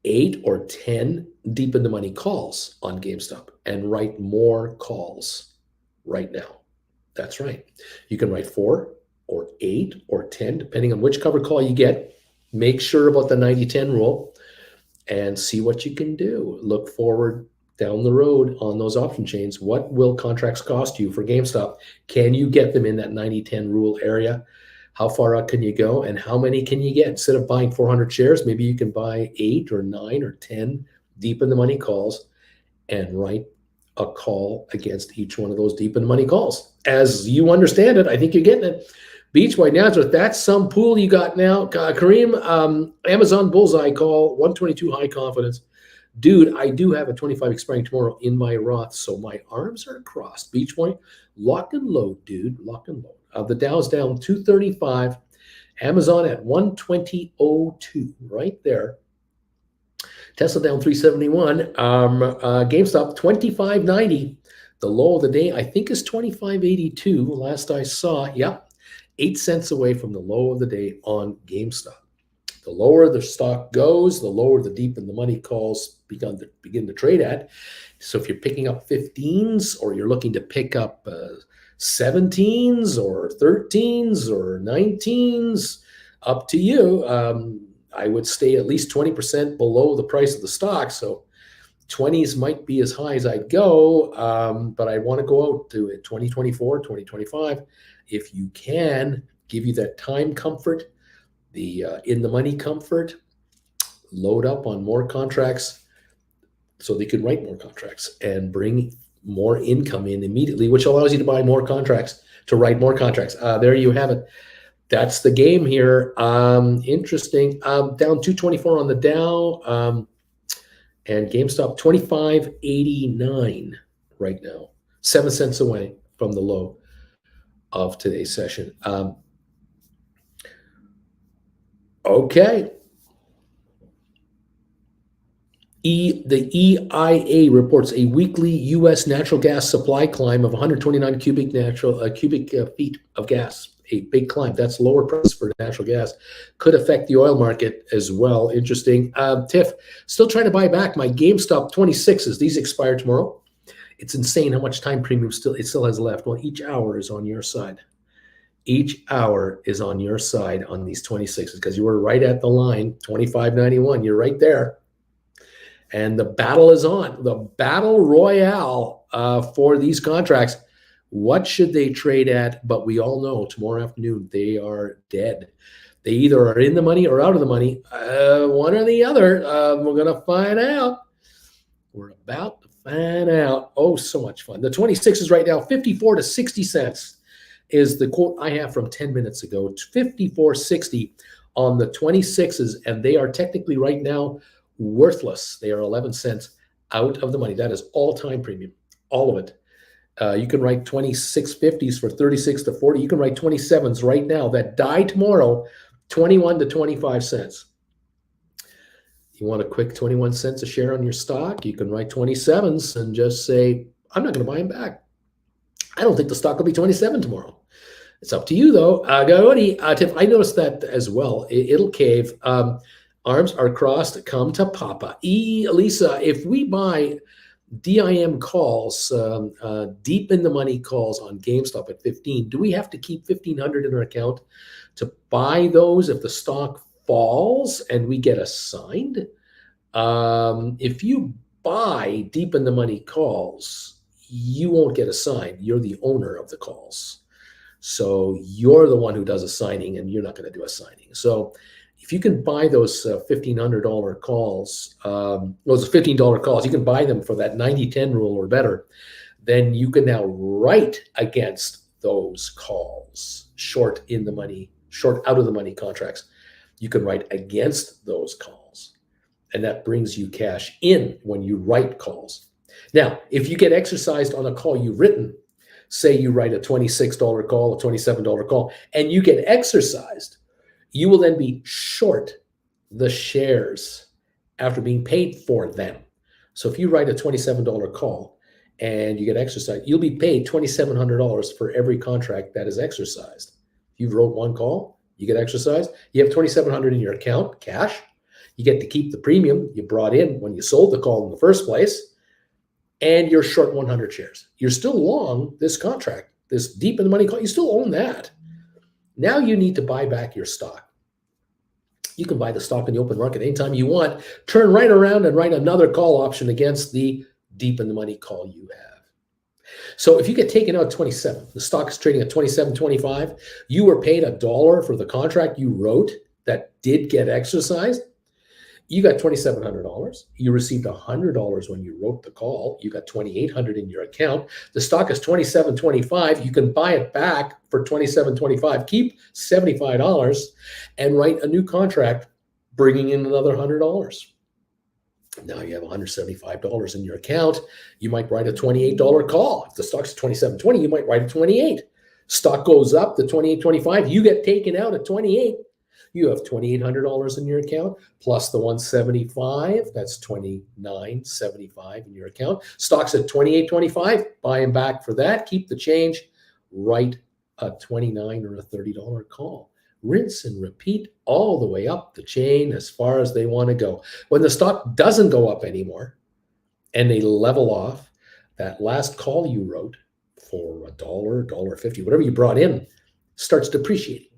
8 or 10 deep in the money calls on GameStop and write more calls right now. That's right. You can write 4 or 8 or 10, depending on which cover call you get. Make sure about the 90-10 rule and see what you can do. Look forward down the road on those option chains. What will contracts cost you for GameStop? Can you get them in that 90-10 rule area? How far out can you go, and how many can you get? Instead of buying 400 shares, maybe you can buy 8 or 9 or 10 deep in the money calls and write a call against each one of those deep in the money calls. As you understand it, I think you're getting it. Beach White Nazareth, that's some pool you got now. Kareem, Amazon Bullseye call, 122 high confidence. Dude, I do have a 25 expiring tomorrow in my Roth, so my arms are crossed. Beach Point, lock and load, dude, lock and load. The Dow's down 235. Amazon at 120.02, right there. Tesla down 371. GameStop 25.90. The low of the day, I think, is 25.82. Last I saw, yeah, 8 cents away from the low of the day on GameStop. The lower the stock goes, the lower the deep in the money calls begin to trade at. So if you're picking up 15s or you're looking to pick up 17s or 13s or 19s, up to you. I would stay at least 20% below the price of the stock. So 20s might be as high as I'd go, but I want to go out to 2024, 2025. If you can, give you that time comfort, the in the money comfort, load up on more contracts so they can write more contracts and bring more income in immediately, which allows you to buy more contracts, to write more contracts. There you have it. That's the game here. Interesting. Down 224 on the Dow. And GameStop 25.89 right now, 7 cents away from the low of today's session. Okay. The EIA reports a weekly U.S. natural gas supply climb of 129 cubic feet of gas. A big climb. That's lower price for natural gas. Could affect the oil market as well. Interesting. Tiff, still trying to buy back my GameStop 26s. These expire tomorrow. It's insane how much time premium it still has left. Well, each hour is on your side. Each hour is on your side on these 26s because you were right at the line, 25.91. You're right there. And the battle is on. The battle royale for these contracts. What should they trade at? But we all know tomorrow afternoon they are dead. They either are in the money or out of the money. One or the other. We're going to find out. We're about to find out. Oh, so much fun. The 26 right now, 54 to 60 cents is the quote I have from 10 minutes ago. 54.60 on the 26s, and they are technically right now worthless. They are 11 cents out of the money. That is all-time premium, all of it. You can write 26.50s for 36 to 40. You can write 27s right now that die tomorrow, 21 to 25 cents. You want a quick 21 cents a share on your stock? You can write 27s and just say, I'm not going to buy them back. I don't think the stock will be 27 tomorrow. It's up to you, though. Tiff, I noticed that as well. It'll cave. Arms are crossed. Come to Papa. Lisa, if we buy DIM calls, deep in the money calls on GameStop at 15, do we have to keep 1,500 in our account to buy those if the stock falls and we get assigned? If you buy deep in the money calls, you won't get assigned. You're the owner of the calls. So you're the one who does assigning, and you're not going to do assigning. So if you can buy those $1,500 calls, those $15 calls, you can buy them for that 90-10 rule or better, then you can now write against those calls, short in the money, short out of the money contracts. You can write against those calls, and that brings you cash in when you write calls. Now, if you get exercised on a call you've written, say you write a $26 call, a $27 call, and you get exercised, you will then be short the shares after being paid for them. So if you write a $27 call and you get exercised, you'll be paid $2,700 for every contract that is exercised. If you wrote one call, you get exercised, you have $2,700 in your account, cash. You get to keep the premium you brought in when you sold the call in the first place, and you're short 100 shares. You're still long this contract, this deep in the money call. You still own that. Now you need to buy back your stock. You can buy the stock in the open market anytime you want. Turn right around and write another call option against the deep in the money call you have. So if you get taken out at 27, the stock is trading at 27.25, you were paid $1 for the contract you wrote that did get exercised. You got $2,700. You received $100 when you wrote the call. You got $2,800 in your account. The stock is $27.25. You can buy it back for $27.25. Keep $75 and write a new contract, bringing in another $100. Now you have $175 in your account. You might write a $28 call. If the stock's $27.20, you might write a $28. Stock goes up to $28.25. You get taken out at $28. You have $2,800 in your account plus the $175. That's $29.75 in your account. Stock's at $28.25. Buy them back for that. Keep the change. Write a $29 or a $30 call. Rinse and repeat all the way up the chain as far as they want to go. When the stock doesn't go up anymore and they level off, that last call you wrote for $1, $1.50, whatever you brought in, starts depreciating.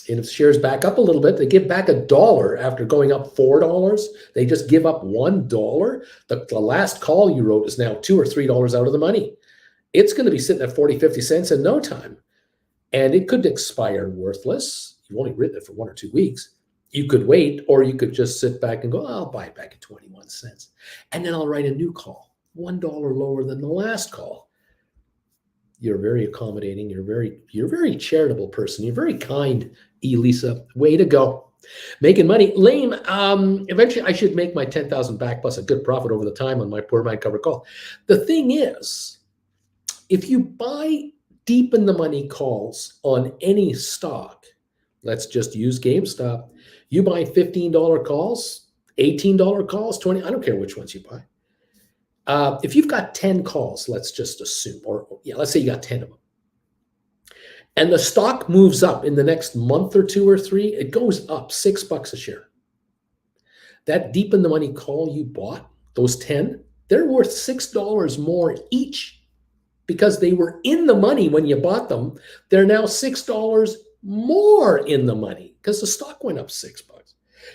And if shares back up a little bit, they give back $1 after going up $4. They just give up $1. The last call you wrote is now $2 or $3 out of the money. It's going to be sitting at 40, 50 cents in no time. And it could expire worthless. You've only written it for 1 or 2 weeks. You could wait, or you could just sit back and go, I'll buy it back at 21 cents. And then I'll write a new call, $1 lower than the last call. You're very accommodating. You're a very charitable person. You're very kind, Elisa. Way to go. Making money. Lame. Eventually, I should make my 10,000 back plus a good profit over the time on my poor man covered call. The thing is, if you buy deep in the money calls on any stock, let's just use GameStop. You buy $15 calls, $18 calls, 20. I don't care which ones you buy. If you've got 10 calls, let's just assume, let's say you got 10 of them, and the stock moves up in the next month or 2 or 3, it goes up $6 a share. That deep in the money call you bought, those 10, they're worth $6 more each because they were in the money when you bought them. They're now $6 more in the money because the stock went up $6.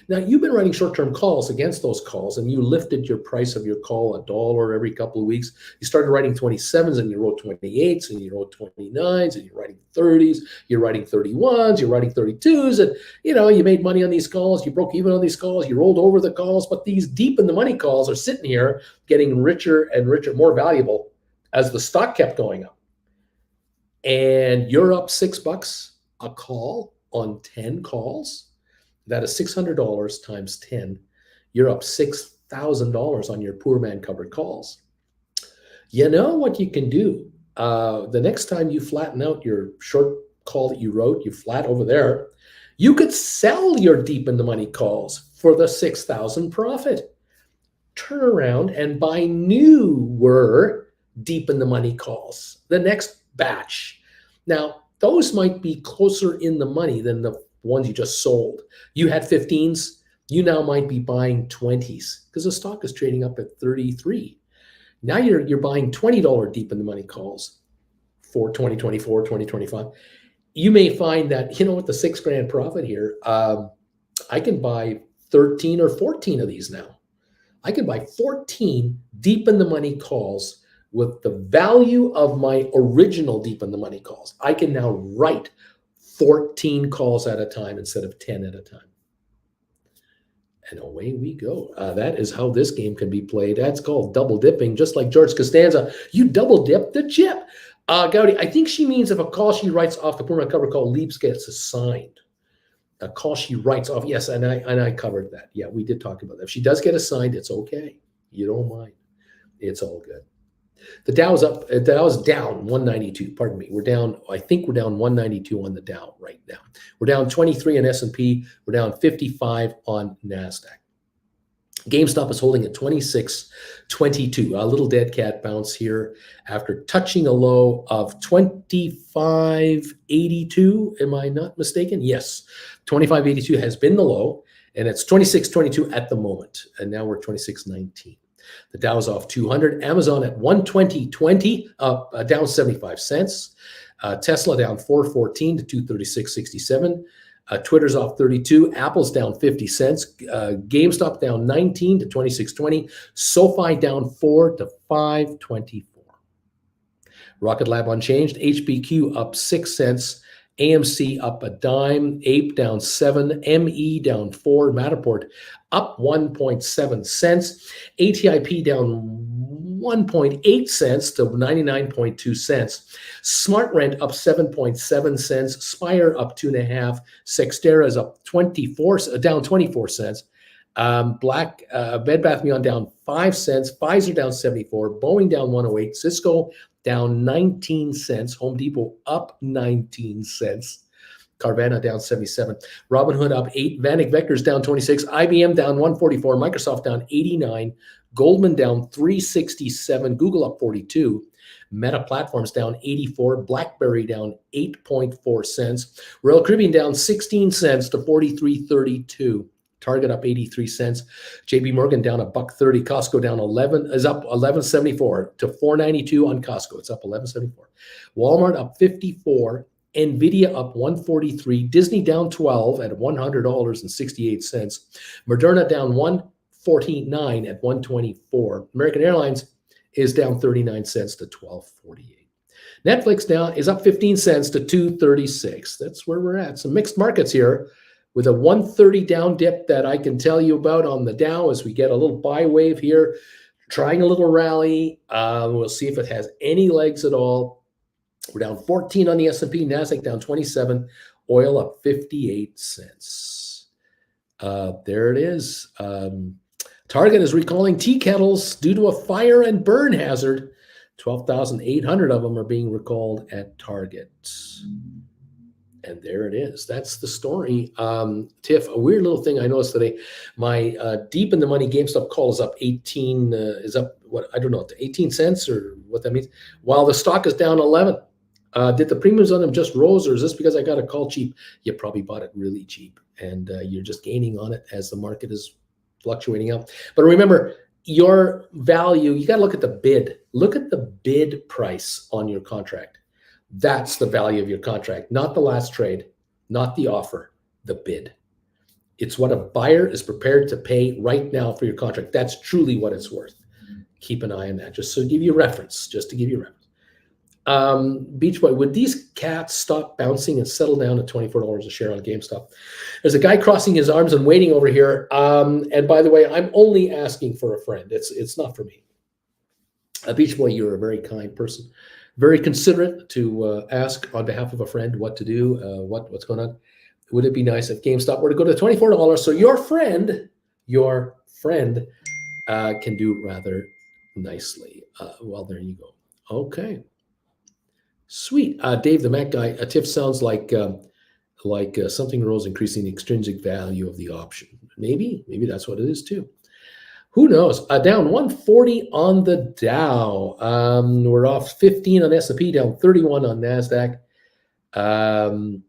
Now, you've been writing short-term calls against those calls, and you lifted your price of your call $1 every couple of weeks. You started writing 27s, and you wrote 28s, and you wrote 29s, and you're writing 30s, you're writing 31s, you're writing 32s, and you made money on these calls, you broke even on these calls, you rolled over the calls, but these deep in the money calls are sitting here getting richer and richer, more valuable as the stock kept going up. And you're up $6 a call on 10 calls. That is $600 times 10. You're up $6,000 on your poor man covered calls. You know what you can do? The next time you flatten out your short call that you wrote, you flat over there, you could sell your deep in the money calls for the $6,000 profit. Turn around and buy newer deep in the money calls, the next batch. Now, those might be closer in the money than the ones you just sold. You had 15s, you now might be buying 20s because the stock is trading up at 33. Now you're buying $20 deep in the money calls for 2024, 2025. You may find that, with the $6,000 profit here, I can buy 13 or 14 of these now. I can buy 14 deep in the money calls with the value of my original deep in the money calls. I can now write 14 calls at a time instead of 10 at a time. And away we go. That is how this game can be played. That's called double dipping, just like George Costanza. You double dip the chip. Gowdy, I think she means if a call she writes off the poor man cover call leaps gets assigned. A call she writes off, yes, and I covered that. Yeah, we did talk about that. If she does get assigned, it's okay. You don't mind. It's all good. The Dow is up. The Dow is down 192. Pardon me. I think we're down 192 on the Dow right now. We're down 23 on S&P. We're down 55 on NASDAQ. GameStop is holding at 26.22. A little dead cat bounce here after touching a low of 25.82. Am I not mistaken? Yes. 25.82 has been the low, and it's 26.22 at the moment. And now we're 26.19. The Dow's off 200. Amazon at 120.20, down 75 cents. Tesla down 414 to 236.67. Twitter's off 32. Apple's down 50 cents. GameStop down 19 to 26.20. SoFi down 4 to 5.24. Rocket Lab unchanged. HBQ up 6 cents. AMC up a dime. Ape down 7. ME down 4. Matterport up 1.7 cents. ATIP down 1.8 cents to 99.2 cents. SmartRent up 7.7 cents. Spire up 2.5. Sextera is up down 24 cents. Bed Bath & Beyond down 5 cents. Pfizer down 74. Boeing down 108. Cisco down 19 cents. Home Depot up 19 cents. Carvana down 77. Robinhood up 8. Vanek Vectors down 26. IBM down 144. Microsoft down 89. Goldman down 367. Google up 42. Meta Platforms down 84. BlackBerry down 8.4 cents. Royal Caribbean down 16 cents to 43.32. Target up 83 cents. JP Morgan down $1.30. Costco down 11 is up 11.74 to 4.92 on Costco. It's up 11.74. Walmart up 54 Nvidia up 143, Disney down 12 at $100.68, Moderna down 149 at 124, American Airlines is down 39 cents to 12.48. Netflix now is up 15 cents to 2.36. That's where we're at. Some mixed markets here with a 130 down dip that I can tell you about on the Dow as we get a little buy wave here, trying a little rally. We'll see if it has any legs at all. We're down 14 on the S&P, NASDAQ down 27, oil up 58 cents. There it is. Target is recalling tea kettles due to a fire and burn hazard. 12,800 of them are being recalled at Target. And there it is. That's the story. Tiff, a weird little thing I noticed today. My deep in the money GameStop call is up 18, is up, what, I don't know, to 18 cents or what that means, while the stock is down 11. Did the premiums on them just rose, or is this because I got a call cheap? You probably bought it really cheap, and you're just gaining on it as the market is fluctuating out. But remember, your value, you got to look at the bid. Look at the bid price on your contract. That's the value of your contract, not the last trade, not the offer, the bid. It's what a buyer is prepared to pay right now for your contract. That's truly what it's worth. Keep an eye on that, just to give you reference, Beach Boy, would these cats stop bouncing and settle down at $24 a share on GameStop? There's a guy crossing his arms and waiting over here. And by the way, I'm only asking for a friend. It's not for me. Beach Boy, you're a very kind person, very considerate to ask on behalf of a friend what to do, what's going on. Would it be nice if GameStop were to go to $24 so your friend can do rather nicely? Well, there you go. Okay. Sweet. Dave, the Mac guy, a TIF sounds like something rose increasing the extrinsic value of the option. Maybe that's what it is too. Who knows? Down 140 on the Dow. We're off 15 on S&P, down 31 on NASDAQ. And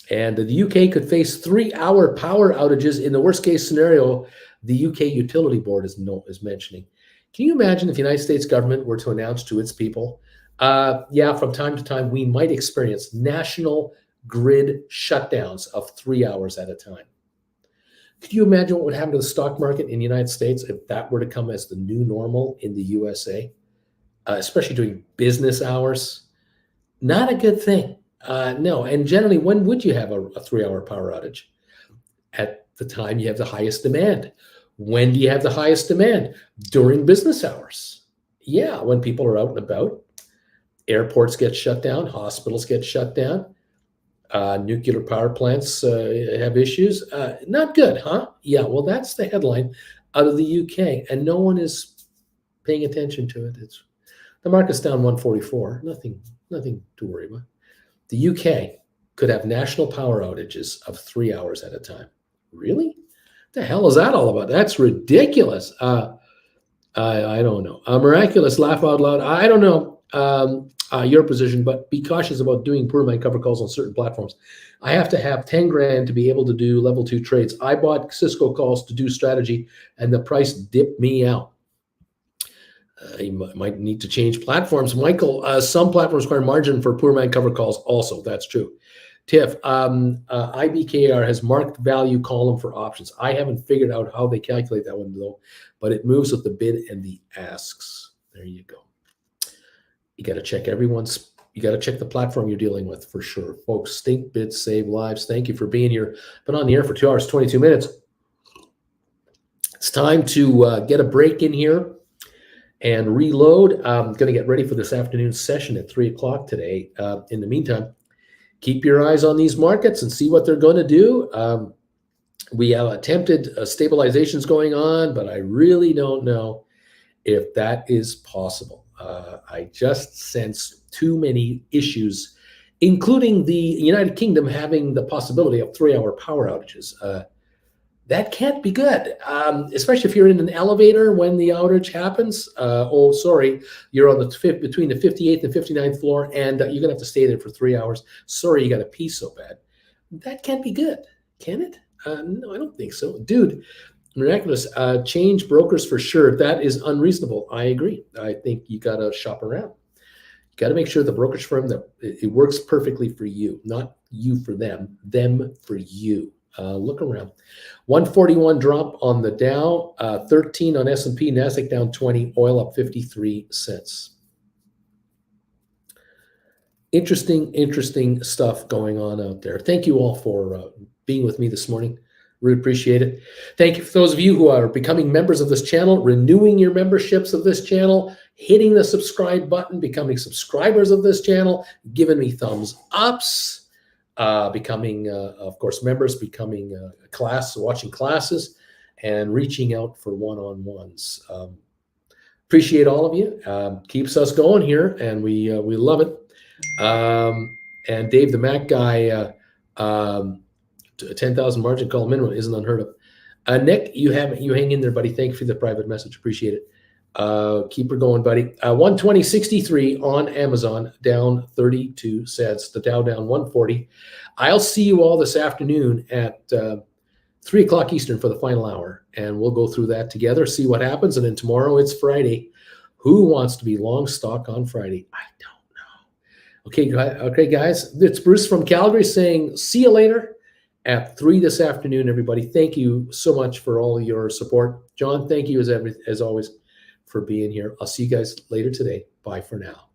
the UK could face 3-hour power outages in the worst case scenario the UK utility board is mentioning. Can you imagine if the United States government were to announce to its people, from time to time, we might experience national grid shutdowns of 3 hours at a time. Could you imagine what would happen to the stock market in the United States if that were to come as the new normal in the USA, especially during business hours? Not a good thing. No. And generally, when would you have a 3-hour power outage? At the time you have the highest demand. When do you have the highest demand? During business hours. Yeah, when people are out and about. Airports get shut down, hospitals get shut down, nuclear power plants have issues. Not good, huh? Yeah, well, that's the headline out of the UK, and no one is paying attention to it. The market's down 144, nothing to worry about. The UK could have national power outages of 3 hours at a time. Really? What the hell is that all about? That's ridiculous. I don't know. Miraculous, laugh out loud. I don't know. Your position, but be cautious about doing poor man cover calls on certain platforms. I have to have 10 grand to be able to do level 2 trades. I bought Cisco calls to do strategy and the price dipped me out. You might need to change platforms. Michael, some platforms require margin for poor man cover calls also. That's true. Tiff, IBKR has marked value column for options. I haven't figured out how they calculate that one though, but it moves with the bid and the asks. There you go. You got to check you got to check the platform you're dealing with for sure. Folks, stink bids save lives. Thank you for being here. Been on the air for 2 hours, 22 minutes. It's time to get a break in here and reload. I'm going to get ready for this afternoon session at 3 o'clock today. In the meantime, keep your eyes on these markets and see what they're going to do. We have attempted stabilizations going on, but I really don't know if that is possible. I just sense too many issues, including the United Kingdom having the possibility of 3-hour power outages. That can't be good, especially if you're in an elevator when the outage happens. You're on between the 58th and 59th floor, and you're going to have to stay there for 3 hours. Sorry, you got to pee so bad. That can't be good, can it? No, I don't think so. Dude, miraculous. Change brokers for sure. That is unreasonable. I agree. I think you got to shop around. got to make sure the brokerage firm that it works perfectly for you, not you for them for you. Look around. 141 drop on the Dow, 13 on S&P, Nasdaq down 20, oil up 53 cents. Interesting stuff going on out there. Thank you all for being with me this morning. Really appreciate it. Thank you for those of you who are becoming members of this channel, renewing your memberships of this channel, hitting the subscribe button, becoming subscribers of this channel, giving me thumbs ups, becoming, of course, members, becoming watching classes, and reaching out for one-on-ones. Appreciate all of you. Keeps us going here, and we love it. And Dave, the Mac guy, 10,000 margin call minimum isn't unheard of. Nick, you hang in there, buddy. Thank you for the private message. Appreciate it. Keep her going, buddy. 120.63 on Amazon, down 32 cents. The Dow down 140. I'll see you all this afternoon at 3 o'clock Eastern for the final hour, and we'll go through that together, see what happens. And then tomorrow it's Friday. Who wants to be long stock on Friday? I don't know. Okay, guys. It's Bruce from Calgary saying see you later at 3 this afternoon, everybody. Thank you so much for all your support. John, thank you as always for being here. I'll see you guys later today. Bye for now.